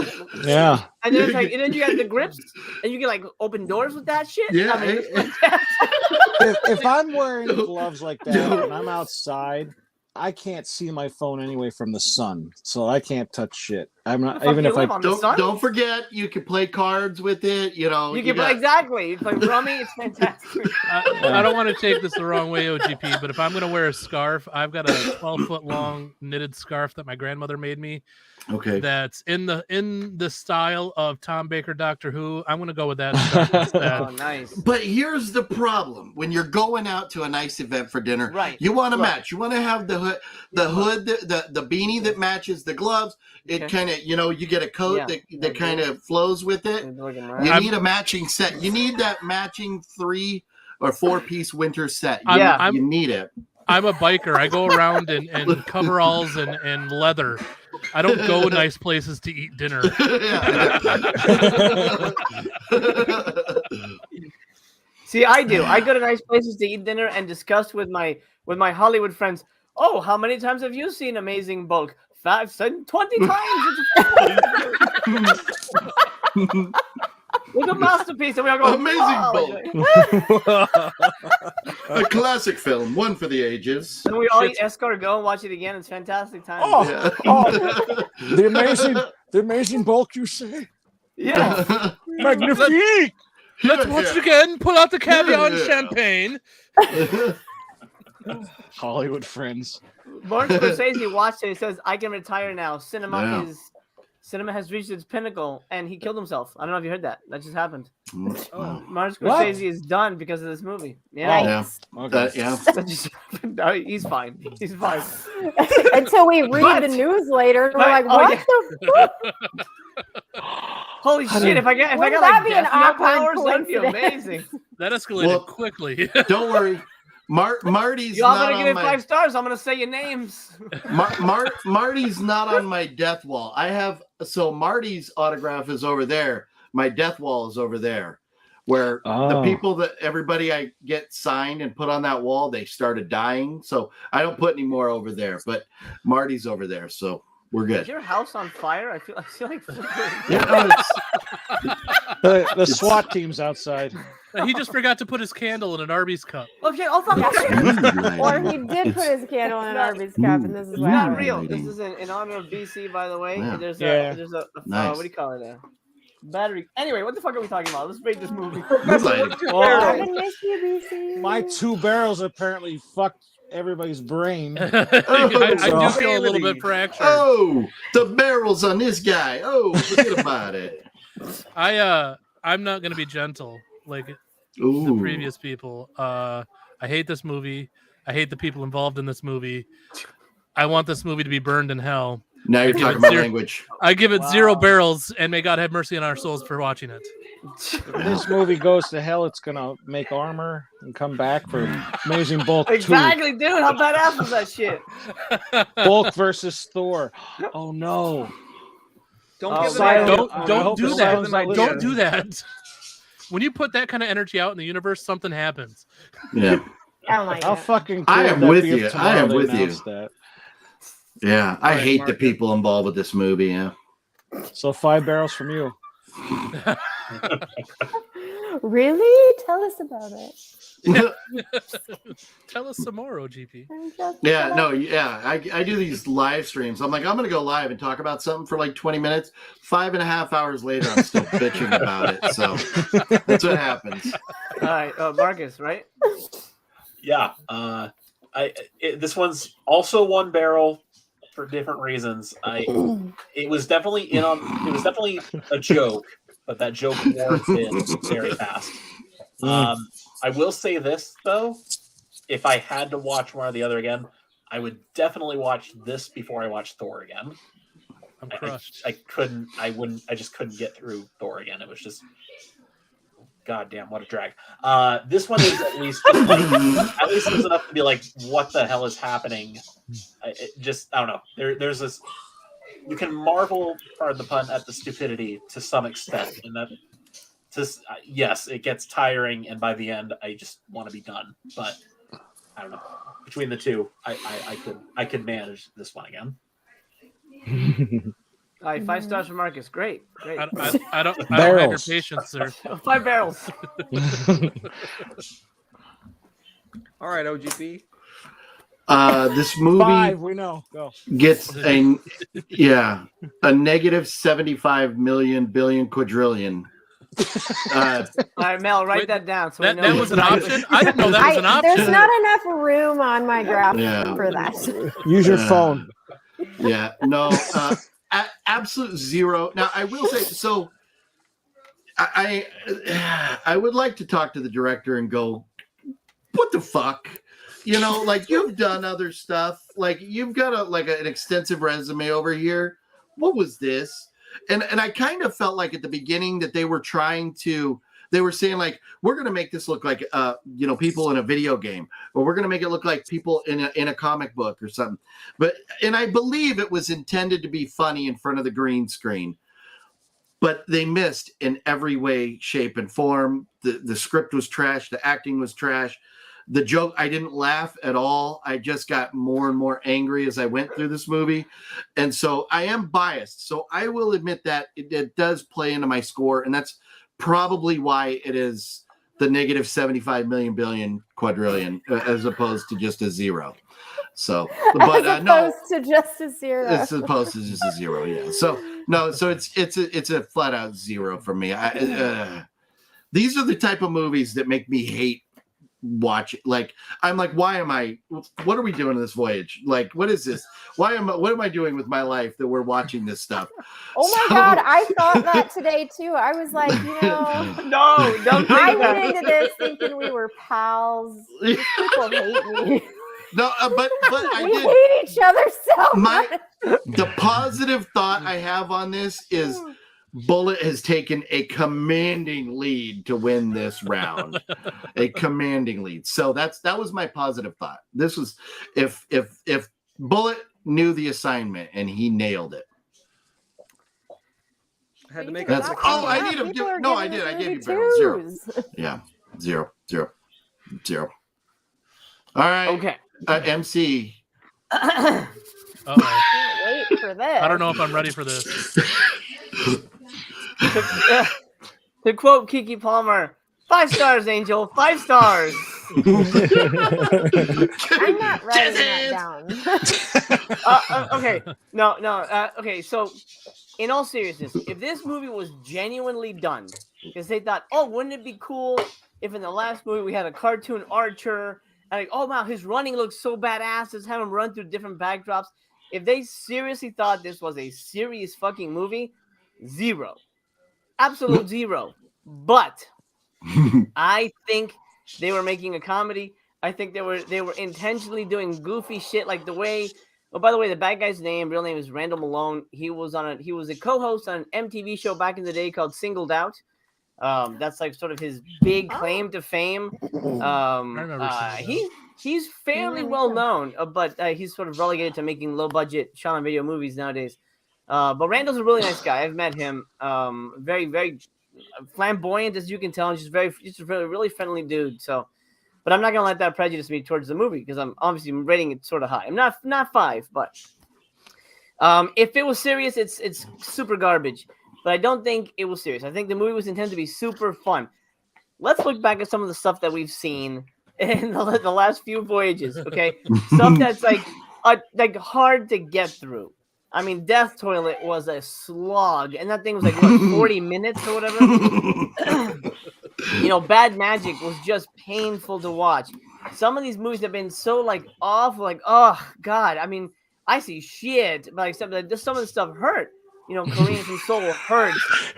yeah. And then it's like, and then you got the grips, and you can like open doors with that shit. Yeah, I mean, it's eh, fantastic. If I'm wearing gloves like that and I'm outside, I can't see my phone anyway from the sun, so I can't touch shit. I'm not Fuck, even you if live I on the sun? don't forget, you can play cards with it. You know, You can play, exactly. You play rummy. It's fantastic. I don't want to take this the wrong way, OGP, but if I'm going to wear a scarf, I've got a 12-foot long knitted scarf that my grandmother made me. Okay. That's in the style of Tom Baker Doctor Who. I'm going to go with that scarf instead. Oh, nice. But here's the problem: when you're going out to a nice event for dinner, Right. you want to Look. match. You want to have the hood, the beanie that matches the gloves. It Okay. kind of, you get a coat Yeah. that kind of flows with it. You need a matching set. You need that matching 3 or 4-piece winter set. You need it. I'm a biker. I go around in coveralls and leather. I don't go nice places to eat dinner. See, I do. I go to nice places to eat dinner and discuss with my Hollywood friends. Oh, how many times have you seen Amazing Bulk? 5, 7, 20 times. It's a masterpiece, and we all go, Amazing Bulk. A classic film, one for the ages. And we all eat escargot and watch it again. It's fantastic time. Oh, Yeah. the amazing bulk, you say? Yeah. Magnifique. Let's watch it again. Pull out the caviar and champagne. Hollywood friends. Martin Scorsese watched it. He says, "I can retire now. Cinema Yeah. has reached its pinnacle," and he killed himself. I don't know if you heard that. That just happened. Wow. Martin What? Scorsese is done because of this movie. Yeah. Yeah. Okay. Yeah. That just happened. No, he's fine. He's fine. Until we read But- the news later, and we're but- like, oh, what yeah. the fuck? Holy shit! If I got Wouldn't like that be an death note awkward powers, that'd be coincidence? amazing. That escalated Well, quickly. Don't worry. Marty's Y'all not gonna give on it my 5 stars. I'm gonna say your names. Marty's not on my death wall. So Marty's autograph is over there. My death wall is over there, where the people that everybody I get signed and put on that wall, they started dying. So I don't put any more over there, but Marty's over there. So we're Is good. your house on fire? I feel like Yeah, no, it's- The SWAT team's outside. He just forgot to put his candle in an Arby's cup. okay. Oh fuck! Or he did put his candle in an Arby's cup, and this is what Not happened. real. This is in honor of BC, by the way. Yeah. There's Yeah. a Nice. what do you call it? Battery. Anyway, what the fuck are we talking about? Let's rate this movie. Moonlighting. I can miss you, BC. My 2 barrels apparently fucked everybody's brain. I do feel a little bit fractured. Oh, the barrels on this guy. Oh, forget about it. I'm not gonna be gentle. Like the previous people. I hate this movie. I hate the people involved in this movie. I want this movie to be burned in hell. Now you're talking my language. I give it 0 barrels, and may God have mercy on our souls for watching it. If this movie goes to hell, it's gonna make armor and come back for Amazing Bulk 2. Exactly, dude. How badass was that shit? Bulk versus Thor. Oh no! Don't give Don't do that. them ideas. Don't do that. When you put that kind of energy out in the universe, something happens. Yeah. Oh my How god. fucking cool I am would that with be if you. tomorrow I am they with you. announced that? Yeah, I All right, hate the Marcus. people involved with this movie. Yeah. So 5 barrels from you. Really? Tell us about it. Tell us some more, OGP. I do these live streams. I'm like, I'm gonna go live and talk about something for like 20 minutes. 5.5 hours later, I'm still bitching about it. So that's what happens. All right, Marcus, right? Yeah. This one's also 1 barrel for different reasons. It was definitely a joke, but that joke wore thin very fast. I will say this though, if I had to watch one or the other again, I would definitely watch this before I watch Thor again. I'm crushed. I just couldn't get through Thor again. It was just, goddamn, what a drag. This one is at least it was enough to be like, what the hell is happening? I don't know. There's this. You can marvel, pardon the pun, at the stupidity to some extent, and that. Yes, it gets tiring, and by the end, I just want to be done. But I don't know. Between the two, I could manage this one again. All right, 5 stars for Marcus. Great. I don't have your patience, sir. 5 barrels. All right, OGP. This movie 5, we know. Go. gets a negative 75 million billion quadrillion. All right, Mel, write that down. So That was an option? I didn't know that was an option. There's not enough room on my graph for that. Use your phone. Yeah, no, absolute 0. Now, I will say, so I would like to talk to the director and go, what the fuck? You know, like, you've done other stuff. Like, you've got an extensive resume over here. What was this? And I kind of felt like at the beginning that they were saying like, we're going to make this look like, people in a video game, or we're going to make it look like people in a comic book or something. And I believe it was intended to be funny in front of the green screen, but they missed in every way, shape, and form. The script was trash. The acting was trash. The joke, I didn't laugh at all. I just got more and more angry as I went through this movie. And so I am biased. So I will admit that it does play into my score. And that's probably why it is the negative 75 million billion quadrillion as opposed to just a 0. So, but as opposed to just a 0. As opposed to just a 0, yeah. So no, so it's a flat out 0 for me. These are the type of movies that make me hate watch. Like, I'm like, what are we doing in this voyage? Like, what is this? What am I doing with my life that we're watching this stuff? Oh my God, I thought that today too. I was like, no, don't think I that. went into this thinking we were pals. These people hate me. No, but I We did. hate each other so much. The positive thought I have on this is Bullet has taken a commanding lead to win this round. A commanding lead. So that was my positive thought. This was if Bullet knew the assignment and he nailed it. I had to make That's- it. I need People to. are No, I giving did. this I gave you movie barrel 0. twos. Yeah, 0. All right. Okay. MC. Uh-oh. Can't wait for this. I don't know if I'm ready for this. To quote Kiki Palmer, 5 stars, Angel, 5 stars. I'm not writing that down. Okay. No. Okay, so in all seriousness, if this movie was genuinely done, because they thought, oh, wouldn't it be cool if in the last movie we had a cartoon archer, and like, oh, wow, his running looks so badass, let's have him run through different backdrops. If they seriously thought this was a serious fucking movie, 0. Absolute 0. But I think they were making a comedy. I think they were intentionally doing goofy shit like the way. Oh, by the way, the bad guy's real name is Randall Malone. He was a co-host on an MTV show back in the day called Singled Out. That's like sort of his big claim to fame. He's fairly well known, but he's sort of relegated to making low budget shot on video movies nowadays. But Randall's a really nice guy. I've met him. Very, very flamboyant, as you can tell. Just a really, really friendly dude. So, but I'm not gonna let that prejudice me towards the movie because I'm obviously rating it sort of high. I'm not 5, but if it was serious, it's super garbage. But I don't think it was serious. I think the movie was intended to be super fun. Let's look back at some of the stuff that we've seen in the last few voyages. Okay, stuff that's like hard to get through. I mean, Death Toilet was a slog, and that thing was like, what, 40 minutes or whatever? Bad Magic was just painful to watch. Some of these movies have been so, like, awful, like, oh, God. I mean, I see shit, but like, some of the stuff hurt. Korean from Seoul hurts.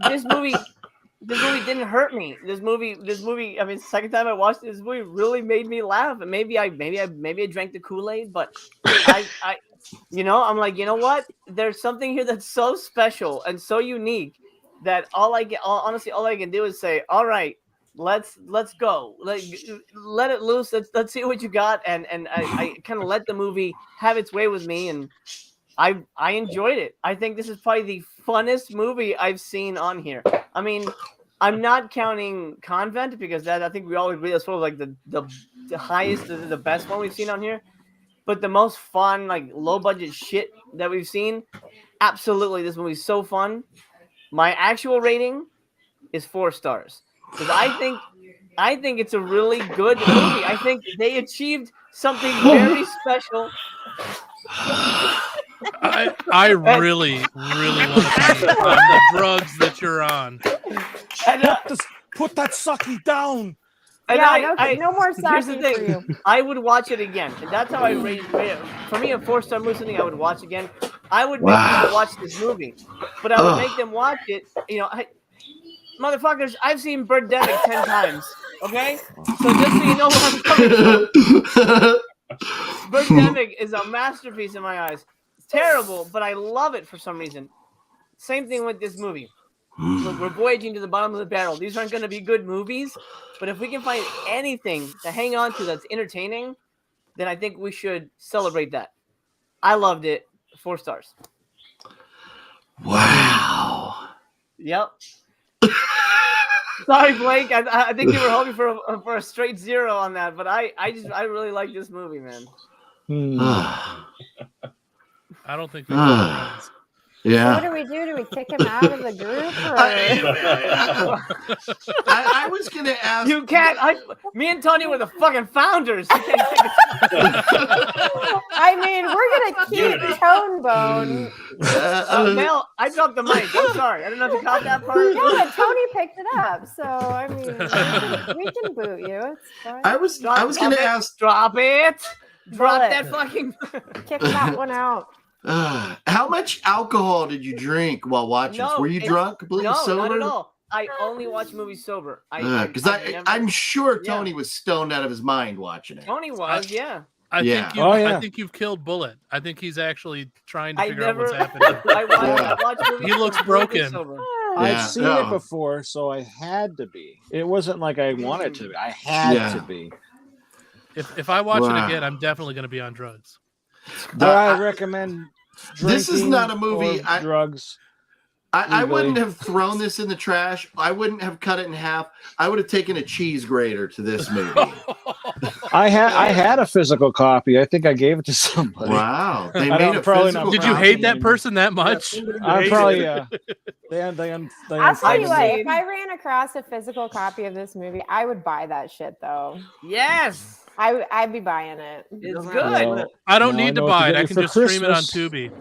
This movie didn't hurt me. This movie. I mean, second time I watched this movie really made me laugh. And maybe I drank the Kool-Aid, but I'm like, you know what? There's something here that's so special and so unique that all I can do is say, all right, let's go. Let it loose. Let's see what you got. And I kind of let the movie have its way with me, and I enjoyed it. I think this is probably the funnest movie I've seen on here. I mean, I'm not counting Convent because that I think we all agree that's sort of like the highest, the best one we've seen on here. But the most fun, like low budget shit that we've seen, absolutely, this movie's so fun. My actual rating is 4 stars because I think it's a really good movie. I think they achieved something very special. I really want to be on the drugs that you're on. And, put that sucky down. And no more here's the sake thing. for you. I would watch it again. And that's how I rate it. For me, a 4-star movie, something I would watch again. I would make people watch this movie, but I would make them watch it. Motherfuckers, I've seen Birdemic 10 times. Okay, so just so you know where I'm coming from. Birdemic is a masterpiece in my eyes. It's terrible, but I love it for some reason. Same thing with this movie. Look, we're voyaging to the bottom of the barrel. These aren't going to be good movies, but if we can find anything to hang on to that's entertaining, then I think we should celebrate that. I loved it. 4 stars. Wow. Yep. Sorry, Blake. I think you were hoping for a straight 0 on that, but I really like this movie, man. I don't think. Yeah. So what do we do? Do we kick him out of the group? Or... I was going to ask. You can't. Me and Tony were the fucking founders. I mean, we're gonna keep Tone Bone. Mel, I dropped the mic. I'm sorry. I don't know if you caught that part. No, but Tony picked it up. So I mean, we can boot you. It's fine. I was going to ask. Drop it. Drop that fucking. Kick that one out. How much alcohol did you drink while watching? Were you drunk? Completely sober? No, not at all. I only watch movies sober. Because I'm sure Tony was stoned out of his mind watching it. Tony was, yeah. I think you've killed Bullet. I think he's actually trying to figure out what's happening. I watch movies he looks broken. I've seen it before, so I had to be. It wasn't like I wanted to be. I had to be. If I watch it again, I'm definitely going to be on drugs. I recommend this is not a movie. Drugs. I wouldn't have thrown this in the trash. I wouldn't have cut it in half. I would have taken a cheese grater to this movie. I had a physical copy. I think I gave it to somebody. Wow. They made a physical Did you hate that person that much? I'm probably I'll tell you what, if I ran across a physical copy of this movie, I would buy that shit though. Yes. I'd be buying it. It's good. Well, I don't need to buy it. I can just stream it on Tubi.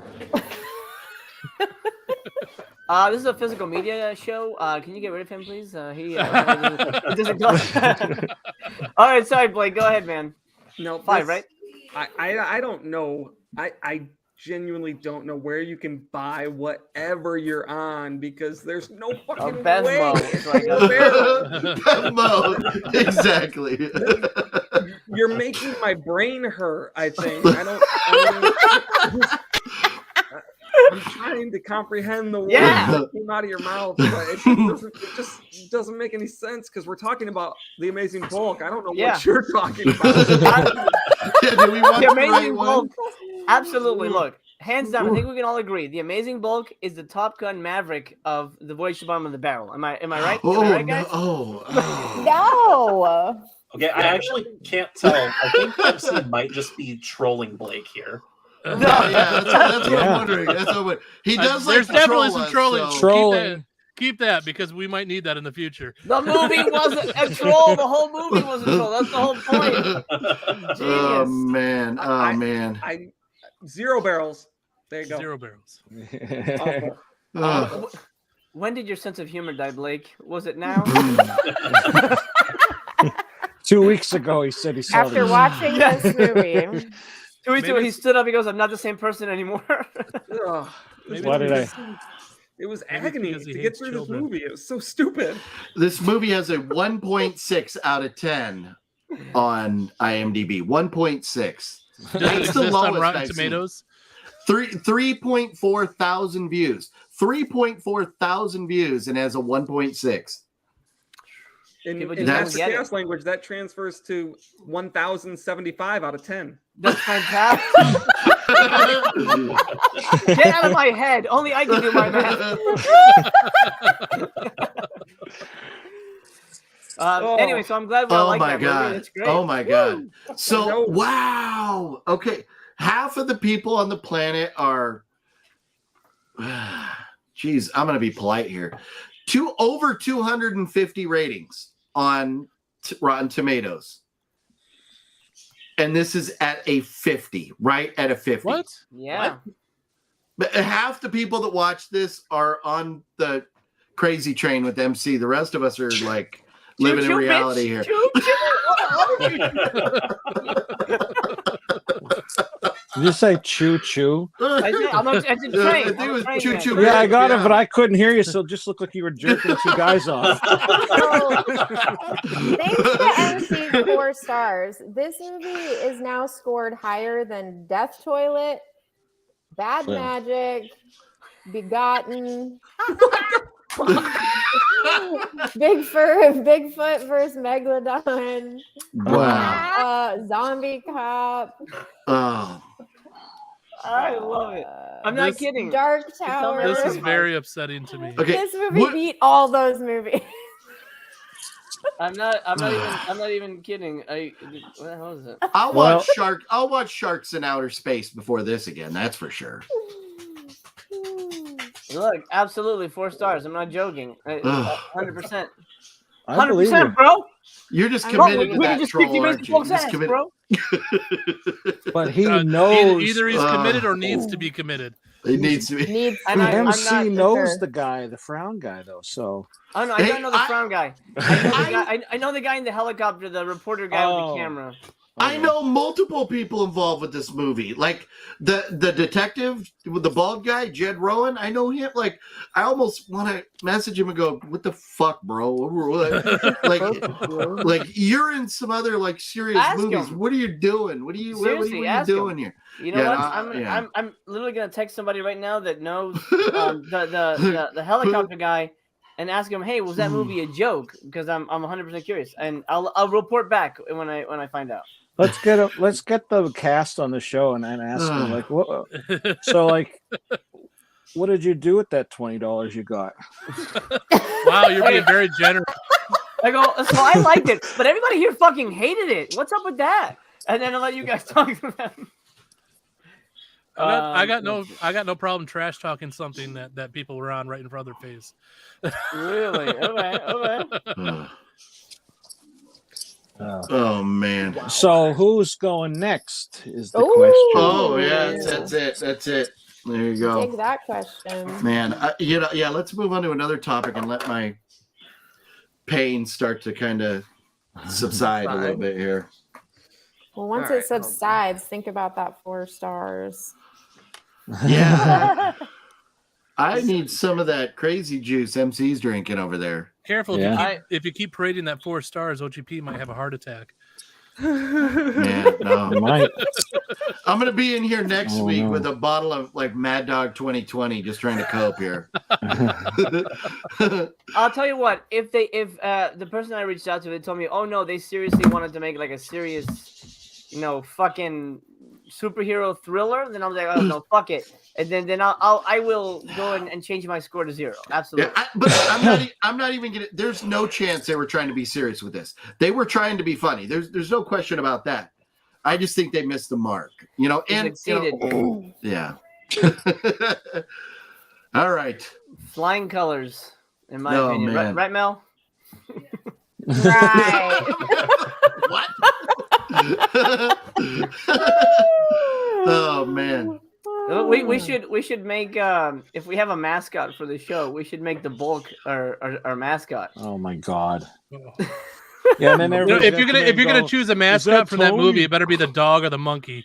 This is a physical media show. Can you get rid of him, please? He doesn't. All right, sorry, Blake. Go ahead, man. No, 5, right? I don't know. I genuinely don't know where you can buy whatever you're on because there's no fucking Venmo. way. It's like Venmo. Exactly. You're making my brain hurt. I think I'm trying to comprehend the words that came out of your mouth, but it just doesn't make any sense because we're talking about the Amazing Bulk. I don't know what you're talking about. Do we want the the Amazing right Bulk. one? Absolutely. Look, hands down, I think we can all agree. The Amazing Bulk is the Top Gun Maverick of the Voyage to the Bottom of the Barrel. Am I right? Oh, am I right, guys? no. No. Okay, I actually can't tell. I think MC might just be trolling Blake here. No, yeah, that's what I'm wondering. That's what I'm wondering. He does like There's to definitely troll some us, trolling. so- Trolling. Keep that because we might need that in the future. The movie wasn't a troll. The whole movie was a troll. That's the whole point. Oh Genius. man. Oh man. I 0 barrels. There you go. 0 barrels. Awful. When did your sense of humor die, Blake? Was it now? 2 weeks ago, he said he saw After these. watching this movie. 2 weeks ago, he stood up. He goes, "I'm not the same person anymore." Ugh. Why did I? It was Maybe agony because he to get hates through children. this movie. It was so stupid. This movie has a 1.6 out of 10 on IMDb. 1.6. Does it That's the exist on lowest Rotten I've seen. Tomatoes? 3.4 thousand views. 3.4 thousand views and has a 1.6. In People in just Master don't get Chaos language, that transfers to 1,075 out of 10. That's fantastic. Get out of my head. Only I can do my math. Anyway, so I'm glad we all Oh like my that god. movie. It's great. Oh my god. No. So wow. Okay. Half of the people on the planet are geez, I'm gonna be polite here. Over 250 ratings on Rotten Tomatoes. And this is at a 50, right at a 50. What? Yeah. But half the people that watch this are on the crazy train with MC. The rest of us are like living in Choo-choo, reality bitch. here. Did you say choo choo? I did train. I think it was I'm a train choo man. choo. Yeah, I got it, Yeah. but I couldn't hear you, so it just looked like you were jerking 2 guys off. So, thanks to MC 4 stars, this movie is now scored higher than Death Toilet, Bad Yeah. Magic, Begotten, Bigfoot versus Megalodon, Wow. Zombie Cop, Oh. I love it. I'm not This- kidding. Dark Tower. This is very upsetting to me. Okay. This movie what- beat all those movies. I'm not even kidding. What the hell is it? I'll Well- watch Sharks in Outer Space before this again. That's for sure. Look, absolutely 4 stars. I'm not joking. Ugh. 100%. I believe you. 100%, bro. You're just I'm committed not- to we that can just kick the troll, Amazing aren't you? Bulk's Just ass, committed. bro. But he Either, knows. either he's committed or needs to be committed. It needs to be. Needs And I'm MC not- knows the guy, the frown guy, though. So Oh no, I Hey, don't know the frown guy. I know the guy in the helicopter, the reporter guy with Oh. the camera. I know multiple people involved with this movie. Like the detective with the bald guy, Jed Rowan. I know him. Like I almost want to message him and go, "What the fuck, bro? like you're in some other like serious Ask movies. him. What are you doing? What are you Seriously, what are you ask doing him. here?" You know Yeah, what? no, I'm literally gonna text somebody right now that knows the helicopter guy and ask him, "Hey, was that movie a joke?" Because I'm 100% curious, and I'll report back when I find out. let's get the cast on the show and ask them like, what? So like, what did you do with that $20 you got? Wow, you're being very generous. I go, so I liked it, but everybody here fucking hated it. What's up with that? And then I'll let you guys talk to them. I got no problem trash talking something that people were on right in front of their face. Really? Okay. Oh man. So who's going next? Is the Ooh. question. Oh yeah, that's it. There you go. Take that question. Man, let's move on to another topic and let my pain start to kind of subside a little bit here. Well, once All it right, hold on. subsides, think about that 4 stars. Yeah. I need some of that crazy juice MC's drinking over there. Careful Yeah. if you keep parading that 4 stars, OGP might have a heart attack. Man, no. You might. I'm gonna be in here next Oh, week no. with a bottle of like Mad Dog 2020, just trying to cope here. I'll tell you what. If the person I reached out to, they told me, oh no, they seriously wanted to make like a serious, fucking superhero thriller, then I was like, oh no, fuck it. And then I will go and change my score to 0. Absolutely. Yeah, but I'm not even gonna. There's no chance they were trying to be serious with this. They were trying to be funny. There's no question about that. I just think they missed the mark. And Succeeded. Yeah. All right. Flying colors, in my opinion. Man. Right, Mel? Right. What? Oh man. We should make if we have a mascot for the show, we should make the Bulk our mascot. Oh my god. Yeah, and then If you're gonna choose a mascot for that Tony? movie, it better be the dog or the monkey.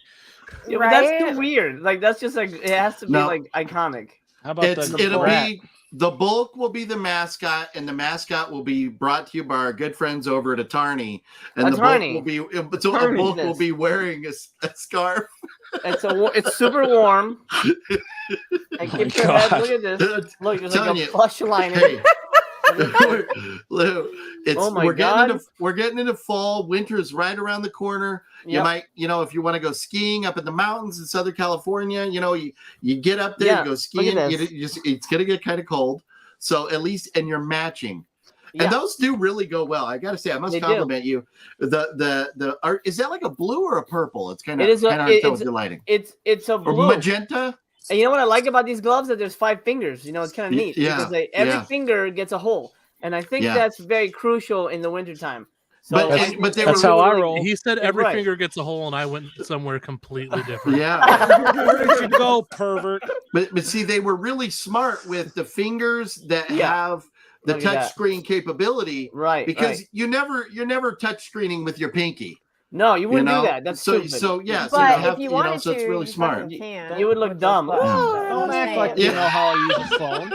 Yeah, but that's Right? too weird. Like that's just like it has to be No. like iconic. How about It'll rat? be the Bulk will be the mascot, and the mascot will be brought to you by our good friends over at Attorney. And the Attorney. Bulk will be wearing a scarf. It's super warm. And Oh keep my your head. God. Look at this. Look, there's Telling like a you. plush lining. Hey. Lou, Oh my we're God. getting into fall. Winter's right around the corner. You Yep. might, if you want to go skiing up in the mountains in Southern California, you get up there, Yeah, you go look skiing. at this. It's gonna get kind of cold. So at least, and you're matching. Yeah. And those do really go well. I gotta say, I must They do. compliment you. The art, is that like a blue or a purple? It's kind of It is hard to tell with your lighting. It's a Or blue. magenta. And you know what I like about these gloves? That there's 5 fingers. It's kind of neat. Yeah, Because every yeah. finger gets a hole. And I think Yeah. that's very crucial in the wintertime. So But I- but they That's were how I really- roll. He said every Right. finger gets a hole, and I went somewhere completely different. Yeah. Where did you go, pervert? But see, they were really smart with the fingers that Yeah. have the Look at touch that. screen capability, right. because right. you're never touch screening with your pinky. No, you You wouldn't know, do that. That's so stupid. so yeah. So But you have if you to, wanted so it's to, really you smart. fucking can. You would look dumb. Don't act like you Yeah. know how I use a phone.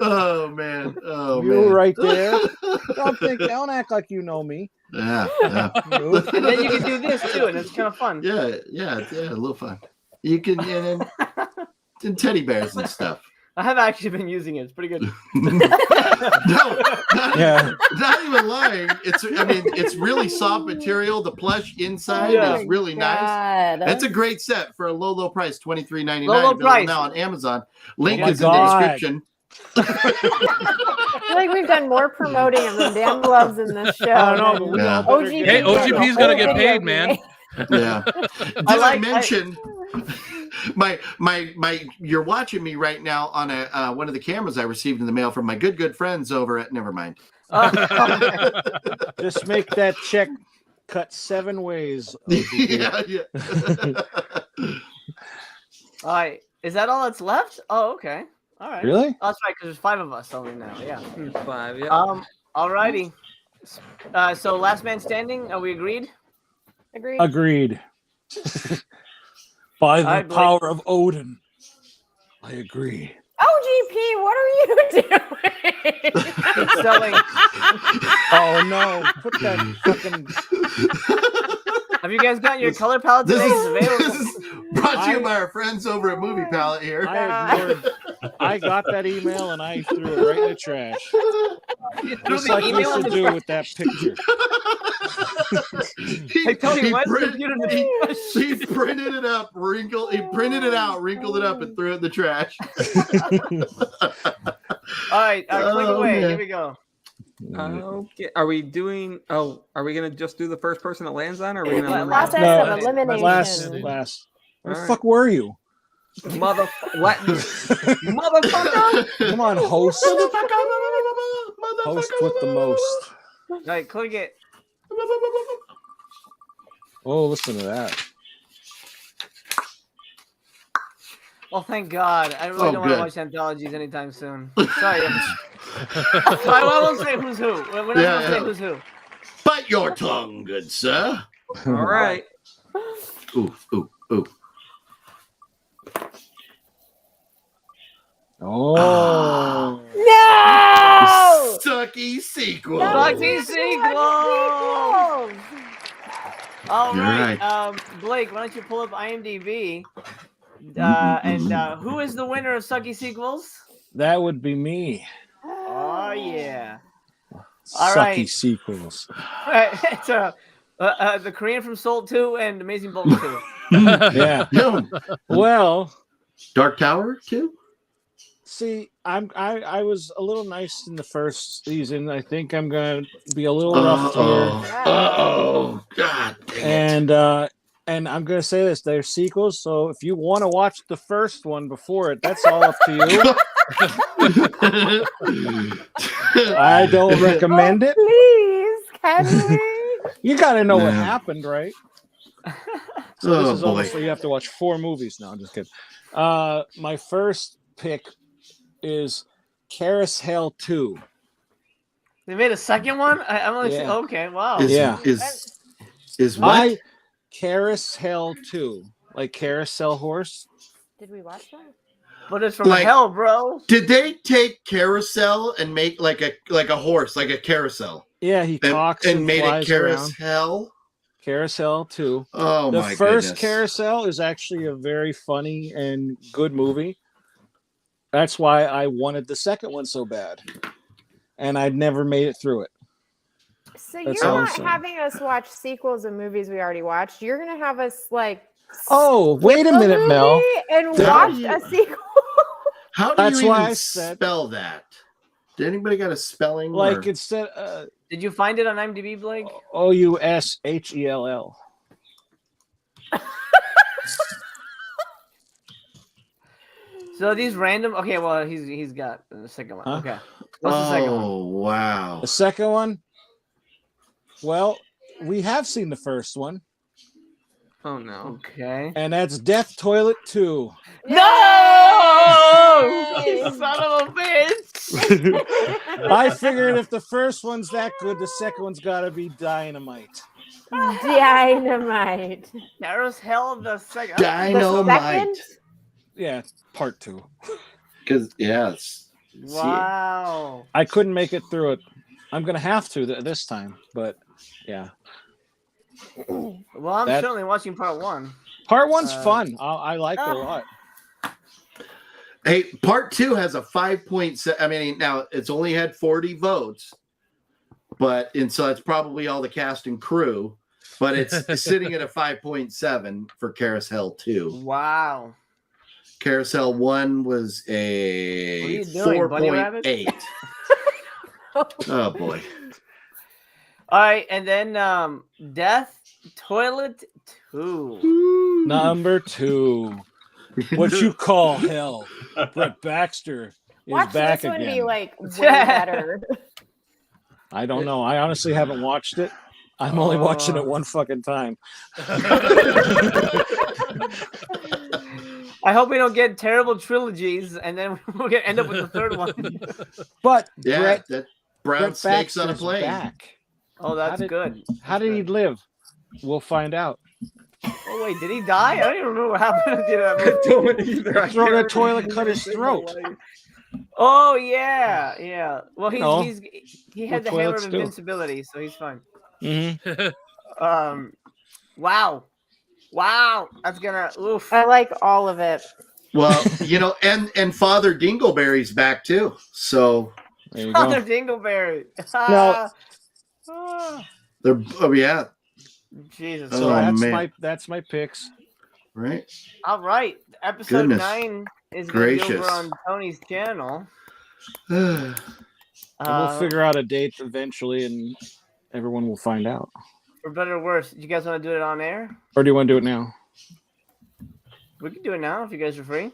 Oh man. Oh You man. right there. Don't act like you know me. Yeah. You. And then you can do this too, and it's kind of fun. Yeah. It's a little fun. You can and teddy bears and stuff. I have actually been using it. It's pretty good. No, Yeah. not even lying. It's really soft material. The plush inside Yeah. is really nice. God. That's a great set for a low price, $23.99. Low Available price. now on Amazon. Link my is in the God. description. I feel like we've done more promoting of them damn gloves in this show. I don't know, than but we Yeah. all better OGP get Hey, it. OGP's gonna get paid, man. Yeah. Did I mention? You're watching me right now on one of the cameras I received in the mail from my good friends over at Nevermind. Just make that check cut 7 ways. OGP. yeah. All right. Is that all that's left? Oh, okay. All right. Really? Oh, that's right, because there's 5 of us only now. Yeah. 5, yeah. Alrighty. So last man standing. Are we agreed? Agreed. Agreed. By the All right, Blake. power of Odin, I agree. OGP, what are you doing? Keep selling. Oh no! Put that fucking. Have you guys got your color palette This today? It's available. is brought to you by our friends over at Movie Palette here. I got that email and I threw it right in the trash. You threw Just the like we email in should the do trash. with that picture. Hey Tony, why is the print- computer in the he printed it up, wrinkled it up, and threw it in the trash. All right, click Oh, away. man. Here we go. Okay. Are we doing? Oh, are we gonna just do the first person that lands on? Or are we gonna eliminate? Process No, of elimination. Last. Where the All fuck were you? Motherfucker! Come on, host. Host with the most. All right, click it. Oh, listen to that. Oh, thank God. I really Oh, don't want good. to watch anthologies anytime soon. Sorry. I won't say who's who. We're not Yeah, going to say yeah. who's who. Bite your tongue, good sir. All right. Ooh. Oh. No! Sucky sequel. Sucky sequel. All You're right. Blake, why don't you pull up IMDb? And who is the winner of Sucky Sequels? That would be me. Oh yeah. Sucky right. sequels. All right. So, the Korean from Soul 2 and Amazing Bulk 2. Yeah. No. Well, Dark Tower 2? see, I was a little nice in the first season. I think I'm gonna be a little rough here. God dang it. And I'm gonna say this: they're sequels. So if you want to watch the first one before it, that's all up to you. I don't recommend it. Please, can we? You got to know what Yeah. happened, right? So this is boy. almost like you have to watch 4 movies. No, I'm just kidding. My first pick is Carousel 2. They made a second one? I'm only Yeah. okay, wow. Is what? Carousel 2, like carousel horse. Did we watch that? But it's from Like- hell, bro. Did they take carousel and make like a horse, like a carousel, Yeah, he talks and made it flies around. carousel? Carousel 2. Oh The my first goodness. Carousel is actually a very funny and good movie. That's why I wanted the second one so bad. And I'd never made it through it. So That's you're all I'm not saying. having us watch sequels of movies we already watched. You're gonna have us like Oh, wait a skip minute, Mel. movie and That- watch a sequel. How do That's you why even I said- spell that? Did anybody got a spelling? Like or- instead Did you find it on IMDb, Blake? OUSHELL. So these random. Okay, well he's got the second one. Okay, what's the second one? Oh wow! The second one, well, we have seen the first one, Oh no. Okay. and that's Death Toilet 2. No! You son of a bitch! I figured if the first one's that good, the second one's got to be dynamite. Dynamite. There's hell the second. The Dynamite. second? Yeah, part 2. Because yes. Wow. I couldn't make it through it. I'm gonna have to this time, but yeah. Well, I'm That- certainly watching part 1. Part 1's fun. I like it a lot. Hey, part 2 has a 5.7. I mean, now it's only had 40 votes, and so it's probably all the cast and crew, but it's sitting at a 5.7 for Carousel 2. Wow. Carousel 1 was a What are you doing, bunny rabbit? 4.8. Oh boy. All right, and then Death Toilet 2. Number 2. What you call hell? Brett Baxter is Watch back this one again. be like way better. I don't know. I honestly haven't watched it. I'm only watching it one fucking time. I hope we don't get terrible trilogies, and then we're gonna end up with the third one. But Yeah, Brett, that brown Brett snakes on a Baxter's plane. back. Oh, that's did- good. How did he live? We'll find out. Oh wait, did he die? I don't even remember what happened at the end of that movie. Don't either. I Throw can't the toilet, cut his throat. Oh yeah, yeah. Well, he know, had the what hammer of toilets do. invincibility, so he's fine. Mm-hmm. Wow, that's gonna oof. I like all of it. Well, and Father Dingleberry's back too. So There you Father go. Dingleberry. No. they're yeah, Jesus. So Oh, man. that's my picks. right. All right, episode Goodness 9 is gonna be gracious. over on Tony's channel. And we'll figure out a date eventually, and everyone will find out. For better or worse, do you guys want to do it on air? Or do you want to do it now? We can do it now if you guys are free.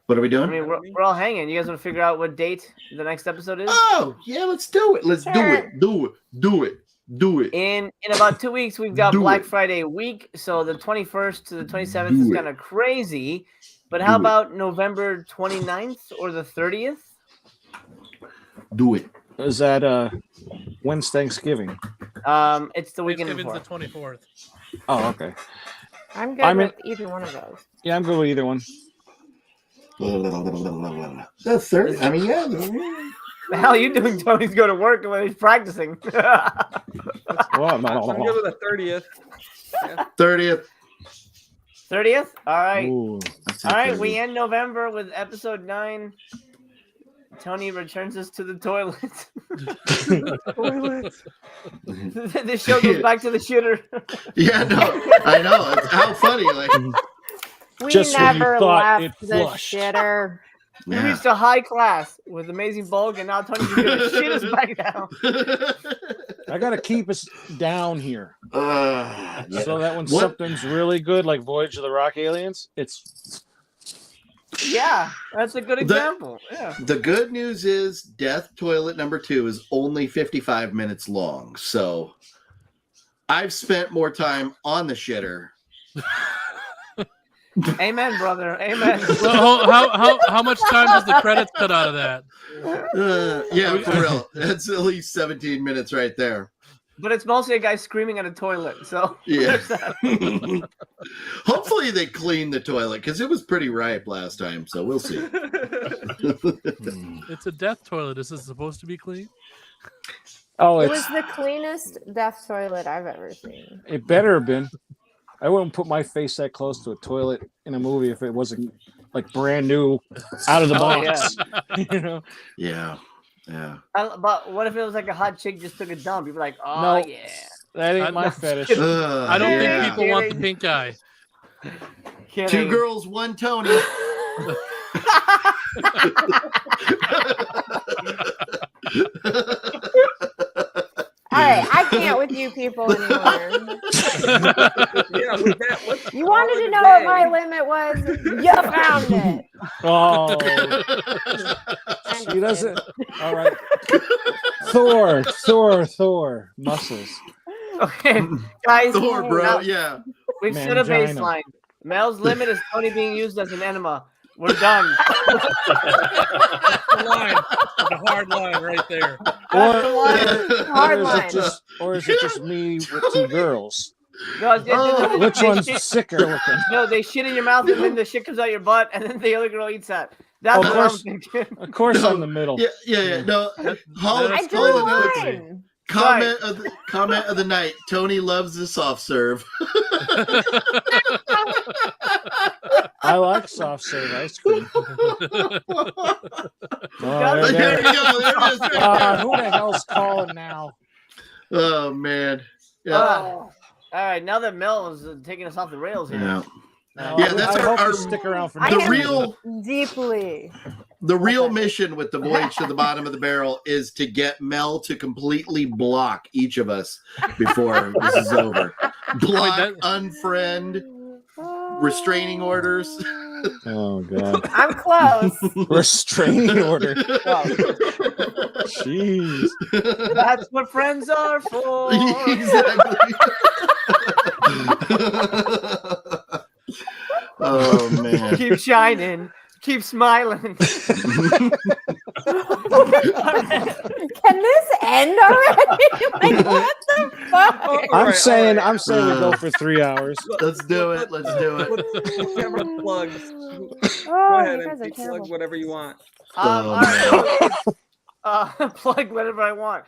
What are we I doing? mean, we're all hanging. You guys want to figure out what date the next episode is? Oh yeah, let's do it. Let's do it. Do it. In about 2 weeks, we've got Do Black it. Friday week, so the 21st to the 27th Do is it. kind of crazy. But how Do it. about November 29th or the 30th? Do it. Is that when's Thanksgiving? It's the weekend Thanksgiving's before. the 24th. Oh, okay. I'm good I'm in- with either one of those. Yeah, I'm good with either one. The third. I mean, yeah. The hell are you doing? Tony's going to work when he's practicing. I'm good with the 30th. Yeah. 30th. 30th? All right. Ooh. All right, we end November with episode 9. Tony returns us to the toilet. This show goes back to the shitter. Yeah, no, I know. It's how funny. Like, We Just when you never thought left it the flushed. shitter. We yeah. reached a high class with amazing bulk, and now Tony's going to shit us back down. I gotta keep us down here. Yeah. So that when What- something's really good, like Voyage of the Rock Aliens, it's Yeah, that's a good example. Yeah. The good news is Death Toilet number 2 is only 55 minutes long. So I've spent more time on the shitter. Amen, brother. Amen. Well, how much time does the credits cut out of that? Yeah, for real. That's at least 17 minutes right there. But it's mostly a guy screaming at a toilet. So Yeah. there's that. Hopefully they clean the toilet because it was pretty ripe last time. So we'll see. It's a death toilet. Is it supposed to be clean? oh, It it's was the cleanest death toilet I've ever seen. it better have been. I wouldn't put my face that close to a toilet in a movie if it wasn't like brand new, out of the Oh, box. You know? Yeah. Yeah. But what if it was like a hot chick just took a dump? You'd be like, oh, No. yeah. That ain't I- my fetish. I don't yeah. think people want the pink eye. Two Kidding. girls, one Tony. All right, I can't with you people anymore. Yeah, with that, let's You call wanted it to a know what day. my limit was? You found it. Oh, he doesn't. All right. Thor, muscles. Okay, guys, Thor, bro. now Yeah. we've set a Mangina. baseline. Mel's limit is Tony being used as an enema. We're done. The line, the hard line right there. That's the line. Hard Or line. is it just me with two girls? No, Which they one's shit- sicker looking? No, they shit in your mouth and then the shit comes out your butt, and then the other girl eats that. That's Of what course. I'm thinking. Of course, I'm the middle. Yeah. No, Holly, I drew Holly a the notes. line. Comment of the night. Tony loves the soft serve. I like soft serve ice cream. There There you go. There it is. Right there. Who the hell's calling now? Oh man. Yeah. All right, now that Mel is taking us off the rails here. Yeah. Uh, Yeah, that's I our- hope our- you stick around for I The am real- deeply. The real mission with the Voyage to the Bottom of the Barrel is to get Mel to completely block each of us before this is over. Block, unfriend, restraining orders. Oh god. I'm close. Restraining order. well, Jeez. that's what friends are for. Exactly. Oh man. Keep shining. Keep smiling. Can this end already? Like, what the fuck? I'm saying we go for 3 hours. Let's do it. Let's do it. Camera plugs. Go Oh, ahead you guys and are plug terrible. whatever you want. All right. Plug whatever I want.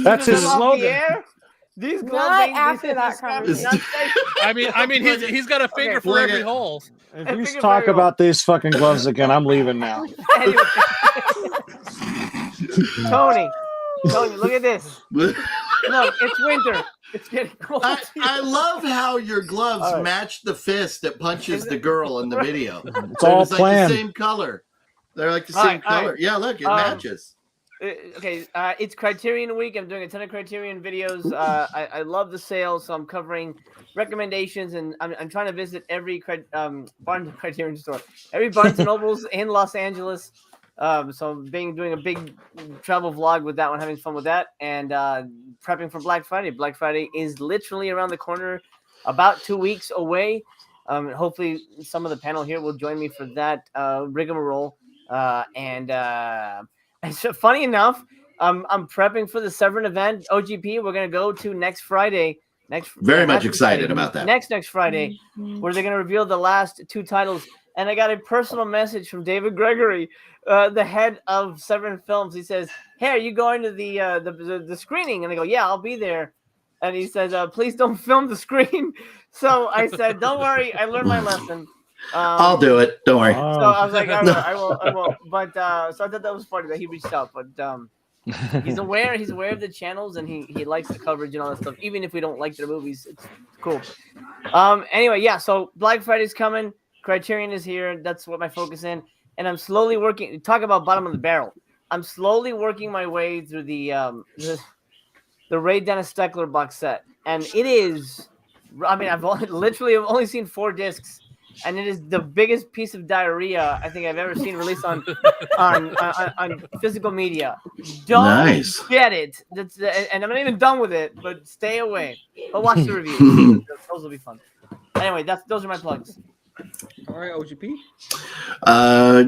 That's his Off the slogan. air, these gloves Not ain't after decent that description, conversation. not safe. I mean, he's got a finger Okay, for plug every it. hole. If I you think talk it's very about these fucking gloves again, I'm leaving now. Anyway. Tony, look at this. Look, it's winter. It's getting cold. I love how your gloves All right. match the fist that punches the girl in the video. It's all It's like planned. the same color. They're like the All same right, all color. right. Yeah, look, it Um, matches. Okay, it's Criterion Week. I'm doing a ton of Criterion videos. I love the sale, so I'm covering recommendations, and I'm trying to visit every Barnes & Criterion store, every Barnes & Nobles in Los Angeles. So I'm doing a big travel vlog with that one, having fun with that, and prepping for Black Friday. Black Friday is literally around the corner, about 2 weeks away. Hopefully, some of the panel here will join me for that rigmarole. And so funny enough, I'm prepping for the Severn event, OGP. We're gonna go to next Friday. Very much excited about that. Next Friday, where they're going to reveal the last 2 titles. And I got a personal message from David Gregory, the head of Severin Films. He says, "Hey, are you going to the screening?" And I go, "Yeah, I'll be there." And he says, "Please don't film the screen." So I said, "Don't worry, I learned my lesson." I'll do it. Don't worry. So I was like, I will. But so I thought that was funny that he reached out. But he's aware of the channels, and he likes the coverage and all that stuff. Even if we don't like their movies, it's cool. Anyway, yeah. So Black Friday's coming. Criterion is here. That's what my focus in, and I'm slowly working. Talk about bottom of the barrel. I'm slowly working my way through the Ray Dennis Steckler box set, and it is. I mean, I've only seen 4 discs. And it is the biggest piece of diarrhea I think I've ever seen released on physical media. Don't get it. And I'm not even done with it, but stay away. But watch the reviews. Those will be fun. Anyway, those are my plugs. All right, OGP.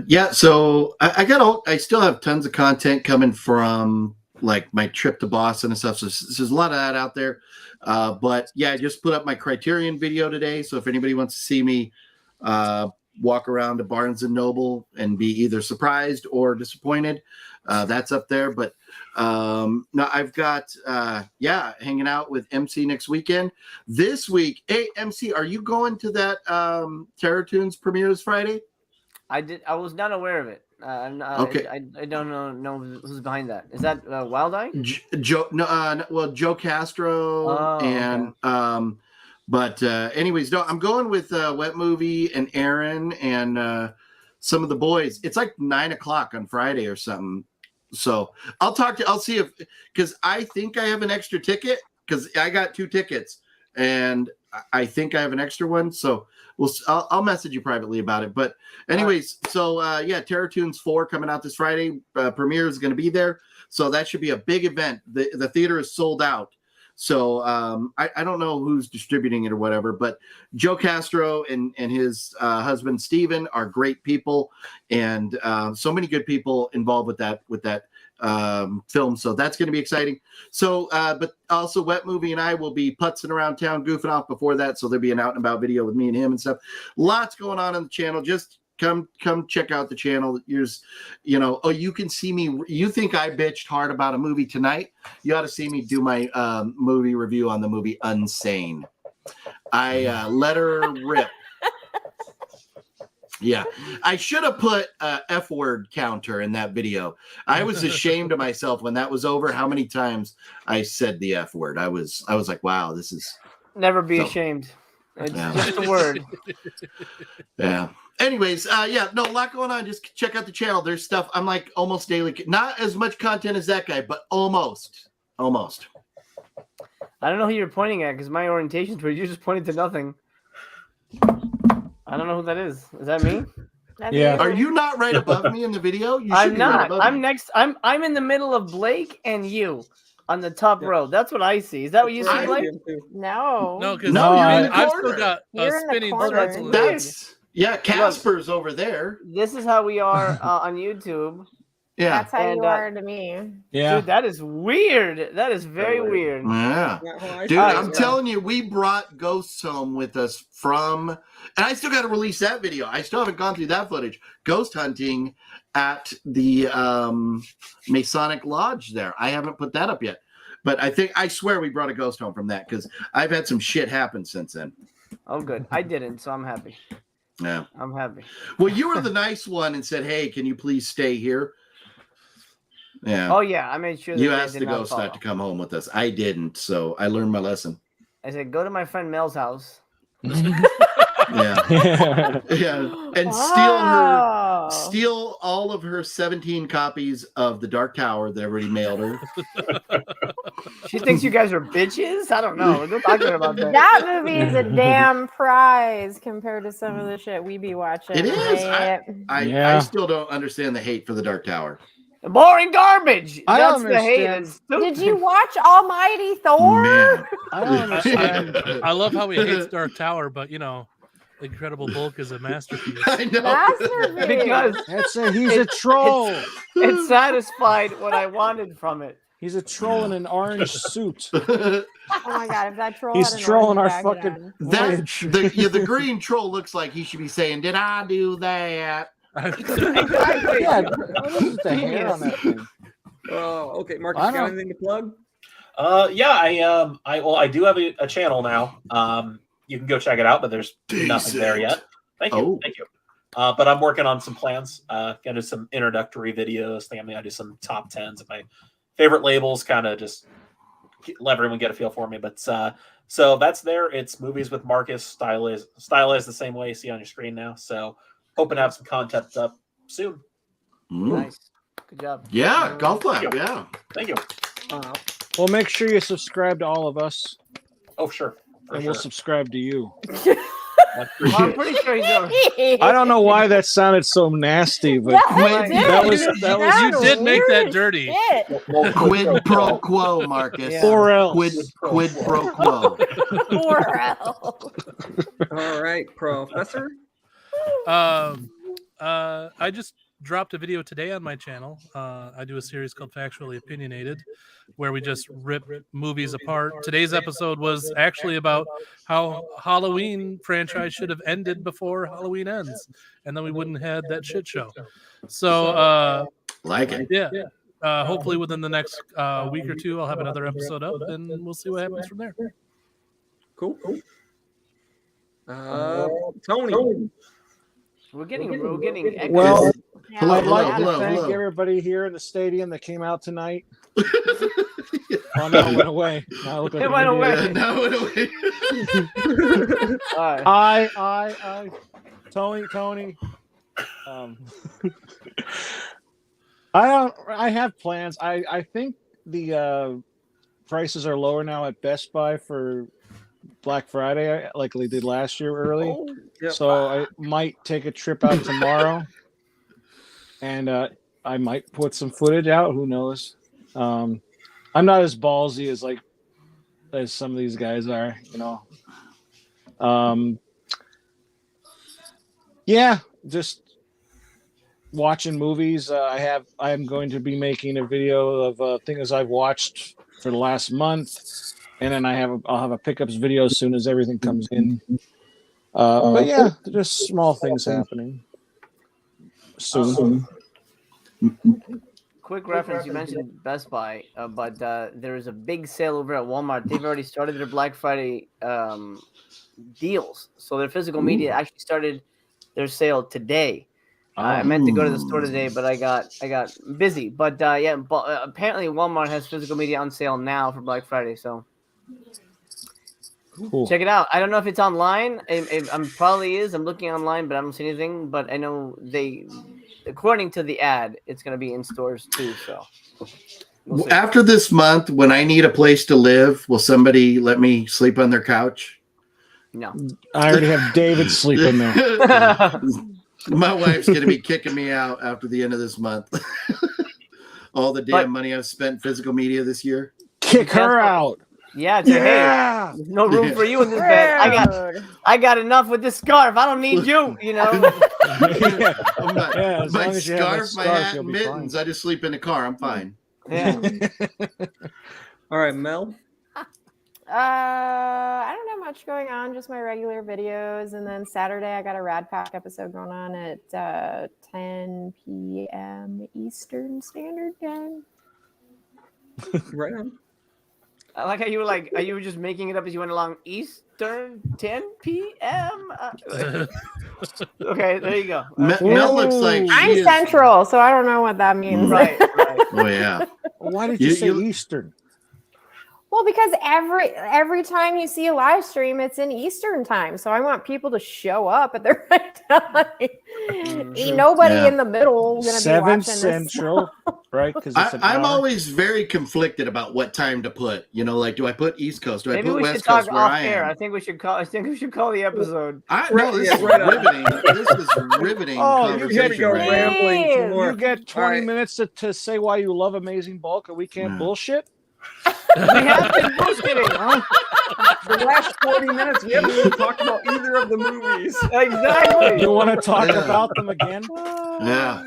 Yeah, so I still have tons of content coming from like my trip to Boston and stuff. So there's a lot of that out there. But yeah, I just put up my Criterion video today. So if anybody wants to see me walk around to Barnes and Noble and be either surprised or disappointed, that's up there. But no, I've got hanging out with MC next weekend. This week, hey MC, are you going to that Terror Tunes premieres Friday? I was not aware of it. Okay. I don't know who's behind that. Is that Wild Eye? Joe Castro and okay. But anyways, no, I'm going with Wet Movie and Aaron and some of the boys. It's like 9:00 on Friday or something. So I'll see if, because I think I have an extra ticket, because I got 2 tickets and I think I have an extra one. So I'll message you privately about it. But anyways, so Terror Tunes 4 coming out this Friday. Premiere is going to be there. So that should be a big event. The theater is sold out. So I don't know who's distributing it or whatever, but Joe Castro and his husband Steven are great people, and so many good people involved with that film. So that's going to be exciting. So, but also Wet Movie and I will be putzing around town, goofing off before that. So there'll be an out and about video with me and him and stuff. Lots going on the channel. Just come check out the channel. Here's, you can see me. You think I bitched hard about a movie tonight? You ought to see me do my movie review on the movie Unsane. I let her rip. Yeah, I should have put a F word counter in that video. I was ashamed of myself when that was over. How many times I said the F word? I was like, wow, this is. Never be ashamed. It's just a word. Yeah. Anyways, a lot going on. Just check out the channel. There's stuff. I'm like almost daily. Not as much content as that guy, but almost. I don't know who you're pointing at because my orientations were you just pointed to nothing. I don't know who that is. Is that me? Yeah. Are you not right above me in the video? You I'm not. Right I'm next. I'm in the middle of Blake and you on the top row. That's what I see. Is that what you see, Blake? No, because I've still got spinning circle. That's Casper's over there. This is how we are on YouTube. Yeah, that's how you are to me. Yeah, dude, that is weird. That is very weird. Yeah, dude, I'm telling you, we brought ghosts home with us from, and I still got to release that video. I still haven't gone through that footage. Ghost hunting at the Masonic Lodge there. I haven't put that up yet, but I swear we brought a ghost home from that because I've had some shit happen since then. Oh, good. I didn't, so I'm happy. Yeah, I'm happy. Well, you were the nice one and said, "Hey, can you please stay here?" Yeah. Oh yeah, I made sure that you asked the ghost not to come home with us. I didn't, so I learned my lesson. I said, "Go to my friend Mel's house." Yeah, and steal all of her 17 copies of The Dark Tower that everybody mailed her. She thinks you guys are bitches. I don't know. Don't talk to her about that. That movie is a damn prize compared to some of the shit we be watching. It is. I still don't understand the hate for The Dark Tower. Boring garbage. That's the hate. Did you watch Almighty Thor? Man. I don't understand. I love how he hates Dark Tower, but Incredible Bulk is a masterpiece. I know. Because he's a troll. It satisfied what I wanted from it. He's a troll in an orange suit. Oh my god, if that troll He's had an trolling our orange fucking background. the green troll looks like he should be saying, "Did I do that?" Exactly. Yeah, what is the hair on that thing? Oh, okay. Marcus, I you got don't- anything to plug? Yeah, I do have a channel now. You can go check it out, but there's nothing there yet. Thank you. Thank you. But I'm working on some plans. Gonna do some introductory videos. I think I'm gonna do some top 10s of my favorite labels, kind of just let everyone get a feel for me. But so that's there. It's Movies with Marcus. Stylized the same way you see on your screen now. So hoping to have some content up soon. Nice. Good job. Yeah, golf clap. Yeah. Thank you. Well, make sure you subscribe to all of us, Oh, sure. and we'll subscribe to you. Well, I'm pretty sure he's over. I don't know why that sounded so nasty, but You did make that dirty. Quid pro quo, Marcus. Yeah. Or else. Quid pro quo. Or else. All right, Professor. I just dropped a video today on my channel. I do a series called Factually Opinionated, where we just rip movies apart. Today's episode was actually about how Halloween franchise should have ended before Halloween ends, and then we wouldn't have had that shit show. So, Like it. yeah. Hopefully within the next week or two, I'll have another episode up, and we'll see what happens from there. Cool. Tony. We're getting echoes. Well, Hello, I'd like to hello, thank hello. everybody here in the stadium that came out tonight. Oh no, it went away. Now I look like It an went idiot. away. All right. I, Tony. I have plans. I think the prices are lower now at Best Buy for Black Friday, like they did last year early. Yep. So I might take a trip out tomorrow, and I might put some footage out. Who knows? I'm not as ballsy as some of these guys are, you know. Yeah, just watching movies. I am going to be making a video of things I've watched for the last month, and then I'll have a pickups video as soon as everything comes in. But yeah, just small things happening soon. Quick reference, you mentioned Best Buy, but there is a big sale over at Walmart. They've already started their Black Friday deals. So their physical media actually started their sale today. I meant to go to the store today, but I got busy. But apparently Walmart has physical media on sale now for Black Friday. So Cool. check it out. I don't know if it's online. It probably is. I'm looking online, but I don't see anything. But I know according to the ad, it's going to be in stores too. So we'll see. After this month, when I need a place to live, will somebody let me sleep on their couch? No. I already have David sleeping there. My wife's going to be kicking me out after the end of this month. All the damn money I've spent physical media this year. Kick her out. Yeah, it's like, hey, there's no room for you in this bed. I got enough with this scarf. I don't need you, you know. Yeah, as My long as you have that scarf, my scarf, hat, you'll and be mittens. I just sleep in the car. I'm fine. Yeah. All right, Mel. I don't have much going on, just my regular videos. And then Saturday, I got a Rad Pack episode going on at 10 p.m. Eastern Standard Time. Right on. I like how you were like, are you just making it up as you went along? Eastern 10 p.m. Okay, there you go. Mel looks like I'm Central, so I don't know what that means. Right. Oh yeah. Why did you say Eastern? Well, because every time you see a live stream, it's in Eastern time. So I want people to show up at the right time. Ain't nobody in the middle going to be 7 watching Central, right? Because I'm always very conflicted about what time to put. You know, like, do I put East Coast? Do I Maybe put we West should talk Coast where off I air. am? I think we should call the episode. No, this is riveting. This is riveting you conversation. gotta go right now. rambling some more. You get 20 All right. minutes to say why you love Amazing Bulk and we can't bullshit? We have been bullshitting, huh? The last 40 minutes, we haven't even talked about either of the movies. Exactly. You want to talk about them again? Yeah.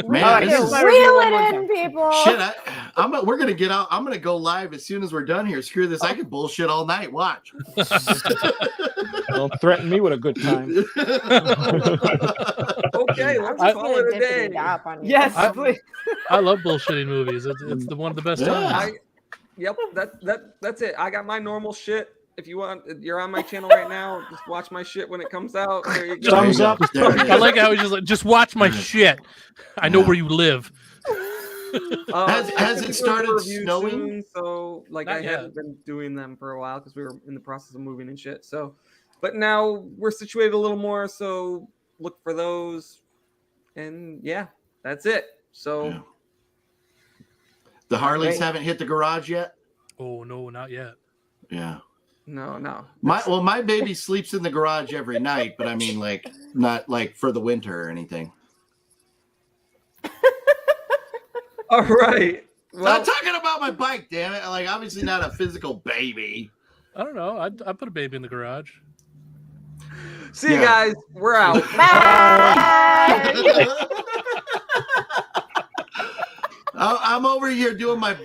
All Man, right, this here's is my review Reel one more it time. in, people. shit. We're gonna get out. I'm gonna go live as soon as we're done here. Screw this. I can bullshit all night. Watch. Don't threaten me with a good time. Okay, let's I'm call it a day. Yes, please. I love bullshitting movies. It's one of the best times. Yep, that's it. I got my normal shit. If you want, you're on my channel right now. Just watch my shit when it comes out. There you go. Thumbs up. I like how he's just like, just watch my shit. I know where you live. Has it started snowing? Soon, so like Not I yet. haven't been doing them for a while because we were in the process of moving and shit. So, but now we're situated a little more. So look for those, and yeah, that's it. So Yeah. The Harleys haven't hit the garage yet. Oh no, not yet. Yeah. no. My baby sleeps in the garage every night, but I mean, like, not like for the winter or anything. All right. Well, I'm talking about my bike, damn it! Like, obviously not a physical baby. I don't know. I put a baby in the garage. see you guys. We're out. I'm over here doing my